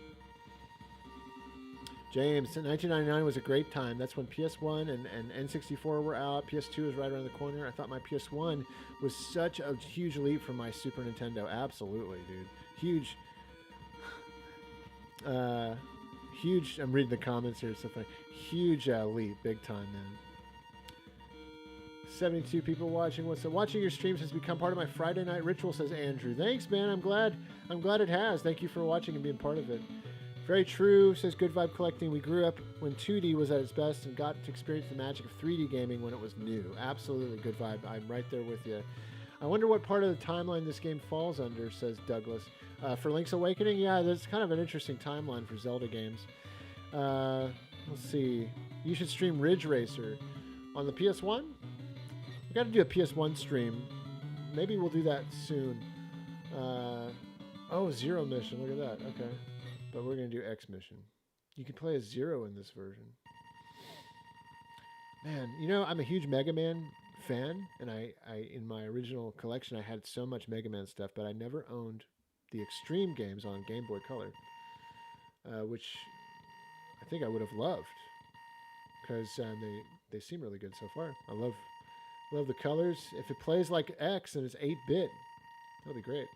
James, 1999 was a great time. That's when PS1 and N64 were out. PS2 was right around the corner. I thought my PS1 was such a huge leap from my Super Nintendo. Absolutely, dude. Huge. Huge. I'm reading the comments here. It's so funny. Huge leap. Big time, man. 72 people watching. What's up? Watching your streams has become part of my Friday night ritual, says Andrew. Thanks, man. I'm glad it has. Thank you for watching and being part of it. Very true, says Good Vibe Collecting. We grew up when 2D was at its best and got to experience the magic of 3D gaming when it was new. Absolutely, Good Vibe. I'm right there with you. I wonder what part of the timeline this game falls under, says Douglas. For Link's Awakening, yeah, there's kind of an interesting timeline for Zelda games. Let's see. You should stream Ridge Racer on the PS1. We got to do a PS1 stream. Maybe we'll do that soon. Zero Mission. Look at that. Okay. But we're going to do X Mission. You can play as Zero in this version. Man, I'm a huge Mega Man fan, and I in my original collection, I had so much Mega Man stuff, but I never owned the Extreme games on Game Boy Color, which I think I would have loved, because they seem really good so far. I love the colors. If it plays like X and it's 8-bit, that'll be great.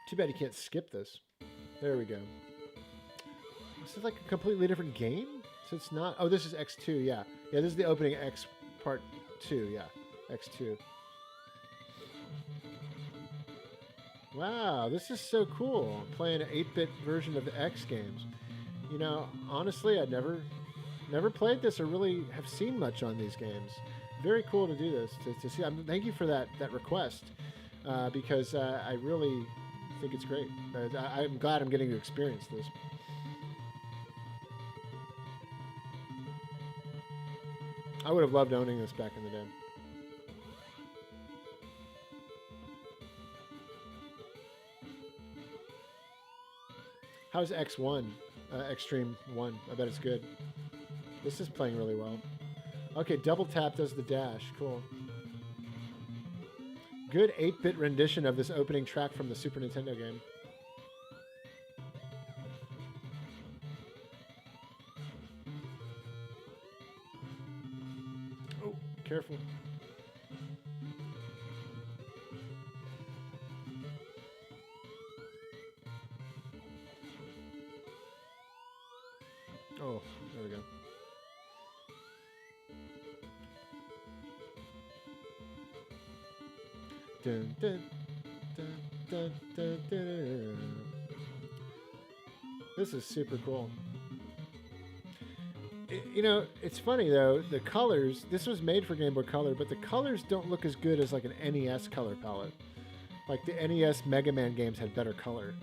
Too bad you can't skip this. There we go. This is like a completely different game? So it's not... Oh, this is X2, yeah. Yeah, this is the opening X Part 2, yeah. X2. Wow, this is so cool. Playing an 8-bit version of the X games. Honestly, I'd never played this or really have seen much on these games. Very cool to do this, to see. Thank you for that request, because I really... I think it's great. I'm glad I'm getting to experience this. I would have loved owning this back in the day. How's X1? Extreme 1. I bet it's good. This is playing really well. Okay, double tap does the dash. Cool. Good 8-bit rendition of this opening track from the Super Nintendo game. Oh, careful. Oh, there we go. Dun, dun, dun, dun, dun, dun. This is super cool. You know, it's funny though, the colors, this was made for Game Boy Color, but the colors don't look as good as like an NES color palette. Like the NES Mega Man games had better color.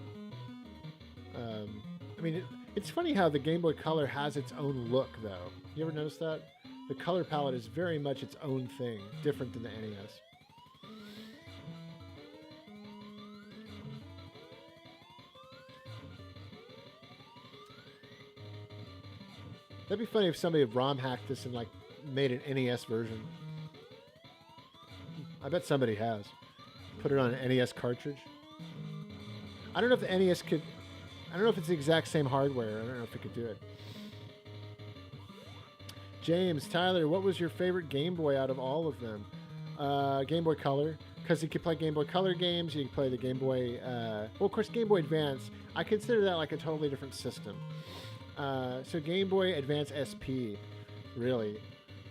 I mean, it's funny how the Game Boy Color has its own look though. You ever notice that? The color palette is very much its own thing, different than the NES. That'd be funny if somebody had ROM hacked this and like made an NES version. I bet somebody has. Put it on an NES cartridge. I don't know if the NES could. I don't know if it's the exact same hardware. I don't know if it could do it. James, Tyler, what was your favorite Game Boy out of all of them? Game Boy Color, because you could play Game Boy Color games. You could play the Game Boy. Well, of course, Game Boy Advance. I consider that like a totally different system. So Game Boy Advance SP, really,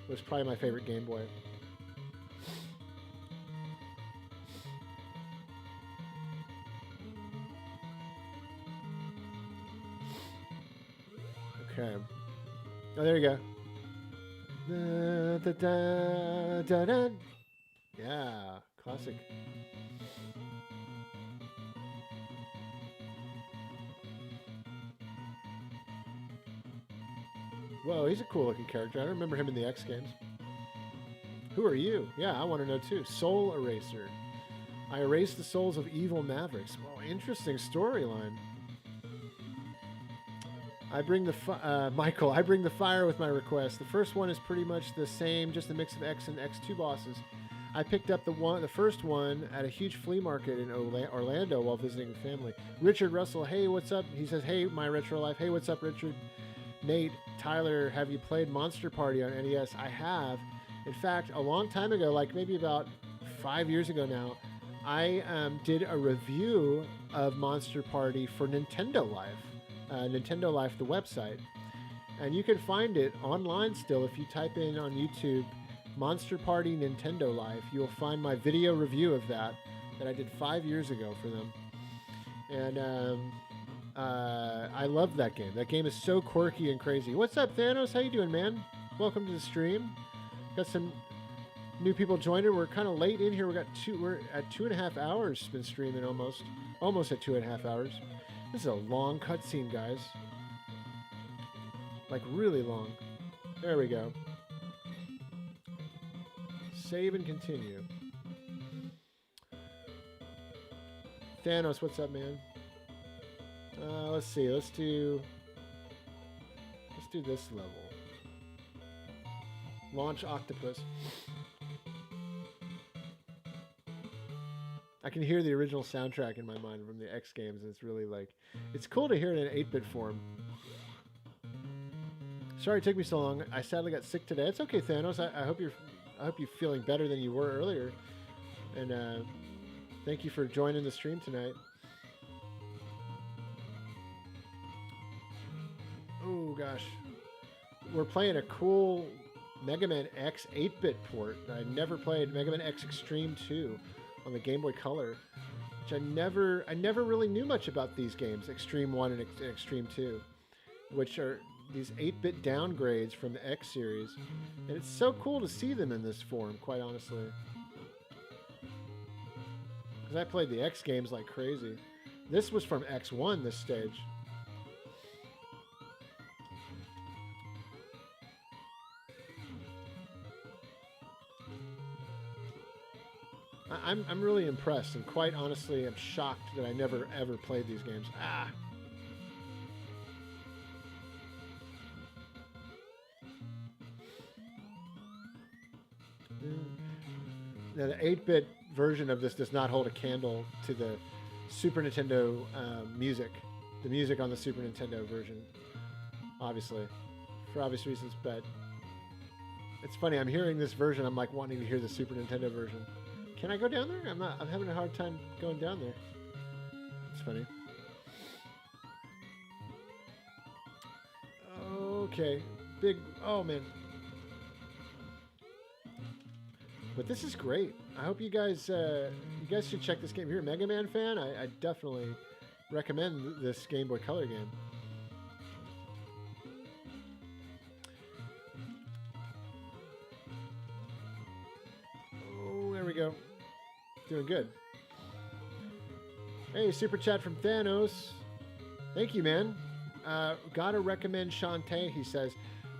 was probably my favorite Game Boy. Okay. Oh, there you go. Da, da, da, da. Yeah, classic. Whoa, he's a cool looking character. I remember him in the X Games. Who are you? Yeah, I want to know too. Soul Eraser. I erased the souls of evil Mavericks. Well, interesting storyline. I bring the Michael. I bring the fire with my request. The first one is pretty much the same, just a mix of X and X2 bosses. I picked up the first one at a huge flea market in Orlando while visiting with family. Richard Russell, hey, what's up? He says, hey, my retro life. Hey, what's up, Richard? Nate, Tyler, have you played Monster Party on NES? I have. In fact, a long time ago, like maybe about 5 years ago now, I did a review of Monster Party for Nintendo Life. Nintendo Life, the website. And you can find it online still if you type in on YouTube Monster Party Nintendo Life. You'll find my video review of that I did 5 years ago for them. And I love that game. That game is so quirky and crazy. What's up, Thanos? How you doing, man? Welcome to the stream. Got some new people joining. We're kind of late in here. We're at 2.5 hours. Been streaming almost at 2.5 hours. This is a long cutscene, guys. Like really long. There we go. Save and continue. Thanos, what's up, man? Let's see. Let's do this level. Launch Octopus. I can hear the original soundtrack in my mind from the X Games, and it's really like, it's cool to hear it in 8-bit form. Sorry it took me so long. I sadly got sick today. It's okay, Thanos. I hope you're feeling better than you were earlier. And thank you for joining the stream tonight. Oh gosh, we're playing a cool Mega Man X 8-bit port. I never played Mega Man X Extreme 2 on the Game Boy Color, which I never really knew much about these games, Extreme 1 and Extreme 2, which are these 8-bit downgrades from the X series. And it's so cool to see them in this form, quite honestly. Because I played the X games like crazy. This was from X1, this stage. I'm really impressed, and quite honestly, I'm shocked that I never ever played these games. Now, the 8-bit version of this does not hold a candle to the Super Nintendo music. The music on the Super Nintendo version, obviously, for obvious reasons, but it's funny. I'm hearing this version. I'm like wanting to hear the Super Nintendo version. Can I go down there? I'm having a hard time going down there. It's funny. Okay. Oh man. But this is great. I hope you guys should check this game. If you're a Mega Man fan, I definitely recommend this Game Boy Color game. we go. Doing good. Hey, super chat from Thanos. Thank you, man. Gotta recommend Shantae, he says.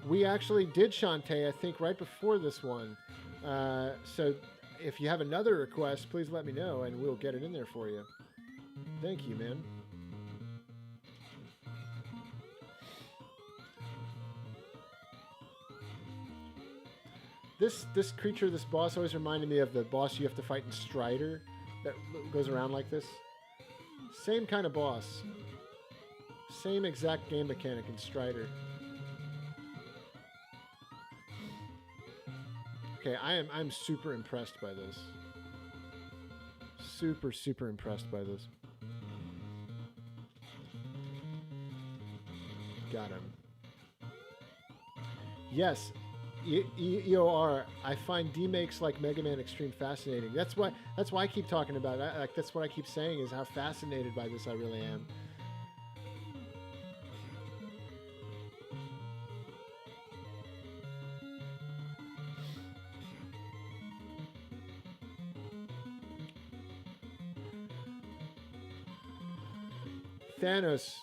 We actually did Shantae, I think, right before this one. So if you have another request, please let me know, and we'll get it in there for you. Thank you, man. This creature, this boss, always reminded me of the boss you have to fight in Strider that goes around like this. Same kind of boss. Same exact game mechanic in Strider. Okay, I'm super impressed by this. Super impressed by this. Got him. Yes, EOR. I find demakes like Mega Man Extreme fascinating. That's why I keep talking about it. Like, that's what I keep saying is how fascinated by this I really am. Thanos,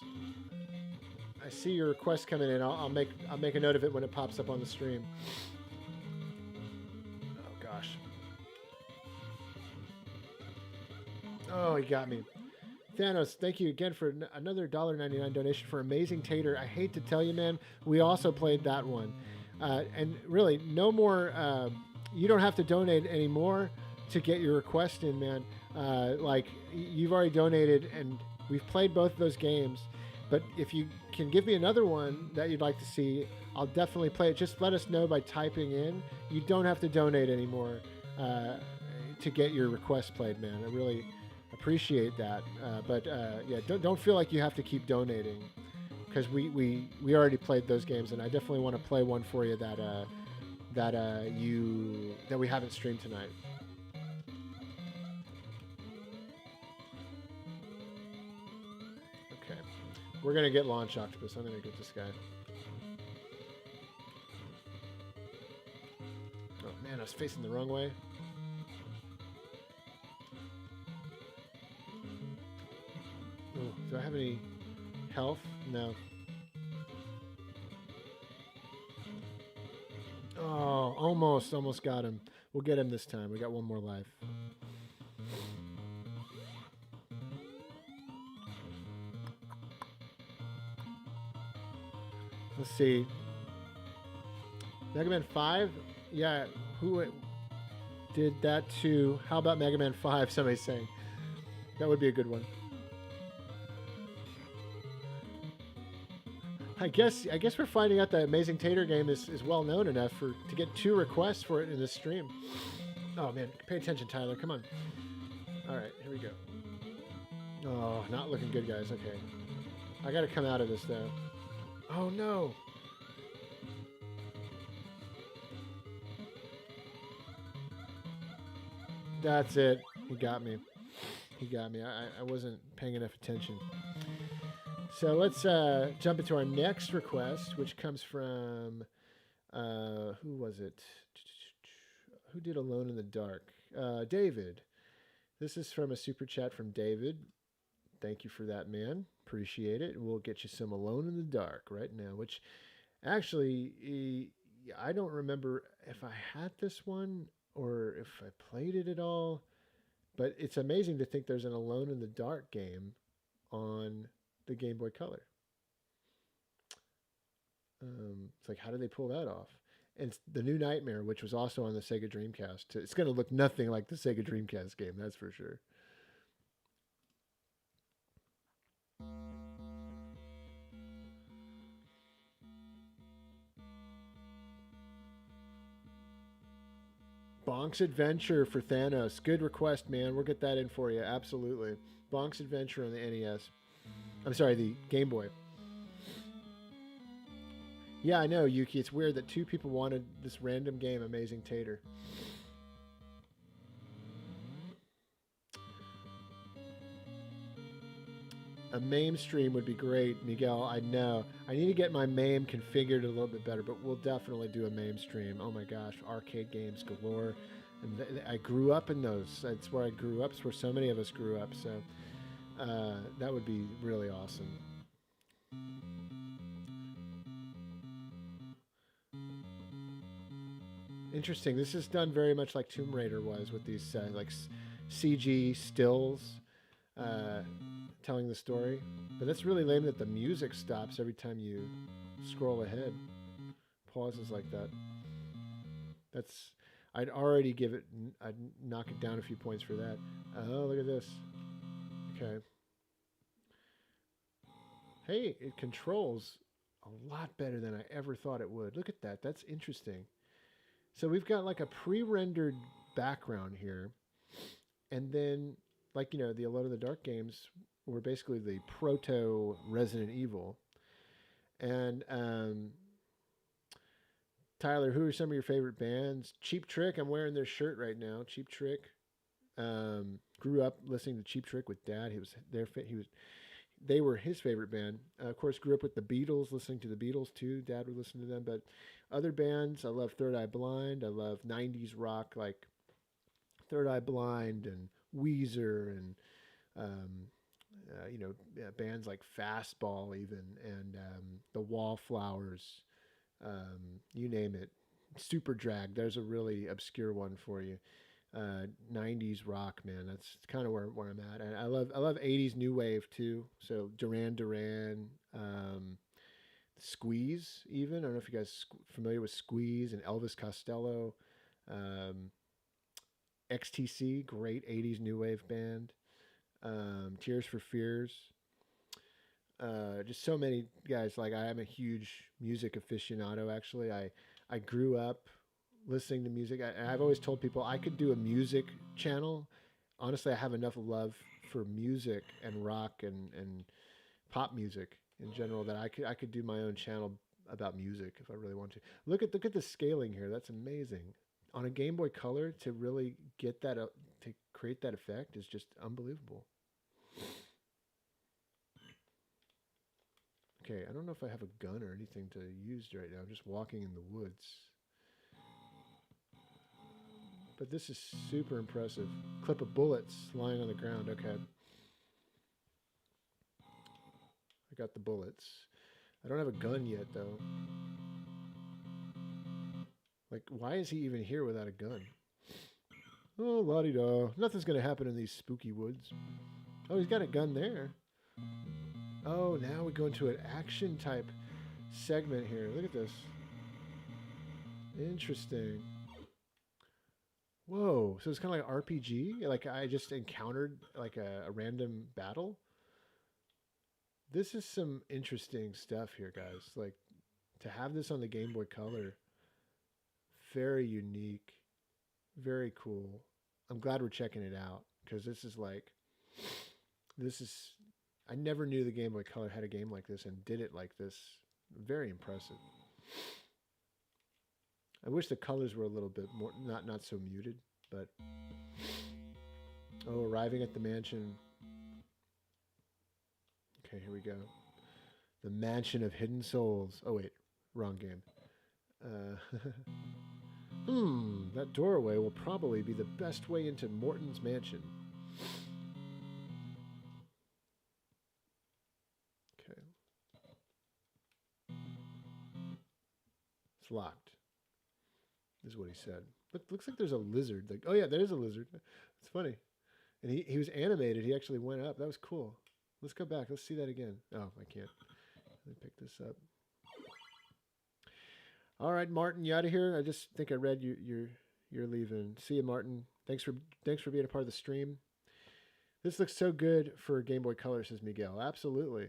I see your request coming in. I'll make a note of it when it pops up on the stream. Oh gosh. Oh, he got me. Thanos, thank you again for another $1.99 donation for Amazing Tater. I hate to tell you, man, we also played that one. And really, no more. You don't have to donate anymore to get your request in, man. Like, you've already donated, and we've played both of those games. But if you can give me another one that you'd like to see, I'll definitely play it. Just let us know by typing in. You don't have to donate anymore to get your request played, man. I really appreciate that. Yeah, don't feel like you have to keep donating, because we already played those games, and I definitely want to play one for you that we haven't streamed tonight. We're going to get Launch Octopus. I'm going to get this guy. Oh, man, I was facing the wrong way. Oh, do I have any health? No. Oh, almost got him. We'll get him this time. We got one more life. Let's see. Mega Man 5? Yeah, who did that too? How about Mega Man 5? Somebody's saying. That would be a good one. I guess we're finding out that Amazing Tater game is well known enough to get 2 requests for it in this stream. Oh man, pay attention, Tyler. Come on. All right, here we go. Oh, not looking good, guys. Okay. I got to come out of this though. Oh no! That's it. He got me. He got me. I wasn't paying enough attention. So let's jump into our next request, which comes from who was it? Who did Alone in the Dark? David. This is from a super chat from David. Thank you for that, man. Appreciate it. We'll get you some Alone in the Dark right now, which actually, I don't remember if I had this one or if I played it at all, but it's amazing to think there's an Alone in the Dark game on the Game Boy Color. It's like, how did they pull that off? And it's the New Nightmare, which was also on the Sega Dreamcast. It's going to look nothing like the Sega Dreamcast game, that's for sure. Bonk's Adventure for Thanos. Good request, man. We'll get that in for you. Absolutely. Bonk's Adventure on the NES. I'm sorry, the Game Boy. Yeah, I know, Yuki. It's weird that 2 people wanted this random game, Amazing Tater. A MAME stream would be great, Miguel. I know. I need to get my MAME configured a little bit better, but we'll definitely do a MAME stream. Oh my gosh, arcade games galore. And I grew up in those. That's where I grew up. It's where so many of us grew up. So that would be really awesome. Interesting. This is done very much like Tomb Raider was with these like CG stills uh, telling the story. But that's really lame that the music stops every time you scroll ahead. Pauses like that. That's I'd already give it. I'd knock it down a few points for that. Oh, look at this. Okay. Hey, it controls a lot better than I ever thought it would. Look at that. That's interesting. So we've got like a pre-rendered background here, and then like the Alone in the Dark games were basically the proto Resident Evil. And Tyler, who are some of your favorite bands? Cheap Trick. I'm wearing their shirt right now. Cheap Trick. Grew up listening to Cheap Trick with Dad. They were his favorite band. Of course, grew up with the Beatles, listening to the Beatles too. Dad would listen to them. But other bands, I love Third Eye Blind. I love '90s rock like Third Eye Blind and Weezer and bands like Fastball even and the Wallflowers. You name it. Super Drag. There's a really obscure one for you. 90s rock, man. That's kind of where I'm at. And I love 80s new wave too. So Duran Duran, Squeeze even. I don't know if you guys familiar with Squeeze and Elvis Costello. Um, XTC, great 80s new wave band. Tears for Fears. Just so many guys. Like I am a huge music aficionado. Actually, I grew up listening to music. I've always told people I could do a music channel. Honestly, I have enough love for music and rock and pop music in general that I could do my own channel about music if I really want to. Look at the scaling here. That's amazing. On a Game Boy Color to really get that to create that effect is just unbelievable. Okay, I don't know if I have a gun or anything to use right now. I'm just walking in the woods. But this is super impressive. Clip of bullets lying on the ground. Okay. I got the bullets. I don't have a gun yet, though. Like, why is he even here without a gun? Oh, la-di-da. Nothing's going to happen in these spooky woods. Oh, he's got a gun there. Oh, now we go into an action type segment here. Look at this. Interesting. Whoa. So it's kind of like RPG? Like I just encountered like a random battle? This is some interesting stuff here, guys. Like to have this on the Game Boy Color, very unique, very cool. I'm glad we're checking it out because this is, I never knew the Game Boy Color had a game like this and did it like this. Very impressive. I wish the colors were a little bit more, not so muted, but. Oh, arriving at the mansion. Okay, here we go. The Mansion of Hidden Souls. Oh, wait. Wrong game. That doorway will probably be the best way into Morton's mansion. Okay. It's locked, is what he said. But looks like there's a lizard. Like, oh yeah, there is a lizard. It's funny. And he was animated. He actually went up. That was cool. Let's go back. Let's see that again. Oh, I can't. Let me pick this up. All right, Martin, you out of here? I just think I read you're leaving. See you, Martin. Thanks for being a part of the stream. This looks so good for Game Boy Color, says Miguel. Absolutely.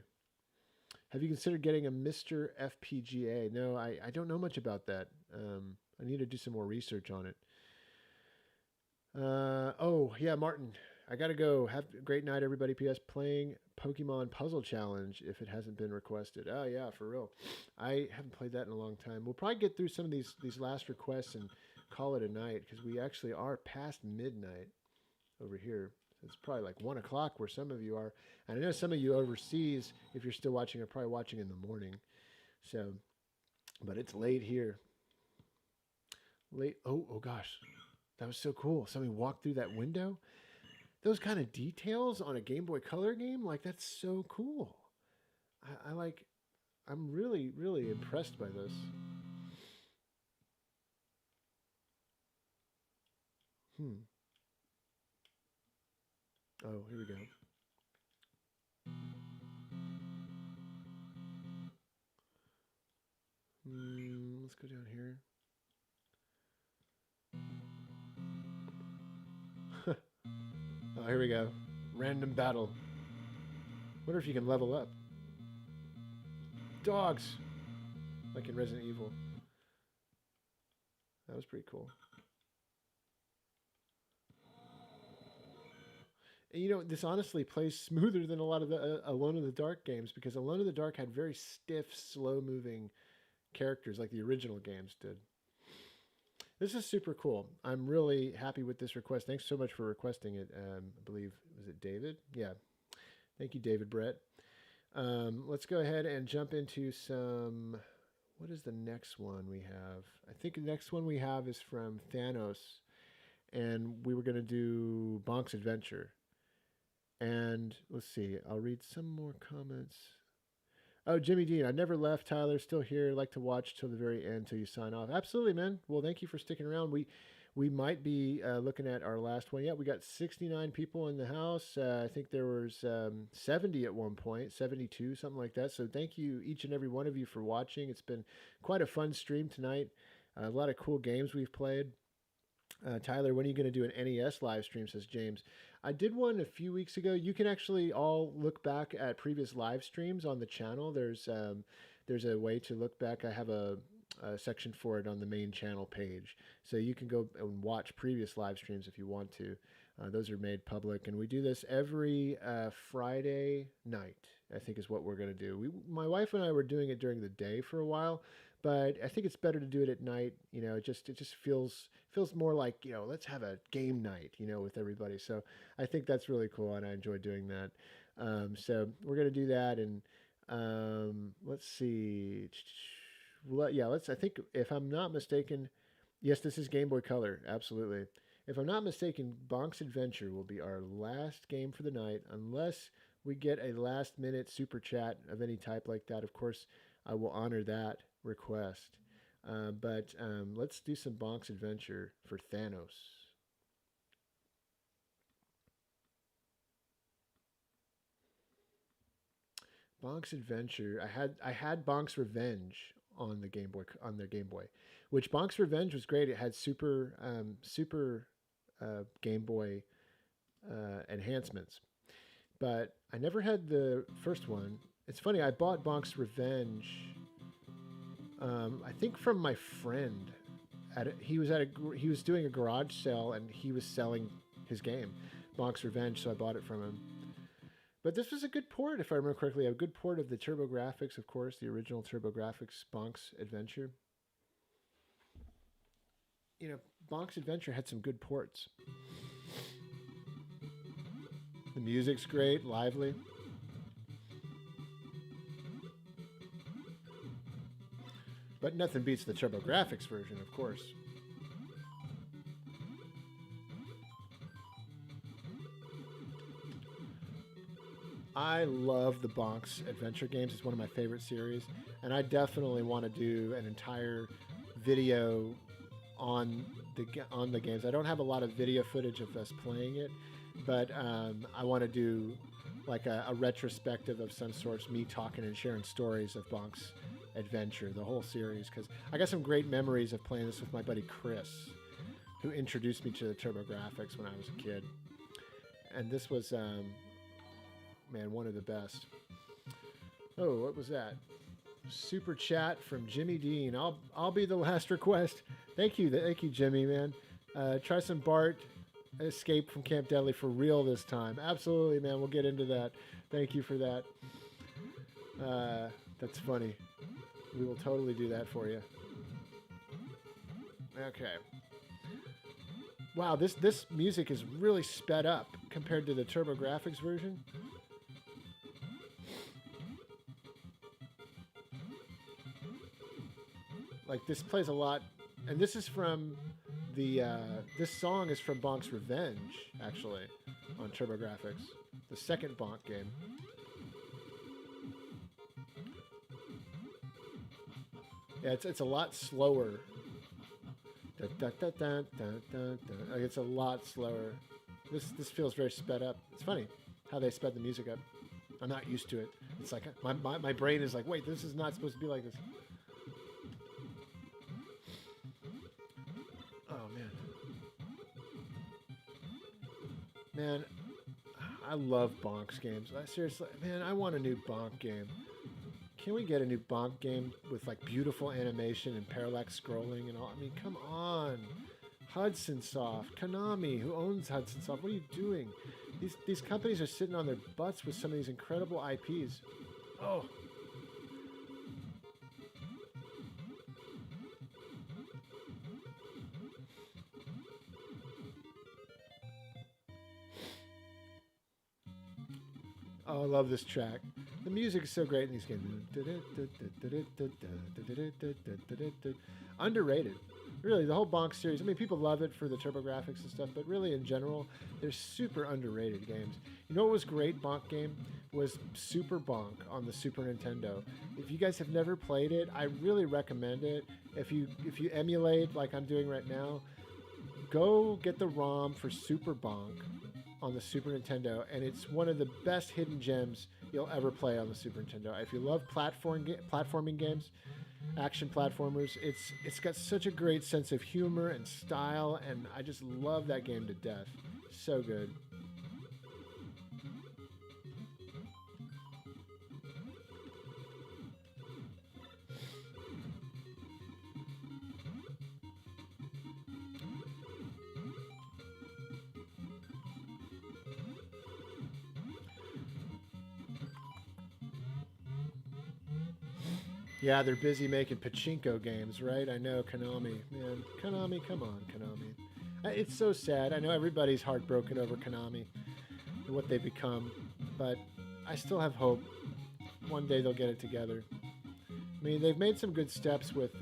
Have you considered getting a Mr. FPGA? No, I don't know much about that. I need to do some more research on it. Oh, yeah, Martin. I got to go. Have a great night, everybody. P.S. Playing Pokemon Puzzle Challenge if it hasn't been requested. Oh, yeah, for real. I haven't played that in a long time. We'll probably get through some of these last requests and call it a night because we actually are past midnight over here. It's probably like 1 o'clock where some of you are. And I know some of you overseas, if you're still watching, are probably watching in the morning. So, but it's late here. Late. Oh gosh. That was so cool. Somebody walked through that window. Those kind of details on a Game Boy Color game, like that's so cool. I like. I'm really, really impressed by this. Hmm. Oh, here we go. Let's go down here. Oh, here we go. Random battle. Wonder if you can level up. Dogs! Like in Resident Evil. That was pretty cool. And, you know, this honestly plays smoother than a lot of the Alone in the Dark games because Alone in the Dark had very stiff, slow moving characters like the original games did. This is super cool. I'm really happy with this request. Thanks so much for requesting it. I believe, was it David? Yeah. Thank you, David Brett. Let's go ahead and jump into some. What is the next one we have? I think the next one we have is from Thanos, and we were going to do Bonk's Adventure. And let's see, I'll read some more comments. Oh, Jimmy Dean, I never left. Tyler, still here. Like to watch till the very end till you sign off. Absolutely, man. Well, thank you for sticking around. We might be looking at our last one. Yeah, we got 69 people in the house. I think there was 70 at one point, 72, something like that. So thank you, each and every one of you, for watching. It's been quite a fun stream tonight. A lot of cool games we've played. Tyler, when are you going to do an NES live stream, says James. I did one a few weeks ago. You can actually all look back at previous live streams on the channel. There's a way to look back. I have a section for it on the main channel page. So you can go and watch previous live streams if you want to. Those are made public. And we do this every Friday night, I think is what we're going to do. My wife and I were doing it during the day for a while, but I think it's better to do it at night. You know, it just feels more like, you know, let's have a game night, you know, with everybody. So I think that's really cool, and I enjoy doing that. So we're going to do that, and let's see. I think, if I'm not mistaken, yes, this is Game Boy Color, absolutely. If I'm not mistaken, Bonk's Adventure will be our last game for the night, unless we get a last-minute super chat of any type like that. Of course, I will honor that request. But let's do some Bonk's Adventure for Thanos. Bonk's Adventure. I had Bonk's Revenge on the Game Boy, on their Game Boy, which Bonk's Revenge was great. It had super Game Boy enhancements, but I never had the first one. It's funny. I bought Bonk's Revenge. I think from my friend. He was doing a garage sale and he was selling his game, Bonk's Revenge. So I bought it from him. But this was a good port, if I remember correctly. A good port of the TurboGrafx, of course, the original TurboGrafx Bonk's Adventure. You know, Bonk's Adventure had some good ports. The music's great, lively. But nothing beats the TurboGrafx version, of course. I love the Bonk's Adventure games. It's one of my favorite series, and I definitely want to do an entire video on the games. I don't have a lot of video footage of us playing it, but I want to do like a retrospective of some sorts, me talking and sharing stories of Bonk's Adventure, the whole series, because I got some great memories of playing this with my buddy Chris, who introduced me to the TurboGrafx when I was a kid. And this was, man, one of the best. Oh, what was that? Super chat from Jimmy Dean. I'll be the last request. Thank you, Jimmy, man. Try some Bart Escape from Camp Deadly for real this time. Absolutely, man. We'll get into that. Thank you for that. That's funny. We will totally do that for you. Okay. Wow, this music is really sped up compared to the TurboGrafx version. Like, this plays a lot, and this is from The this song is from Bonk's Revenge, actually, on TurboGrafx, the second Bonk game. Yeah, it's a lot slower. Like, it's a lot slower. This feels very sped up. It's funny how they sped the music up. I'm not used to it. It's like my brain is like, wait, this is not supposed to be like this. Oh man, I love Bonk's games. Seriously, man, I want a new Bonk game. Can we get a new Bonk game with like beautiful animation and parallax scrolling and all? I mean, come on. Hudson Soft, Konami, who owns Hudson Soft, what are you doing? These companies are sitting on their butts with some of these incredible IPs. Oh. Oh, I love this track. The music is so great in these games. Underrated. Really, the whole Bonk series. I mean, people love it for the TurboGrafx and stuff, but really, in general, they're super underrated games. You know what was great Bonk game? Was Super Bonk on the Super Nintendo. If you guys have never played it, I really recommend it. If you emulate like I'm doing right now, go get the ROM for Super Bonk on the Super Nintendo, and it's one of the best hidden gems you'll ever play on the Super Nintendo. If you love platforming games, action platformers, it's got such a great sense of humor and style, and I just love that game to death. So good. Yeah, they're busy making pachinko games, right? I know, Konami. Man, Konami, come on, Konami. It's so sad. I know everybody's heartbroken over Konami and what they've become, but I still have hope. One day they'll get it together. I mean, they've made some good steps with,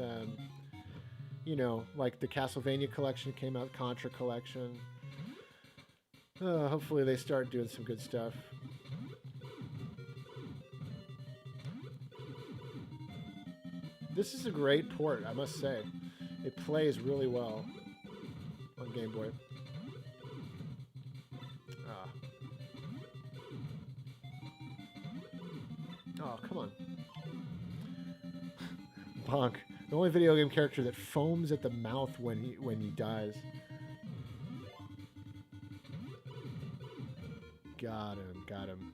you know, like the Castlevania collection came out, Contra collection. Hopefully they start doing some good stuff. This is a great port, I must say. It plays really well on Game Boy. Oh, come on. Bonk. The only video game character that foams at the mouth when he dies. Got him.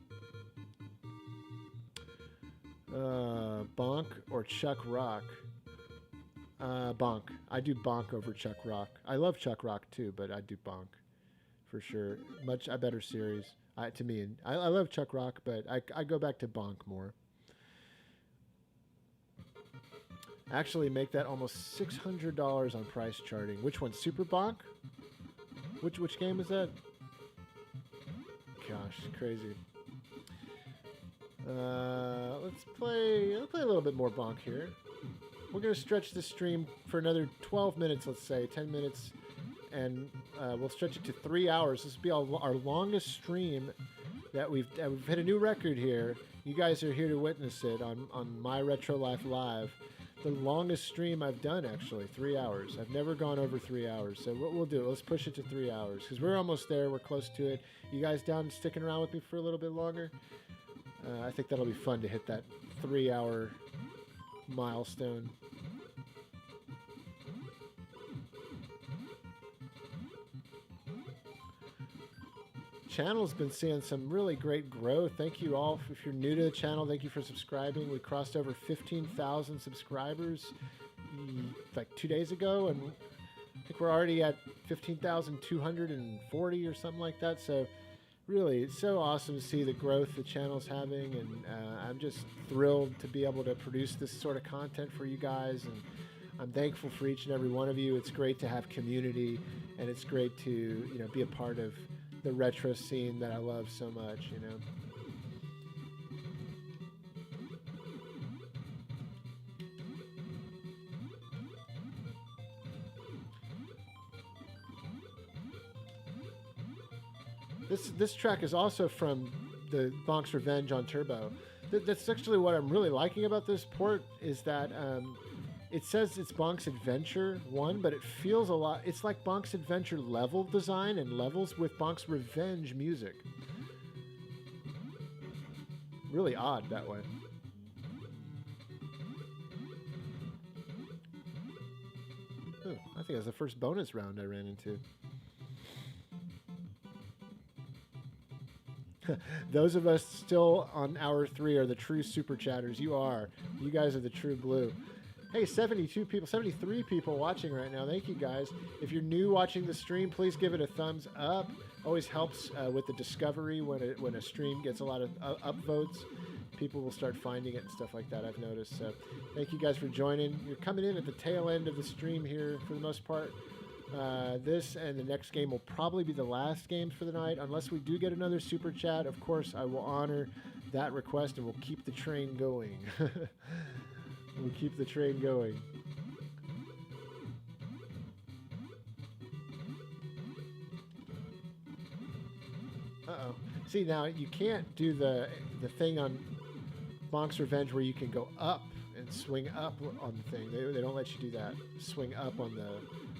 Bonk or Chuck Rock? Bonk. I do Bonk over Chuck Rock. I love Chuck Rock too, but I do Bonk for sure. Much a better series to me. I love Chuck Rock, but I go back to Bonk more. Actually, make that almost $600 on price charting. Which one? Super Bonk? Which game is that? Gosh, crazy. Let's play a little bit more Bonk here. We're going to stretch the stream for another 12 minutes, let's say, 10 minutes, and we'll stretch it to 3 hours. This will be our longest stream that we've hit a new record here. You guys are here to witness it on My Retro Life Live. The longest stream I've done, actually, 3 hours. I've never gone over 3 hours. So what we'll do, let's push it to 3 hours, because we're almost there. We're close to it. You guys down sticking around with me for a little bit longer? I think that'll be fun to hit that 3 hour milestone. Channel's been seeing some really great growth. Thank you all. If you're new to the channel, thank you for subscribing. We crossed over 15,000 subscribers like 2 days ago, and I think we're already at 15,240 or something like that. So really, it's so awesome to see the growth the channel's having, and I'm just thrilled to be able to produce this sort of content for you guys, and I'm thankful for each and every one of you. It's great to have community, and it's great to be a part of the retro scene that I love so much, This track is also from the Bonk's Revenge on Turbo. That's actually what I'm really liking about this port is that it says it's Bonk's Adventure 1, but it feels a lot. It's like Bonk's Adventure level design and levels with Bonk's Revenge music. Really odd that way. Ooh, I think that's the first bonus round I ran into. Those of us still on hour 3 are the true super chatters. You are. You guys are the true blue. Hey, 72 people, 73 people watching right now. Thank you guys. If you're new watching the stream, please give it a thumbs up. Always helps with the discovery when a stream gets a lot of upvotes. People will start finding it and stuff like that, I've noticed. So thank you guys for joining. You're coming in at the tail end of the stream here for the most part. This and the next game will probably be the last games for the night. Unless we do get another super chat, of course, I will honor that request and we'll keep the train going. We'll keep the train going. Uh-oh. See, now you can't do the thing on Bonk's Revenge where you can go up and swing up on the thing. They don't let you do that. Swing up on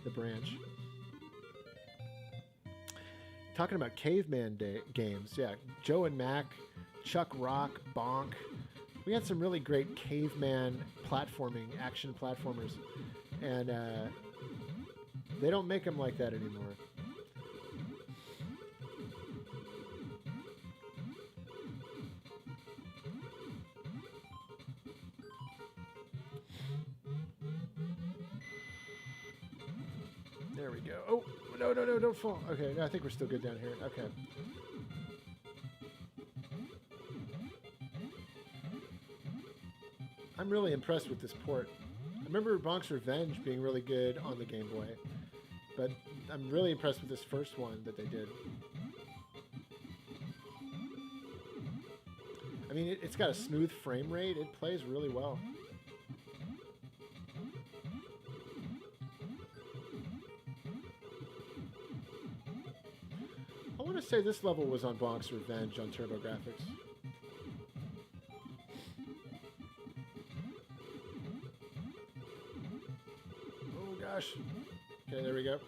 the branch. Talking about caveman games, yeah. Joe and Mac, Chuck Rock, Bonk. We had some really great caveman platforming, action platformers. And they don't make them like that anymore. There we go. Oh, no, don't fall. Okay, no, I think we're still good down here. Okay. I'm really impressed with this port. I remember Bonk's Revenge being really good on the Game Boy, but I'm really impressed with this first one that they did. I mean, it's got a smooth frame rate. It plays really well. I want to say this level was on Bonk's Revenge on TurboGrafx. Oh gosh. Okay, there we go.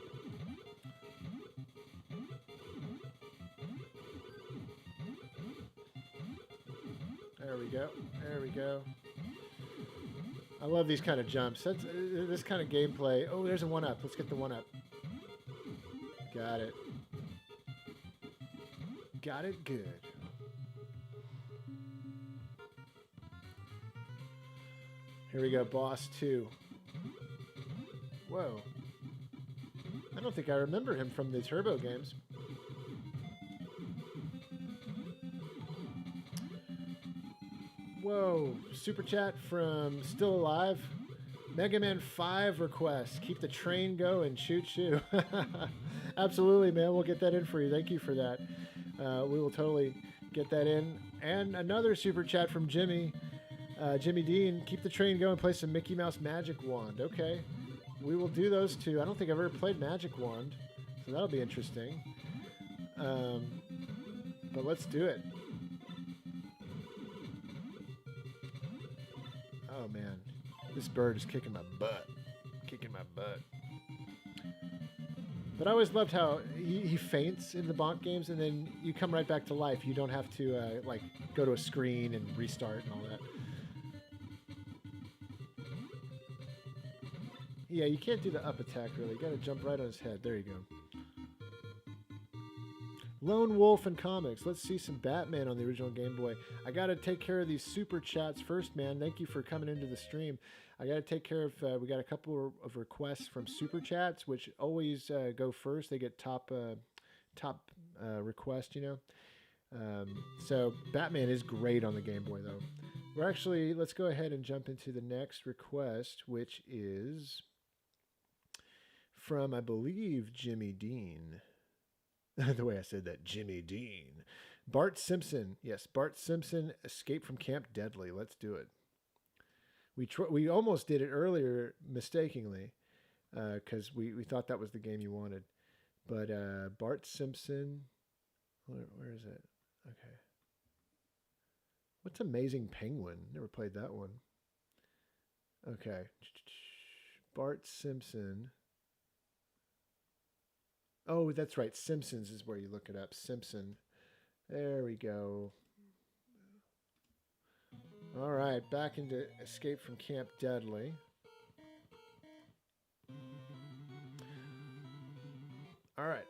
There we go. There we go. I love these kind of jumps. That's this kind of gameplay. Oh, there's a 1-up. Let's get the 1-up. Got it. Got it good. Here we go, boss 2. Whoa. I don't think I remember him from the Turbo games. Whoa. Super chat from Still Alive. Mega Man 5 request. Keep the train going. Choo choo. Absolutely, man. We'll get that in for you. Thank you for that. We will totally get that in. And another super chat from Jimmy. Jimmy Dean. Keep the train going. Play some Mickey Mouse Magic Wand. Okay. We will do those two. I don't think I've ever played Magic Wand, so that'll be interesting. But let's do it. Oh, man. This bird is kicking my butt. Kicking my butt. But I always loved how he faints in the Bonk games, and then you come right back to life. You don't have to, like, go to a screen and restart and all that. Yeah, you can't do the up attack, really. You gotta jump right on his head. There you go. Lone Wolf and Comics. Let's see some Batman on the original Game Boy. I gotta take care of these super chats first, man. Thank you for coming into the stream. I gotta take care of, we got a couple of requests from super chats, which always go first. They get top request, you know. So Batman is great on the Game Boy, though. We're actually, let's go ahead and jump into the next request, which is from, I believe, Jimmy Dean. The way I said that, Jimmy Dean. Bart Simpson. Yes, Bart Simpson, Escape from Camp Deadly. Let's do it. We almost did it earlier mistakenly because we thought that was the game you wanted. But Bart Simpson, Where is it? Okay. What's Amazing Penguin? Never played that one. Okay. Bart Simpson. Oh, that's right. Simpsons is where you look it up. Simpson. There we go. All right, back into Escape from Camp Deadly. All right.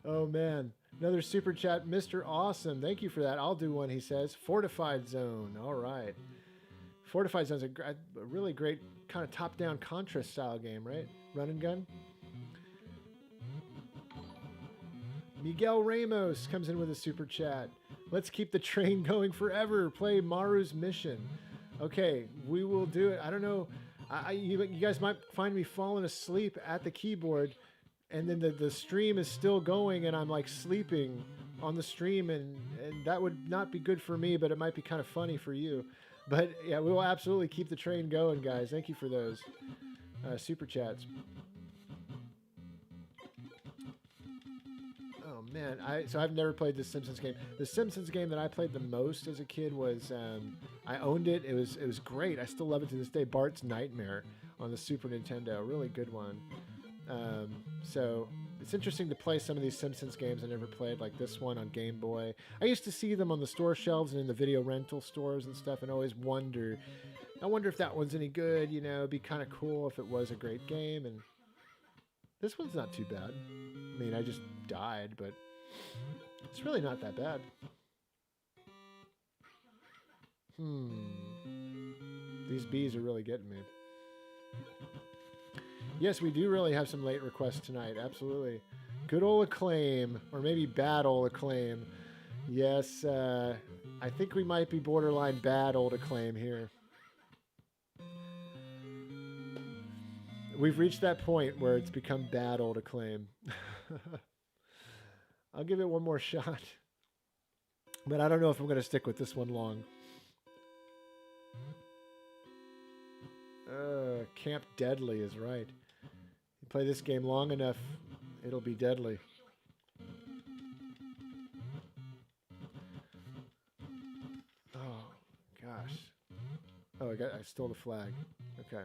Oh, man. Another super chat, Mr. Awesome. Thank you for that. I'll do one, he says. Fortified Zone. All right. Fortified Zone is a really great kind of top-down Contra style game, right? Run and gun. Miguel Ramos comes in with a super chat. Let's keep the train going forever. Play Maru's Mission. Okay, we will do it. I don't know. You guys might find me falling asleep at the keyboard, and then the stream is still going, and I'm like sleeping on the stream, and that would not be good for me, but it might be kind of funny for you. But yeah, we will absolutely keep the train going, guys. Thank you for those super chats. Oh man, so I've never played the Simpsons game. The Simpsons game that I played the most as a kid was I owned it. It was great. I still love it to this day. Bart's Nightmare on the Super Nintendo, really good one. So it's interesting to play some of these Simpsons games I never played, like this one on Game Boy. I used to see them on the store shelves and in the video rental stores and stuff, and always wonder if that one's any good. You know, it'd be kind of cool if it was a great game. And this one's not too bad. I mean, I just died, but it's really not that bad. These bees are really getting me. Yes, we do really have some late requests tonight. Absolutely. Good old Acclaim, or maybe bad old Acclaim. Yes, I think we might be borderline bad old Acclaim here. We've reached that point where it's become bad old Acclaim. I'll give it one more shot. But I don't know if I'm going to stick with this one long. Camp Deadly is right. You play this game long enough, it'll be deadly. Oh, gosh. Oh, I stole the flag. Okay.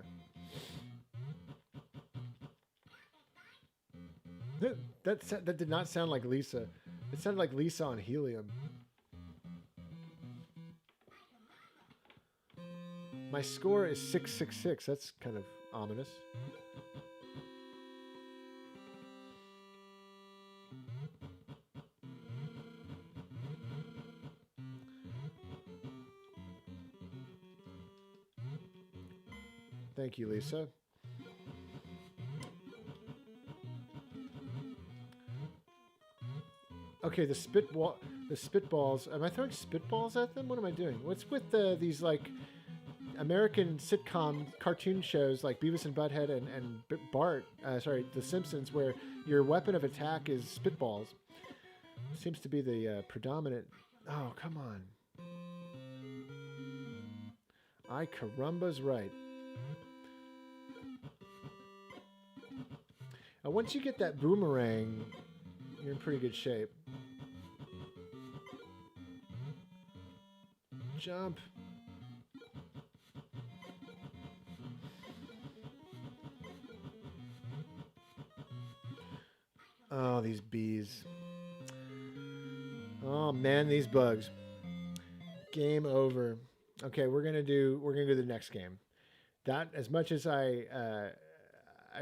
That did not sound like Lisa. It sounded like Lisa on helium. My score is 666. That's kind of ominous. Thank you, Lisa. Okay, the spitballs. Am I throwing spitballs at them? What am I doing? What's with these like American sitcom cartoon shows like Beavis and Butthead and Bart? The Simpsons, where your weapon of attack is spitballs. Seems to be the predominant. Oh, come on. Ay carumba's right. Once you get that boomerang, you're in pretty good shape. Jump. Oh, these bees. Oh man, these bugs. Game over. Okay, we're gonna do the next game. That, as much as I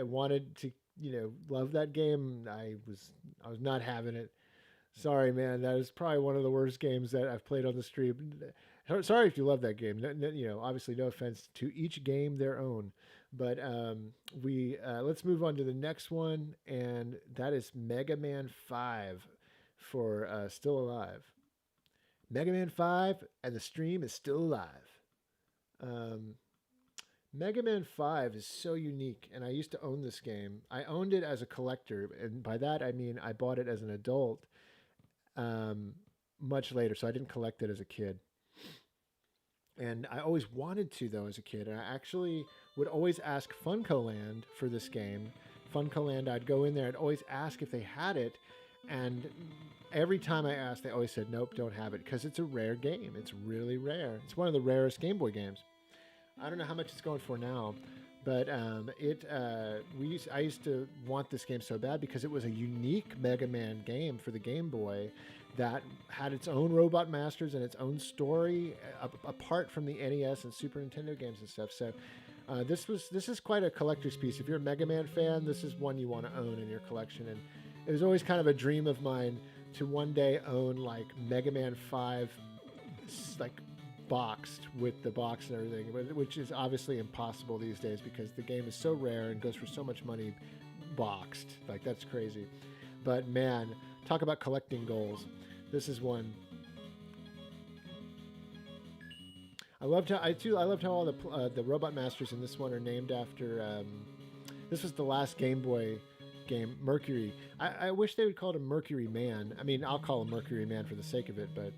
wanted to, love that game, I was not having it. Sorry, man. That is probably one of the worst games that I've played on the stream. Sorry if you love that game. Obviously, no offense to each game their own. But let's move on to the next one, and that is Mega Man 5 for Still Alive. Mega Man 5, and the stream is still alive. Mega Man 5 is so unique, and I used to own this game. I owned it as a collector, and by that I mean I bought it as an adult much later, so I didn't collect it as a kid. And I always wanted to, though, as a kid. And I actually would always ask FuncoLand for this game Funcoland, I'd go in there. I'd always ask if they had it, and every time I asked, they always said, "Nope, don't have it," because it's a rare game. It's really rare. It's one of the rarest Game Boy games. I don't know how much it's going for now, but I used to want this game so bad because it was a unique Mega Man game for the Game Boy that had its own Robot Masters and its own story apart from the NES and Super Nintendo games and stuff. So this is quite a collector's piece. If you're a Mega Man fan, this is one you want to own in your collection. And it was always kind of a dream of mine to one day own like Mega Man 5, like boxed with the box and everything, which is obviously impossible these days because the game is so rare and goes for so much money boxed. Like, that's crazy. But man, talk about collecting goals. This is one. I loved how all the Robot Masters in this one are named after. This was the last Game Boy game, Mercury. I wish they would call it a Mercury Man. I mean, I'll call him Mercury Man for the sake of it, but.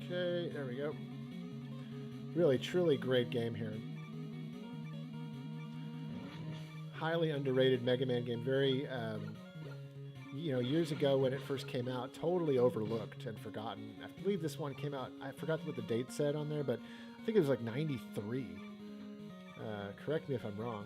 Okay, there we go. Really, truly great game here. Highly underrated Mega Man game. Very, years ago when it first came out, totally overlooked and forgotten. I believe this one came out, I forgot what the date said on there, but I think it was like 93. Correct me if I'm wrong.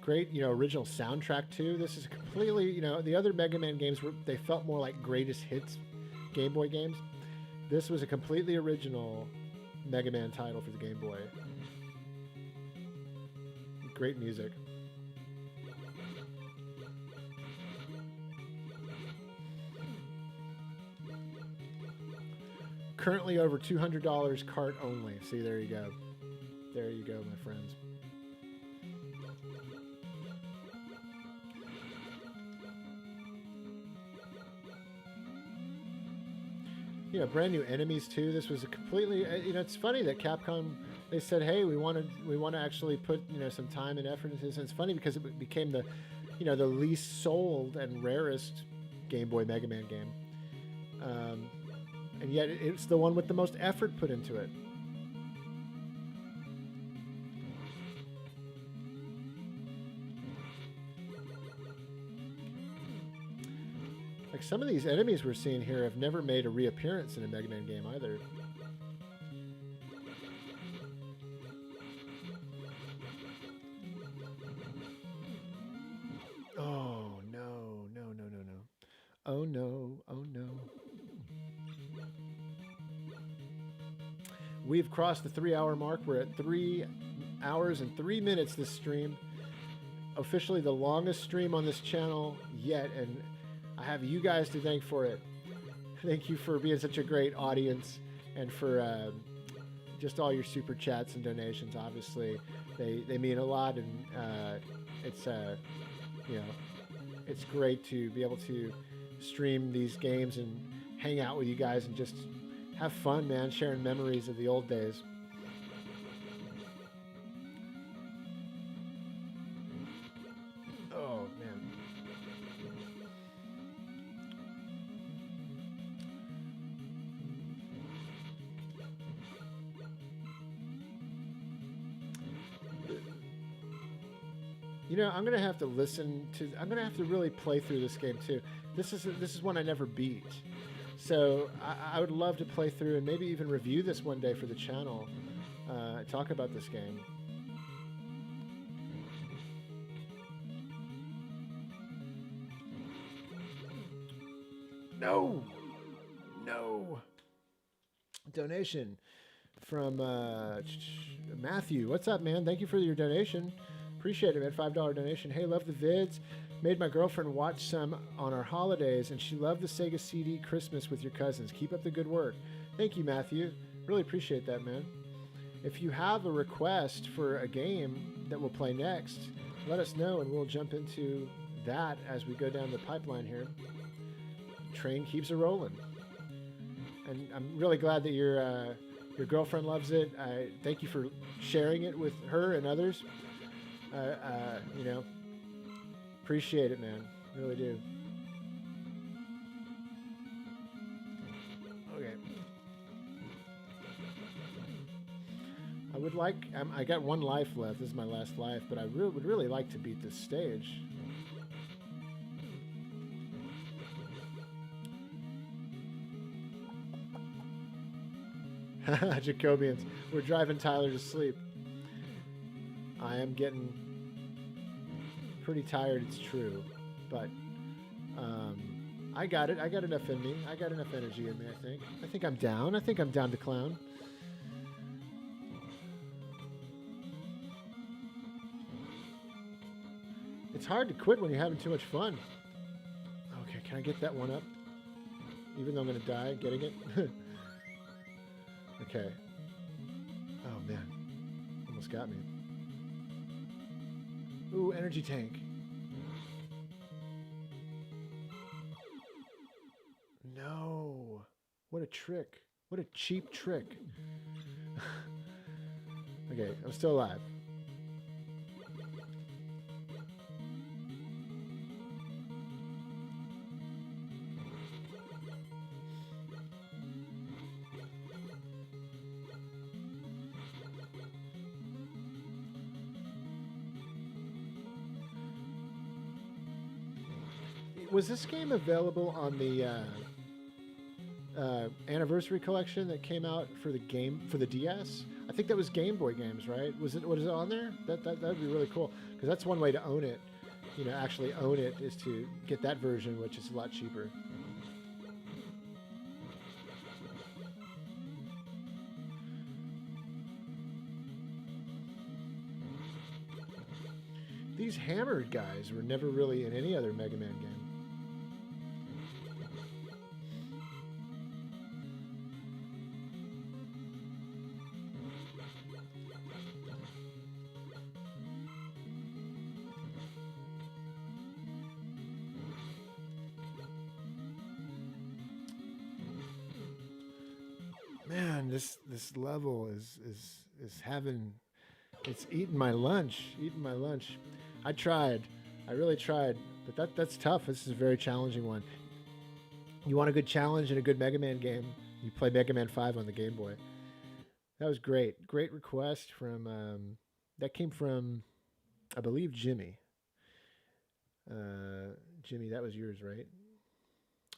Great, original soundtrack too. This is completely, the other Mega Man games they felt more like greatest hits Game Boy games. This was a completely original Mega Man title for the Game Boy. Great music. Currently over $200 cart only. See, there you go. There you go, my friends. Brand new enemies too. This was a completely, it's funny that Capcom, they said, hey, we want to actually put, some time and effort into this. And it's funny because it became the, the least sold and rarest Game Boy Mega Man game. And yet it's the one with the most effort put into it. Like, some of these enemies we're seeing here have never made a reappearance in a Mega Man game either. Oh, no, no, no, no, no. Oh, no, oh, no. We've crossed the 3-hour mark. We're at 3 hours and 3 minutes this stream. Officially the longest stream on this channel yet, and I have you guys to thank for it. Thank you for being such a great audience and for just all your super chats and donations. Obviously, they mean a lot, and it's it's great to be able to stream these games and hang out with you guys and just have fun, man, sharing memories of the old days. Oh, man. I'm going to have to I'm going to have to really play through this game too. This is one I never beat. So I would love to play through and maybe even review this one day for the channel, talk about this game. No! Donation from Matthew. What's up, man? Thank you for your donation. Appreciate it, man. $5 donation. Hey, love the vids. Made my girlfriend watch some on our holidays, and she loved the Sega CD Christmas with your cousins. Keep up the good work. Thank you, Matthew. Really appreciate that, man. If you have a request for a game that we'll play next, let us know, and we'll jump into that as we go down the pipeline here. Train keeps a rolling. And I'm really glad that you're Your girlfriend loves it. I thank you for sharing it with her and others. You know, appreciate it, man. Really do. Okay. I would like. I got one life left. This is my last life, but I would really like to beat this stage. Jacobians. We're driving Tyler to sleep. I am getting pretty tired, it's true. But I got it. I got enough in me. I got enough energy in me, I think. I think I'm down. I think I'm down to clown. It's hard to quit when you're having too much fun. Okay, can I get that one up? Even though I'm going to die getting it? Okay. Oh, man. Almost got me. Ooh, energy tank. No. What a trick. What a cheap trick. Okay, I'm still alive. Was this game available on the anniversary collection that came out for the DS? I think that was Game Boy games, right? Was it? What is it on there? That'd be really cool because that's one way to own it. You know, actually own it is to get that version, which is a lot cheaper. These hammered guys were never really in any other Mega Man game. Man, this level is having, it's eating my lunch, I tried, I really tried, but that's tough. This is a very challenging one. You want a good challenge in a good Mega Man game? You play Mega Man 5 on the Game Boy. That was great. Great request from that came from, I believe, Jimmy. Jimmy, that was yours, right?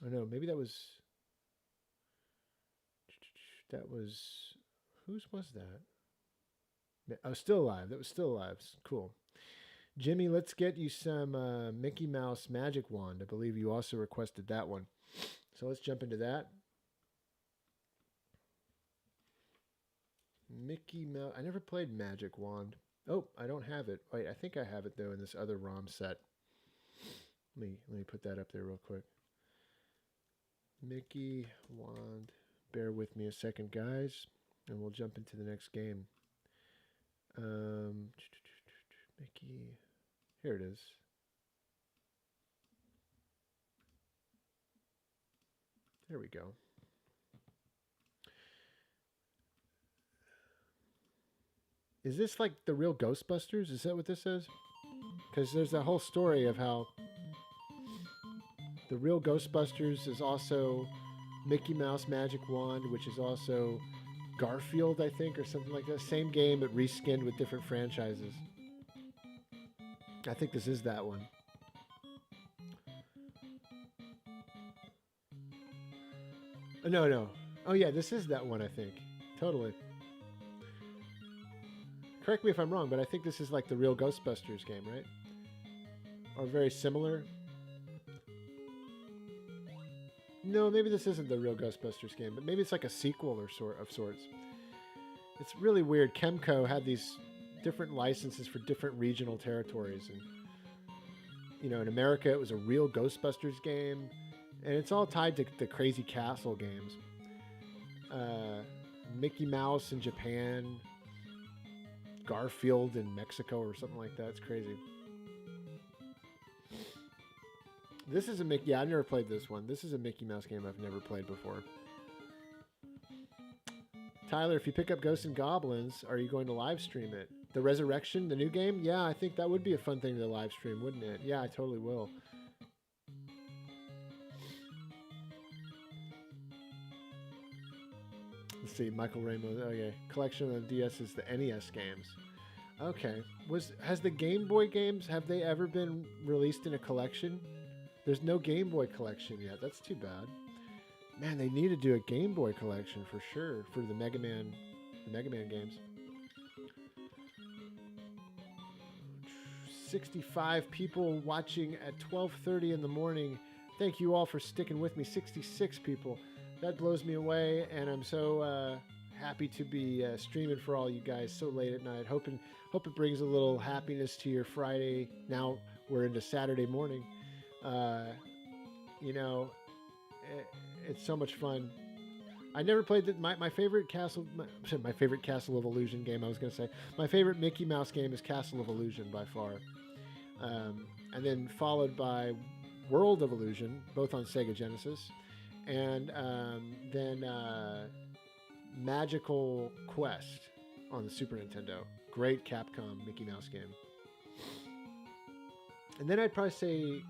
Oh no, maybe that was whose was that? Oh, still alive. That was still alive. Cool. Jimmy, let's get you some Mickey Mouse Magic Wand. I believe you also requested that one. So let's jump into that. Mickey Mouse. I never played Magic Wand. Oh, I don't have it. Wait, I think I have it though in this other ROM set. Let me put that up there real quick. Mickey Wand. Bear with me a second, guys, and we'll jump into the next game. Mickey, here it is. There we go. Is this like the real Ghostbusters? Is that what this is? Because there's a whole story of how the real Ghostbusters is also Mickey Mouse Magic Wand, which is also Garfield, I think, or something like that. Same game, but reskinned with different franchises. I think this is that one. No. Oh, yeah, this is that one, I think. Totally. Correct me if I'm wrong, but I think this is like the real Ghostbusters game, right? Or very similar. No, maybe this isn't the real Ghostbusters game, but maybe it's like a sequel or of sorts. It's really weird. Kemco had these different licenses for different regional territories, and you know, in America it was a real Ghostbusters game, and it's all tied to the Crazy Castle games. Mickey Mouse in Japan, Garfield in Mexico, or something like that. It's crazy. This is a Mickey. Yeah, I've never played this one. This is a Mickey Mouse game I've never played before. Tyler, if you pick up Ghosts and Goblins, are you going to live stream it? The Resurrection, the new game? Yeah, I think that would be a fun thing to live stream, wouldn't it? Yeah, I totally will. Let's see, Michael Ramos. Okay, collection of the DS is the NES games. Okay, has the Game Boy games, have they ever been released in a collection? There's no Game Boy collection yet. That's too bad. Man, they need to do a Game Boy collection for sure for the Mega Man games. 65 people watching at 12:30 in the morning. Thank you all for sticking with me. 66 people. That blows me away, and I'm so happy to be streaming for all you guys so late at night. Hope it brings a little happiness to your Friday. Now we're into Saturday morning. You know, it's so much fun. I never played my favorite my favorite Castle of Illusion game. I was going to say my favorite Mickey Mouse game is Castle of Illusion by far, and then followed by World of Illusion, both on Sega Genesis, and then Magical Quest on the Super Nintendo. Great Capcom Mickey Mouse game. And then I'd probably say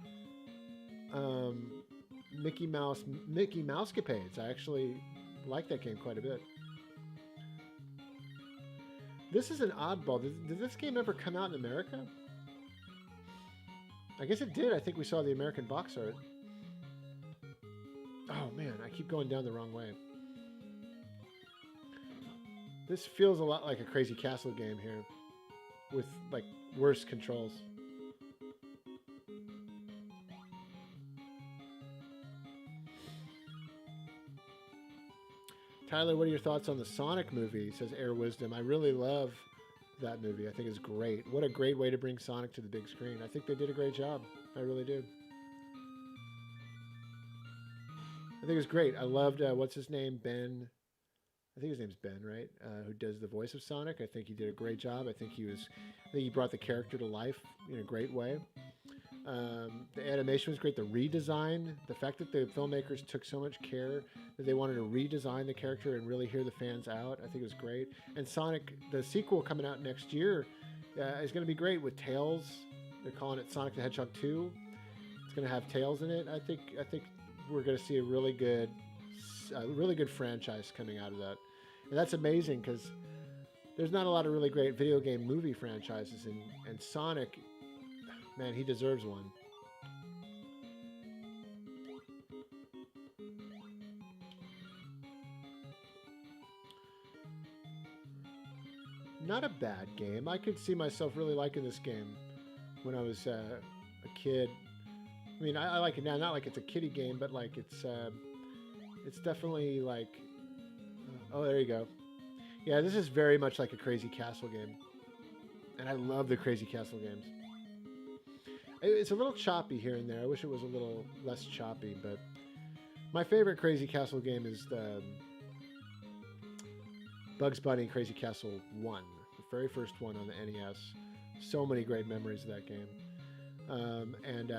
Mickey Mousecapades. I actually like that game quite a bit. This is an oddball. Did this game ever come out in America? I guess it did. I think we saw the American box art. Oh man, I keep going down the wrong way. This feels a lot like a Crazy Castle game here, with like worse controls. Tyler, what are your thoughts on the Sonic movie? Says Air Wisdom. I really love that movie. I think it's great. What a great way to bring Sonic to the big screen. I think they did a great job. I really do. I think it was great. I loved, what's his name? Ben. I think his name's Ben, right? Who does the voice of Sonic. I think he did a great job. I think he brought the character to life in a great way. The animation was great. The redesign, the fact that the filmmakers took so much care that they wanted to redesign the character and really hear the fans out, I think it was great. And Sonic, the sequel coming out next year, is going to be great with Tails. They're calling it Sonic the Hedgehog 2. It's going to have Tails in it. I think we're going to see a really good franchise coming out of that. And that's amazing because there's not a lot of really great video game movie franchises, and Sonic, man, he deserves one. Not a bad game. I could see myself really liking this game when I was a kid. I mean, I like it now. Not like it's a kiddie game, but like it's definitely like. Oh, there you go. Yeah, this is very much like a Crazy Castle game, and I love the Crazy Castle games. It's a little choppy here and there. I wish it was a little less choppy, but my favorite Crazy Castle game is the Bugs Bunny Crazy Castle 1, the very first one on the NES. So many great memories of that game. And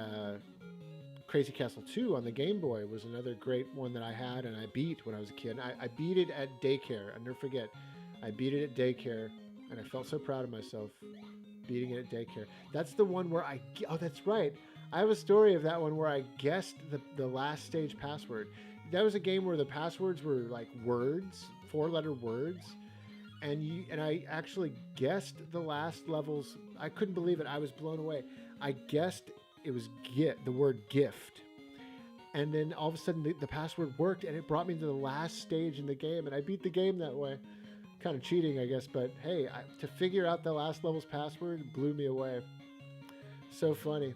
Crazy Castle 2 on the Game Boy was another great one that I had and I beat when I was a kid. I beat it at daycare. I'll never forget. I beat it at daycare, and I felt so proud of myself beating it at daycare. That's the one where oh, that's right. I have a story of that one where I guessed the last stage password. That was a game where the passwords were like words, 4-letter words, and I actually guessed the last levels. I couldn't believe it. I was blown away. I guessed it was the word gift. And then all of a sudden the password worked, and it brought me to the last stage in the game, and I beat the game that way. Kind of cheating, I guess, but hey, to figure out the last level's password blew me away. So funny.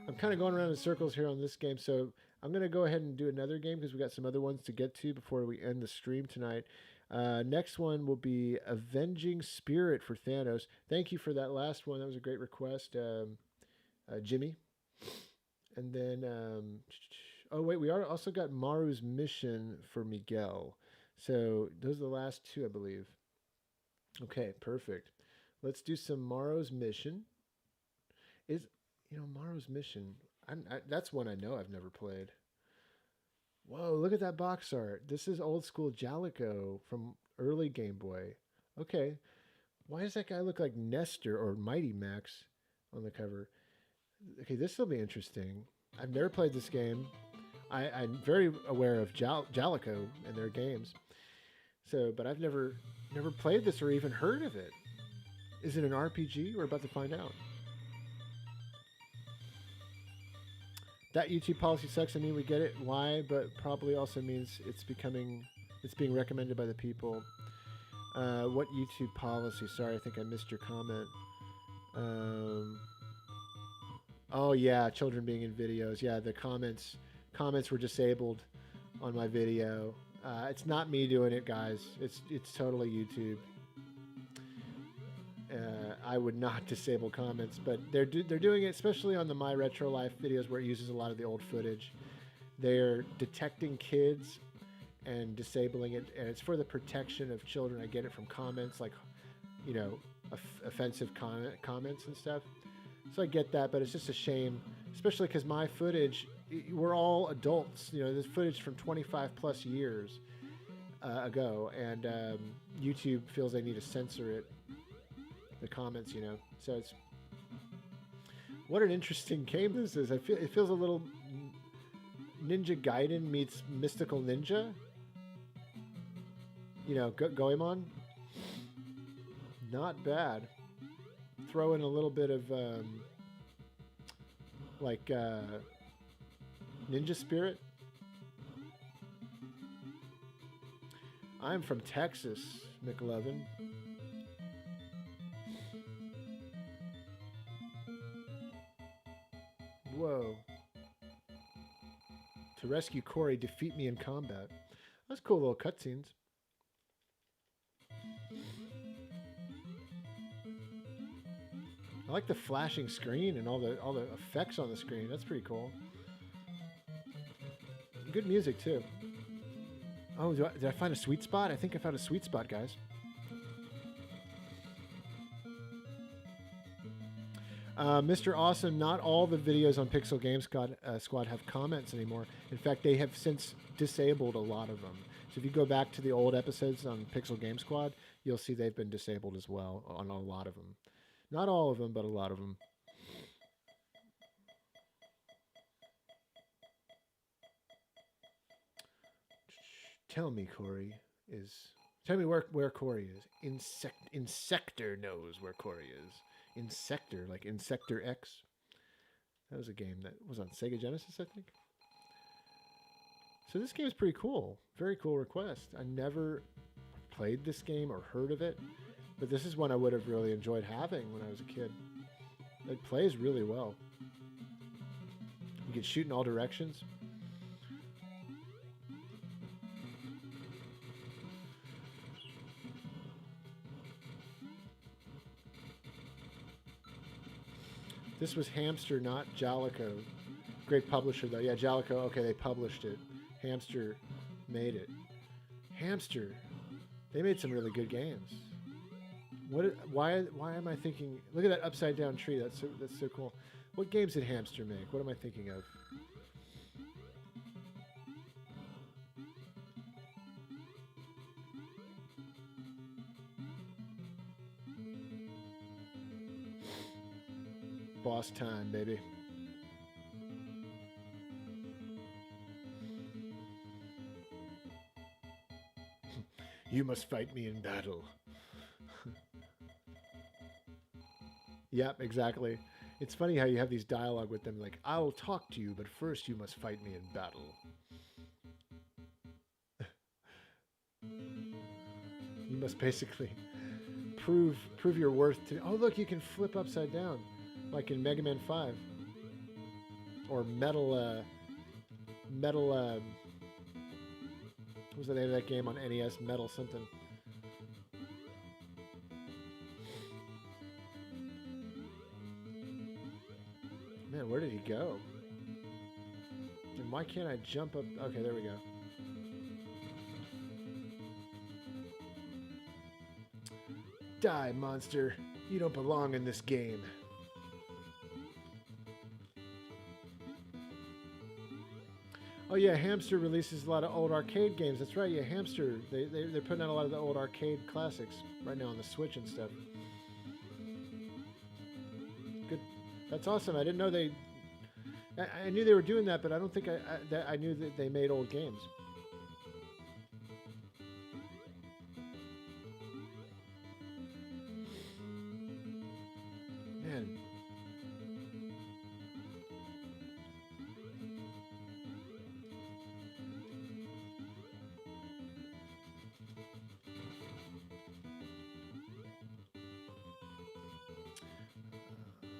I'm kind of going around in circles here on this game, so I'm going to go ahead and do another game because we got some other ones to get to before we end the stream tonight. Next one will be Avenging Spirit for Thanos. Thank you for that last one. That was a great request, Jimmy. And then, oh wait, we also got Maru's Mission for Miguel. So those are the last two, I believe. Okay, perfect. Let's do some Maru's Mission. Maru's Mission. That's one I know I've never played. Whoa, look at that box art. This is old school Jalico from early Game Boy. Okay. Why does that guy look like Nestor or Mighty Max on the cover? Okay, this will be interesting. I've never played this game. I'm very aware of Jalico and their games. So, but I've never played this or even heard of it. Is it an RPG? We're about to find out. That YouTube policy sucks. I mean, we get it why, but probably also means it's being recommended by the people. What YouTube policy? Sorry, I think I missed your comment. Oh yeah, children being in videos. Yeah, the comments were disabled on my video. It's not me doing it, guys. It's totally YouTube. I would not disable comments, but they're doing it, especially on the My Retro Life videos where it uses a lot of the old footage. They're detecting kids and disabling it, and it's for the protection of children. I get it from comments, like, you know, offensive comments and stuff. So I get that, but it's just a shame, especially because my footage, we're all adults. You know, this footage from 25 plus years ago, and YouTube feels they need to censor it. The comments, you know. So it's, what an interesting game this is. It feels a little Ninja Gaiden meets Mystical Ninja. You know, Goemon. Not bad. Throw in a little bit of Ninja Spirit. I'm from Texas, McLovin. Whoa. To rescue Corey, defeat me in combat. That's cool little cutscenes. I like the flashing screen and all the effects on the screen. That's pretty cool. Good music too. Oh, did I find a sweet spot? I think I found a sweet spot, guys. Mr. Awesome, not all the videos on Pixel Game Squad have comments anymore. In fact, they have since disabled a lot of them. So if you go back to the old episodes on Pixel Game Squad, you'll see they've been disabled as well on a lot of them. Not all of them, but a lot of them. Tell me where Corey is. Insector knows where Corey is. Insector, like Insector X. That was a game that was on Sega Genesis, I think. So this game is pretty cool. Very cool request. I never played this game or heard of it, but this is one I would have really enjoyed having when I was a kid. It plays really well. You can shoot in all directions. This was Hamster, not Jalico. Great publisher, though. Yeah, Jalico, okay, they published it. Hamster made it. Hamster, they made some really good games. Why am I thinking... Look at that upside-down tree. That's so cool. What games did Hamster make? What am I thinking of? Boss time, baby. You must fight me in battle. Yep, exactly. It's funny how you have these dialogue with them, like, I'll talk to you, but first you must fight me in battle. You must basically prove your worth to... Oh, look, you can flip upside down. Like in Mega Man 5. Or Metal, what was the name of that game on NES? Metal something. Man, where did he go? And why can't I jump up? Okay, there we go. Die, monster. You don't belong in this game. Oh yeah, Hamster releases a lot of old arcade games. That's right. Yeah, Hamster. They're putting out a lot of the old arcade classics right now on the Switch and stuff. Good. That's awesome. I didn't know they. I knew they were doing that, but I don't think I knew that they made old games. Man,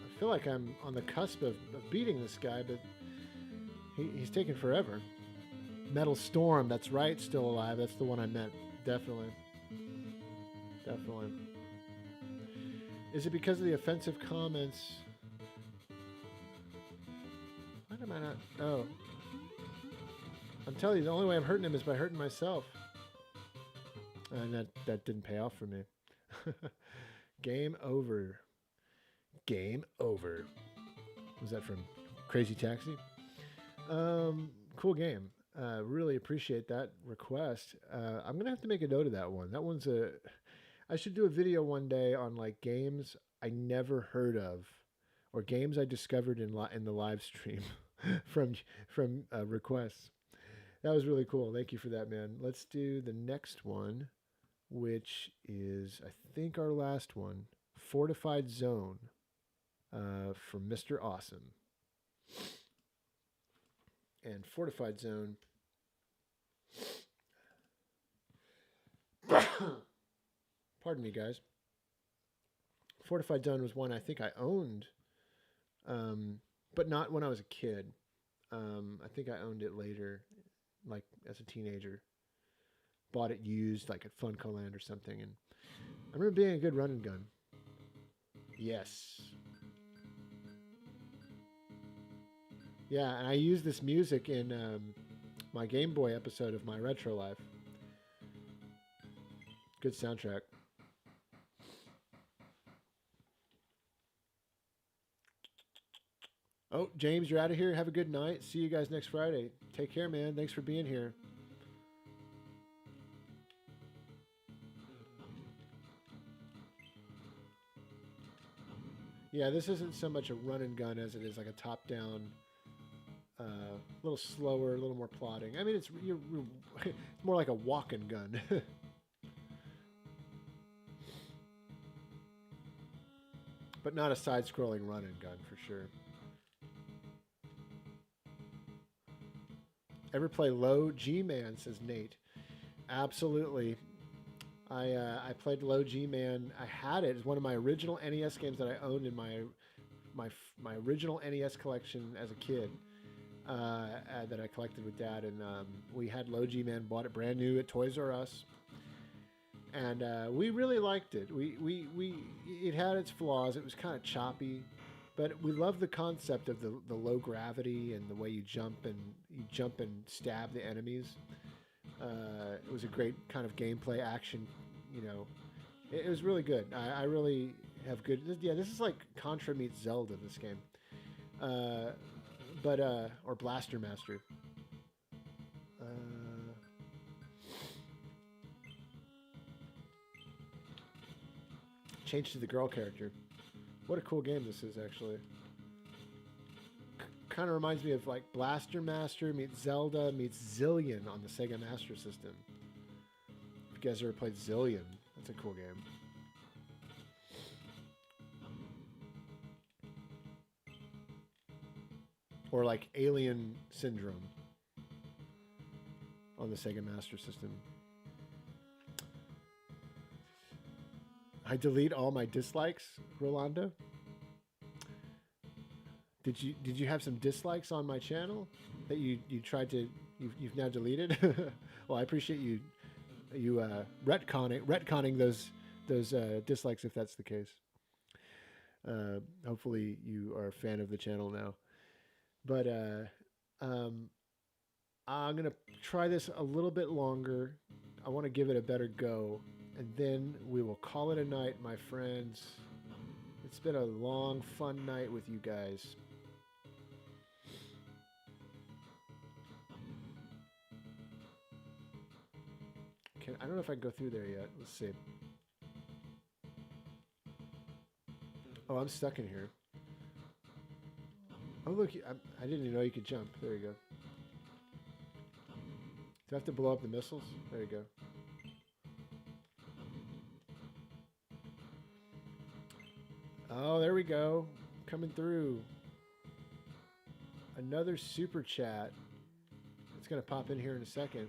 I feel like I'm on the cusp of beating this guy, but he's taking forever. Metal Storm, that's right, still alive. That's the one I meant. Definitely. Definitely. Is it because of the offensive comments? Why am I not? Oh. I'm telling you, the only way I'm hurting him is by hurting myself. And that didn't pay off for me. Game over. Game over. Was that from Crazy Taxi? Cool game. Really appreciate that request. I'm gonna have to make a note of that one. That one's a. I should do a video one day on like games I never heard of, or games I discovered in the live stream from requests. That was really cool. Thank you for that, man. Let's do the next one, which is I think our last one, Fortified Zone, from Mr. Awesome. And Fortified Zone. Pardon me, guys. Fortified Zone was one I think I owned, but not when I was a kid. I think I owned it later, like as a teenager. Bought it used, like at Funcoland or something, and I remember being a good run and gun. Yes. Yeah, and I used this music in my Game Boy episode of my Retro Life. Good soundtrack. Oh, James, you're out of here. Have a good night. See you guys next Friday. Take care, man. Thanks for being here. Yeah, this isn't so much a run and gun as it is like a top-down, a little slower, a little more plodding. I mean, it's more like a walk and gun. But not a side-scrolling run and gun for sure. Ever play Low G Man? Says Nate. Absolutely. I played Low G Man. I had it. It's one of my original NES games that I owned in my original NES collection as a kid. That I collected with Dad, and we had Low G Man. Bought it brand new at Toys R Us, and we really liked it. It had its flaws. It was kind of choppy, but we loved the concept of the low gravity and the way you jump and stab the enemies. It was a great kind of gameplay action. You know, it was really good. I really have good. Yeah, this is like Contra meets Zelda. This game, or Blaster Master. Change to the girl character. What a cool game this is, actually. Kind of reminds me of like Blaster Master meets Zelda meets Zillion on the Sega Master System. If you guys ever played Zillion, that's a cool game. Or like Alien Syndrome on the Sega Master System. I delete all my dislikes, Rolando. Did you have some dislikes on my channel that you tried to you've now deleted? Well, I appreciate you retconning those dislikes if that's the case. Hopefully you are a fan of the channel now. But I'm gonna try this a little bit longer. I want to give it a better go, and then we will call it a night, my friends. It's been a long, fun night with you guys. I don't know if I can go through there yet. Let's see. Oh, I'm stuck in here. Oh, look. I didn't even know you could jump. There you go. Do I have to blow up the missiles? There you go. Oh, there we go. Coming through. Another super chat. It's going to pop in here in a second.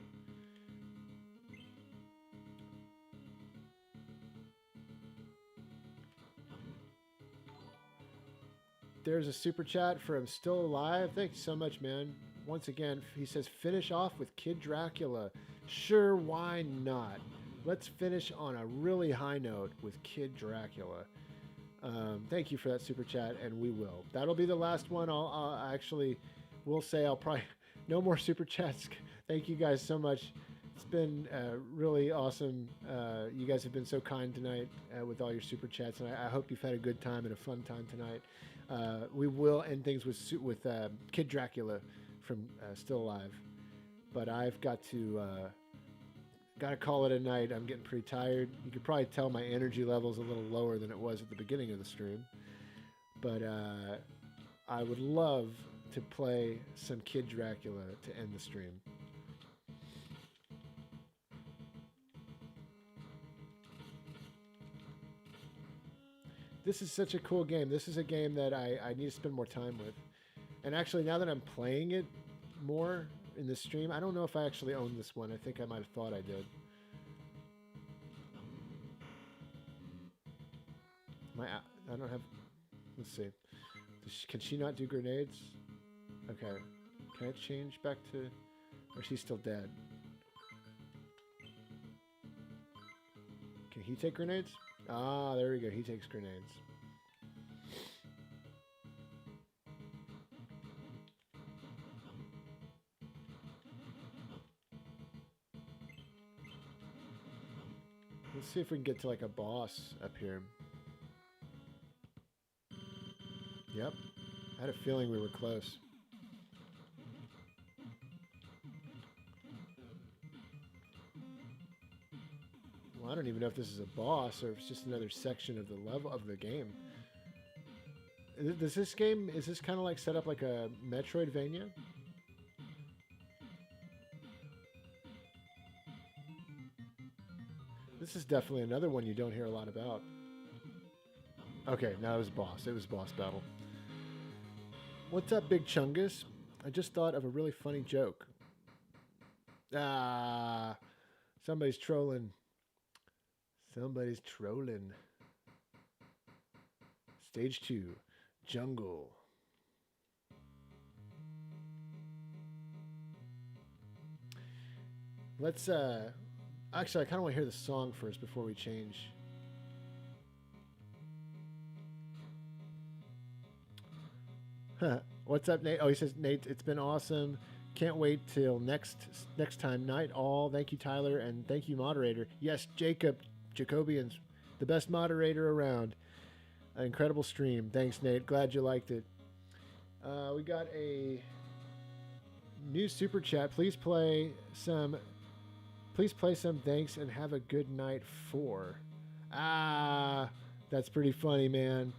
There's a super chat from Still Alive. Thank you so much, man. Once again, he says, finish off with Kid Dracula. Sure, why not? Let's finish on a really high note with Kid Dracula. Thank you for that super chat, and we will. That'll be the last one. I'll actually will say I'll probably no more super chats. Thank you guys so much. It's been really awesome. You guys have been so kind tonight with all your super chats, and I hope you've had a good time and a fun time tonight. We will end things with Kid Dracula from Still Alive, but I've got to call it a night. I'm getting pretty tired. You could probably tell my energy level's a little lower than it was at the beginning of the stream, but I would love to play some Kid Dracula to end the stream. This is such a cool game. This is a game that I need to spend more time with. And actually, now that I'm playing it more in the stream, I don't know if I actually own this one. I think I might have thought I did. I don't have... Let's see. Can she not do grenades? Okay. Can I change back to... Or she's still dead? Can he take grenades? Ah, there we go. He takes grenades. Let's see if we can get to like a boss up here. Yep. I had a feeling we were close. Well, I don't even know if this is a boss or if it's just another section of the level of the game. Is this kind of like set up like a Metroidvania? This is definitely another one you don't hear a lot about. Okay, now it was boss. It was boss battle. What's up, Big Chungus? I just thought of a really funny joke. Ah, somebody's trolling. Somebody's trolling. Stage 2, Jungle. Let's, actually, I kind of want to hear the song first before we change. What's up, Nate? Oh, he says, Nate, it's been awesome. Can't wait till next time. Night all. Thank you, Tyler, and thank you, moderator. Yes, Jacobian's the best moderator around. An incredible stream. Thanks, Nate. Glad you liked it. We got a new super chat. Please play some thanks and have a good night for. Ah, that's pretty funny, man.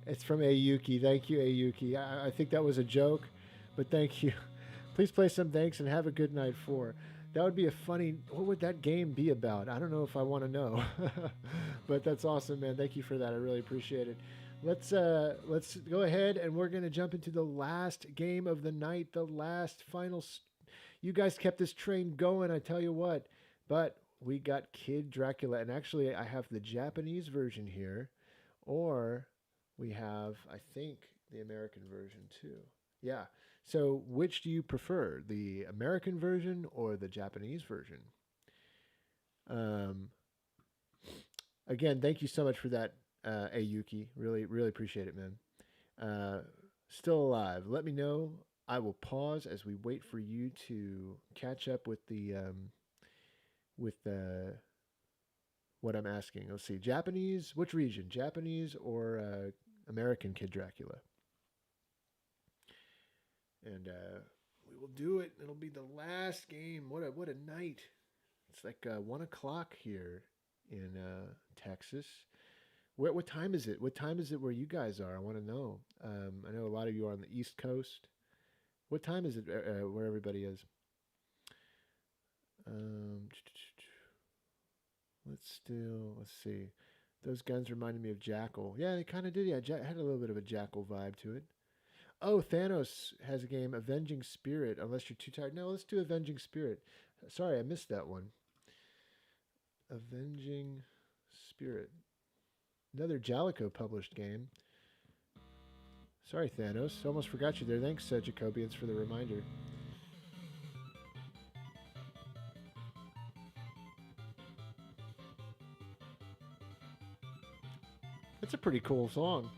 It's from Ayuki. Thank you, Ayuki. I think that was a joke, but thank you. Please play some thanks and have a good night for. That would be a funny... What would that game be about? I don't know if I want to know. But that's awesome, man. Thank you for that. I really appreciate it. Let's go ahead, and we're going to jump into the last game of the night, the last final... You guys kept this train going, I tell you what. But we got Kid Dracula, and actually I have the Japanese version here, or we have, I think, the American version too. Yeah. So which do you prefer, the American version or the Japanese version? Again, thank you so much for that, Ayuki. Really, really appreciate it, man. Still alive. Let me know. I will pause as we wait for you to catch up with the what I'm asking. Let's see. Japanese, which region? Japanese or American Kid Dracula? And we will do it. It'll be the last game. What a night. It's like 1 o'clock here in Texas. What time is it? What time is it where you guys are? I want to know. I know a lot of you are on the East Coast. What time is it where everybody is? Um, let's see. Those guns reminded me of Jackal. Yeah, they kind of did. Yeah, had a little bit of a Jackal vibe to it. Oh, Thanos has a game, Avenging Spirit. Unless you're too tired. No, let's do Avenging Spirit. Sorry, I missed that one. Avenging Spirit. Another Jalico published game. Sorry, Thanos. Almost forgot you there. Thanks, Jacobians, for the reminder. That's a pretty cool song.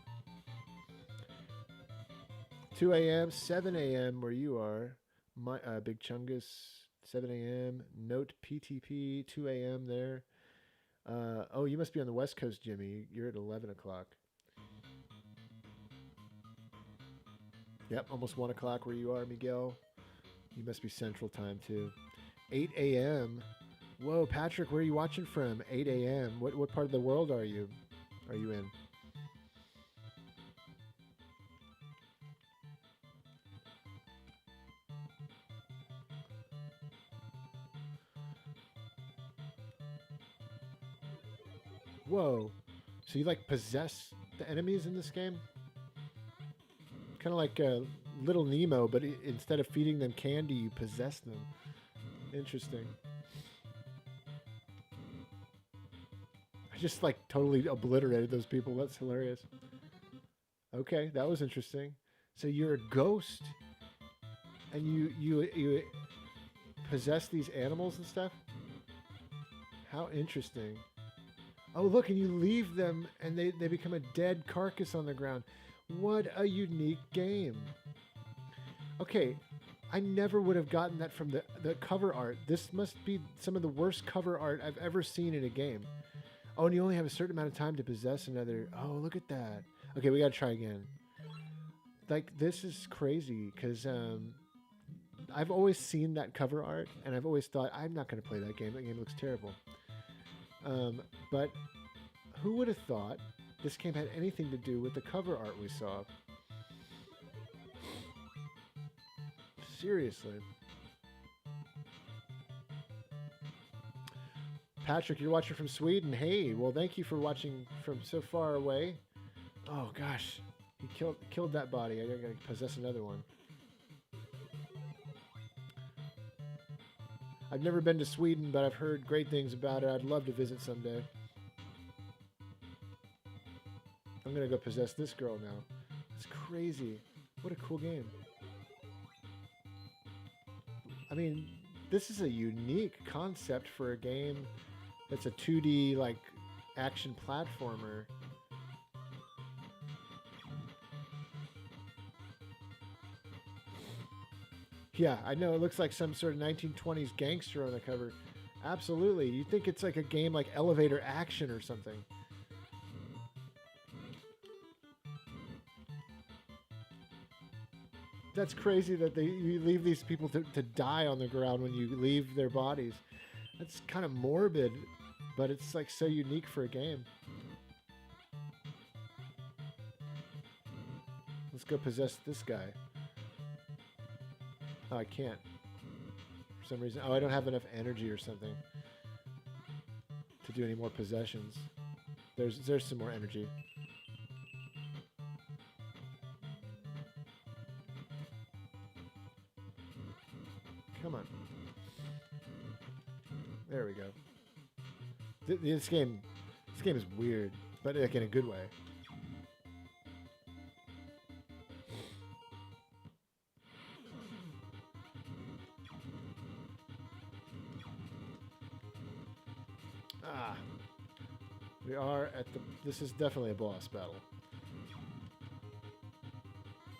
2 a.m., 7 a.m. where you are. My Big Chungus, 7 a.m. Note PTP, 2 a.m. there. Oh, you must be on the West Coast, Jimmy. You're at 11 o'clock. Yep, almost 1 o'clock where you are, Miguel. You must be Central Time, too. 8 a.m. Whoa, Patrick, where are you watching from? 8 a.m. What part of the world are you in? Whoa. So you like possess the enemies in this game? Kind of like Little Nemo, but instead of feeding them candy, you possess them. Interesting. I just like totally obliterated those people. That's hilarious. Okay, that was interesting. So you're a ghost, and you possess these animals and stuff. How interesting. Oh, look, and you leave them, and they become a dead carcass on the ground. What a unique game. Okay, I never would have gotten that from the cover art. This must be some of the worst cover art I've ever seen in a game. Oh, and you only have a certain amount of time to possess another. Oh, look at that. Okay, we got to try again. Like, this is crazy, because I've always seen that cover art, and I've always thought, I'm not going to play that game. That game looks terrible. But who would have thought this game had anything to do with the cover art we saw? Seriously. Patrick, you're watching from Sweden. Hey, well, thank you for watching from so far away. Oh, gosh. He killed that body. I gotta possess another one. I've never been to Sweden, but I've heard great things about it. I'd love to visit someday. I'm going to go possess this girl now. It's crazy. What a cool game. I mean, this is a unique concept for a game that's a 2D, like, action platformer. Yeah, I know. It looks like some sort of 1920s gangster on the cover. Absolutely. You think it's like a game like Elevator Action or something. That's crazy that you leave these people to die on the ground when you leave their bodies. That's kind of morbid, but it's like so unique for a game. Let's go possess this guy. Oh, I can't. For some reason. Oh, I don't have enough energy or something to do any more possessions. There's some more energy. Come on. There we go. This game is weird, but like in a good way. We are at the... This is definitely a boss battle.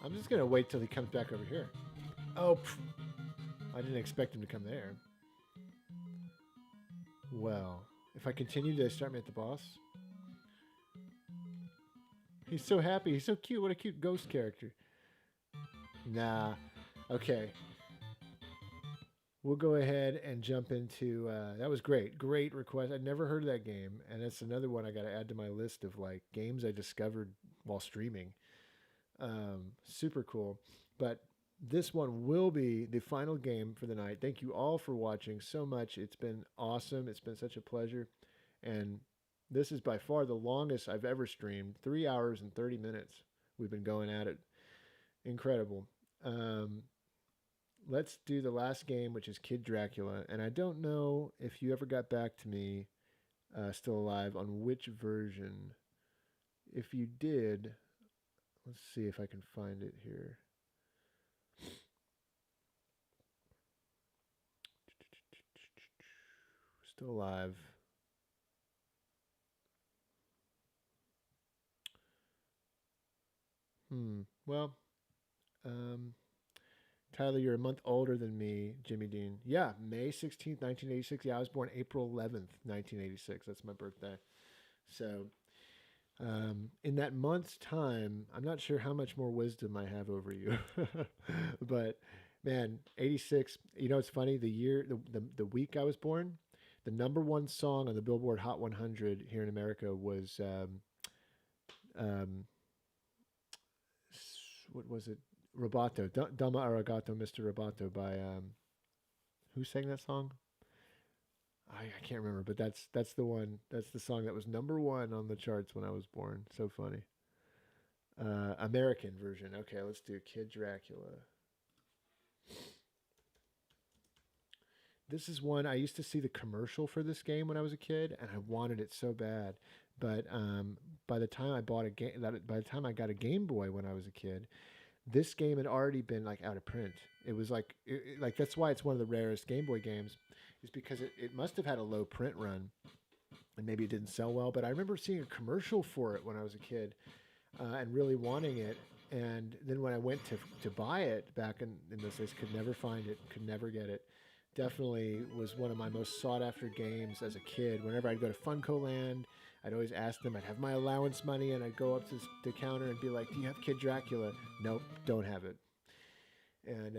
I'm just going to wait till he comes back over here. Oh, I didn't expect him to come there. Well, if I continue, do they start me at the boss? He's so happy. He's so cute. What a cute ghost character. Nah. Okay. we'll go ahead and jump into that was great request. I'd never heard of that game, and it's another one I got to add to my list of like games I discovered while streaming. Super cool. But this one will be the final game for the night. Thank you all for watching so much. It's been awesome. It's been such a pleasure. And this is by far the longest I've ever streamed, 3 hours and 30 minutes. We've been going at it. Incredible. Let's do the last game, which is Kid Dracula. And I don't know if you ever got back to me, still alive, on which version. If you did, let's see if I can find it here. Still alive. Well, Tyler, you're a month older than me, Jimmy Dean. Yeah, May 16th, 1986. Yeah, I was born April 11th, 1986. That's my birthday. So, in that month's time, I'm not sure how much more wisdom I have over you. But, man, 86, you know, it's funny. The week I was born, the number one song on the Billboard Hot 100 here in America was, um, what was it? Roboto, Dama Arigato, Mr. Roboto by who sang that song? I can't remember, but that's the one. That's the song that was number one on the charts when I was born. So funny. American version. Okay, let's do Kid Dracula. This is one I used to see the commercial for this game when I was a kid, and I wanted it so bad. But by the time I bought a game, by the time I got a Game Boy when I was a kid, this game had already been like out of print. It was like that's why it's one of the rarest Game Boy games, is because it must have had a low print run, and maybe it didn't sell well. But I remember seeing a commercial for it when I was a kid, and really wanting it. And then when I went to buy it back in those days, could never find it, could never get it. Definitely was one of my most sought after games as a kid. Whenever I'd go to Funko Land, I'd always ask them. I'd have my allowance money, and I'd go up to the counter and be like, "Do you have Kid Dracula?" Nope, don't have it. And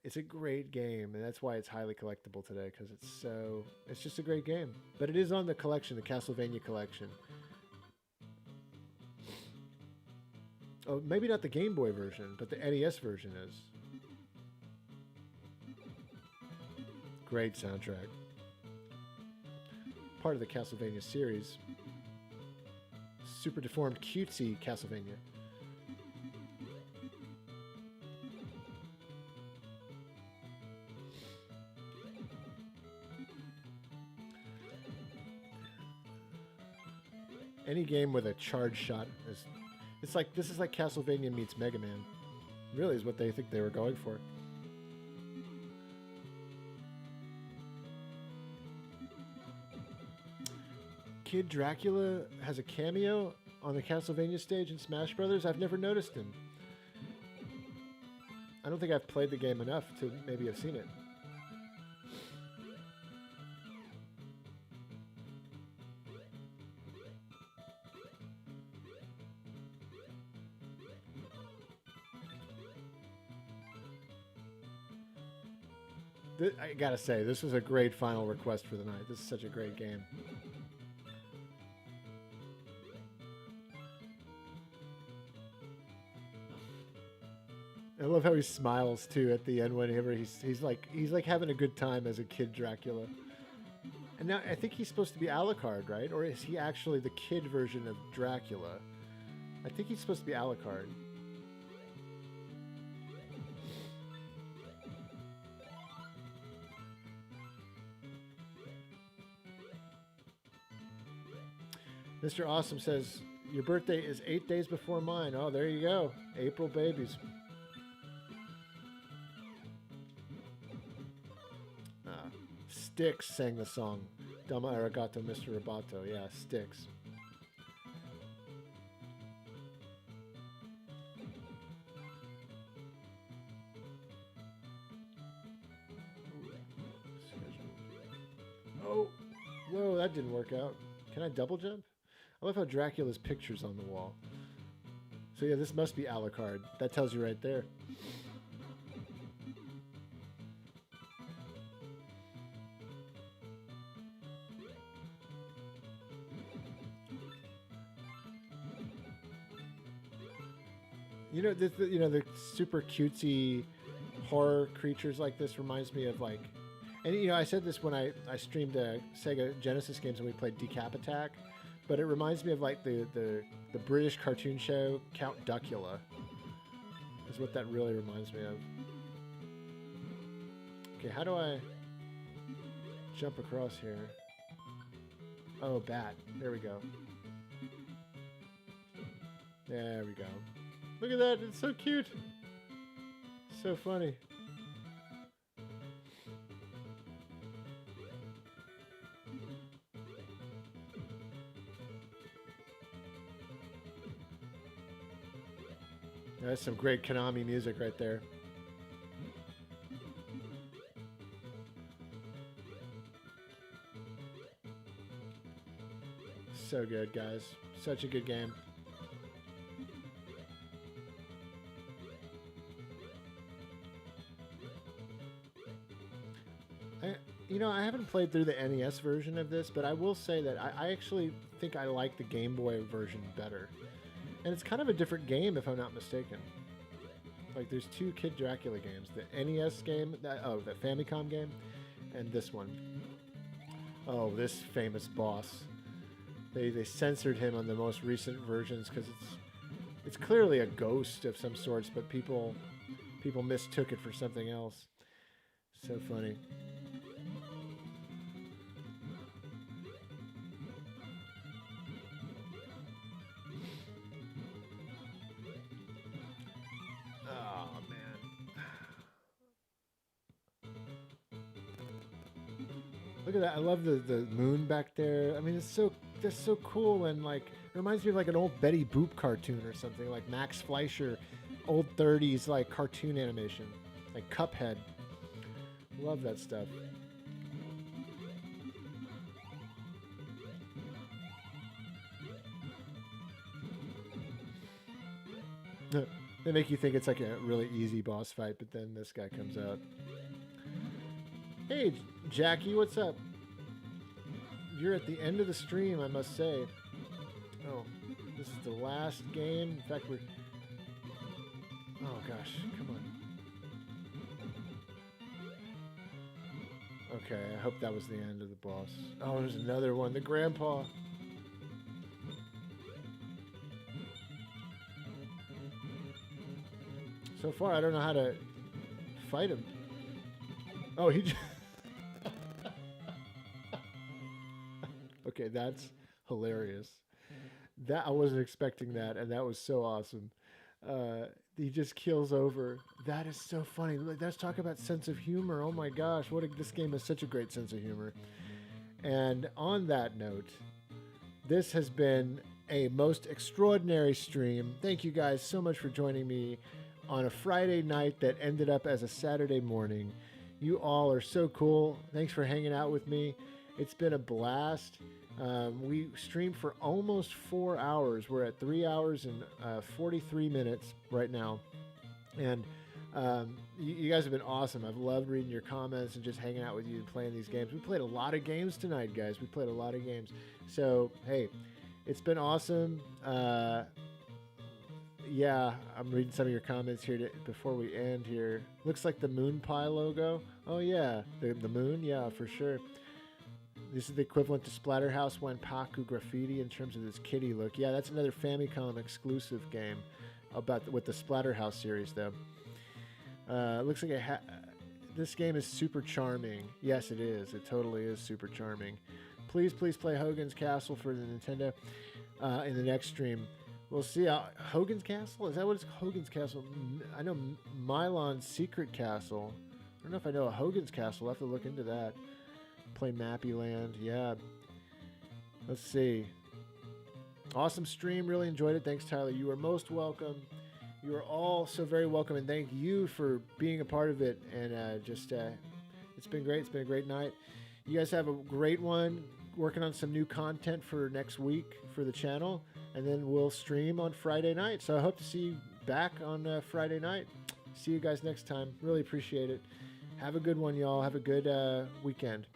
it's a great game, and that's why it's highly collectible today, because it's just a great game. But it is on the collection, the Castlevania collection. Oh, maybe not the Game Boy version, but the NES version is. Great soundtrack. Part of the Castlevania series. Super deformed, cutesy Castlevania. Any game with a charge shot is. This is like Castlevania meets Mega Man. Really is what they think they were going for. Kid Dracula has a cameo on the Castlevania stage in Smash Brothers. I've never noticed him. I don't think I've played the game enough to maybe have seen it. I gotta say, this was a great final request for the night. This is such a great game. I love how he smiles too at the end whenever he's like having a good time as a Kid Dracula. And now I think he's supposed to be Alucard, right? Or is he actually the kid version of Dracula? I think he's supposed to be Alucard. Mr. Awesome says, your birthday is 8 days before mine. Oh, there you go. April babies. Styx sang the song. Dama Arigato, Mr. Roboto. Yeah, Styx. Oh, whoa, that didn't work out. Can I double jump? I love how Dracula's picture's on the wall. So yeah, this must be Alucard. That tells you right there. You know, the super cutesy horror creatures like this reminds me of like, and I said this when I streamed Sega Genesis games and we played Decap Attack, but it reminds me of like the British cartoon show Count Duckula. Is what that really reminds me of. Okay, how do I jump across here? Oh, bat. There we go. There we go. Look at that. It's so cute. So funny. That's some great Konami music right there. So good, guys. Such a good game. I haven't played through the NES version of this, but I will say that I actually think I like the Game Boy version better. And it's kind of a different game, if I'm not mistaken. Like, there's two Kid Dracula games. The NES game, the Famicom game, and this one. Oh, this famous boss. They censored him on the most recent versions because it's clearly a ghost of some sorts, but people mistook it for something else. So funny. Look at that. I love the moon back there. I mean, it's so cool, and like it reminds me of like an old Betty Boop cartoon or something, like Max Fleischer, old 30s like cartoon animation, like Cuphead. Love that stuff. They make you think it's like a really easy boss fight, but then this guy comes out. Hey, Jackie, what's up? You're at the end of the stream, I must say. Oh, this is the last game. In fact, oh gosh, come on. Okay, I hope that was the end of the boss. Oh, there's another one. The grandpa. So far, I don't know how to fight him. Oh, he just... Okay, that's hilarious. That I wasn't expecting that, and that was so awesome. He just keels over. That is so funny. Let's talk about sense of humor. Oh my gosh, this game has such a great sense of humor. And on that note, this has been a most extraordinary stream. Thank you guys so much for joining me on a Friday night that ended up as a Saturday morning. You all are so cool. Thanks for hanging out with me. It's been a blast. We streamed for almost 4 hours. We're at 3 hours and 43 minutes right now. And you guys have been awesome. I've loved reading your comments and just hanging out with you and playing these games. We played a lot of games tonight, guys. We played a lot of games. So, hey, it's been awesome. Yeah, I'm reading some of your comments here before we end here. Looks like the Moon Pie logo. Oh, yeah. The moon? Yeah, for sure. This is the equivalent to Splatterhouse Wanpaku Graffiti in terms of this kitty look. Yeah, that's another Famicom exclusive game with the Splatterhouse series, though. Looks like this game is super charming. Yes, it is. It totally is super charming. Please play Hogan's Castle for the Nintendo in the next stream. We'll see. Hogan's Castle? Is that what it's Hogan's Castle? I know Milon's Secret Castle. I don't know if I know a Hogan's Castle. I'll have to look into that. Play Mappy Land. Yeah. Let's see. Awesome stream. Really enjoyed it. Thanks, Tyler. You are most welcome. You are all so very welcome. And thank you for being a part of it. And it's been great. It's been a great night. You guys have a great one. Working on some new content for next week for the channel. And then we'll stream on Friday night. So I hope to see you back on Friday night. See you guys next time. Really appreciate it. Have a good one, y'all. Have a good weekend.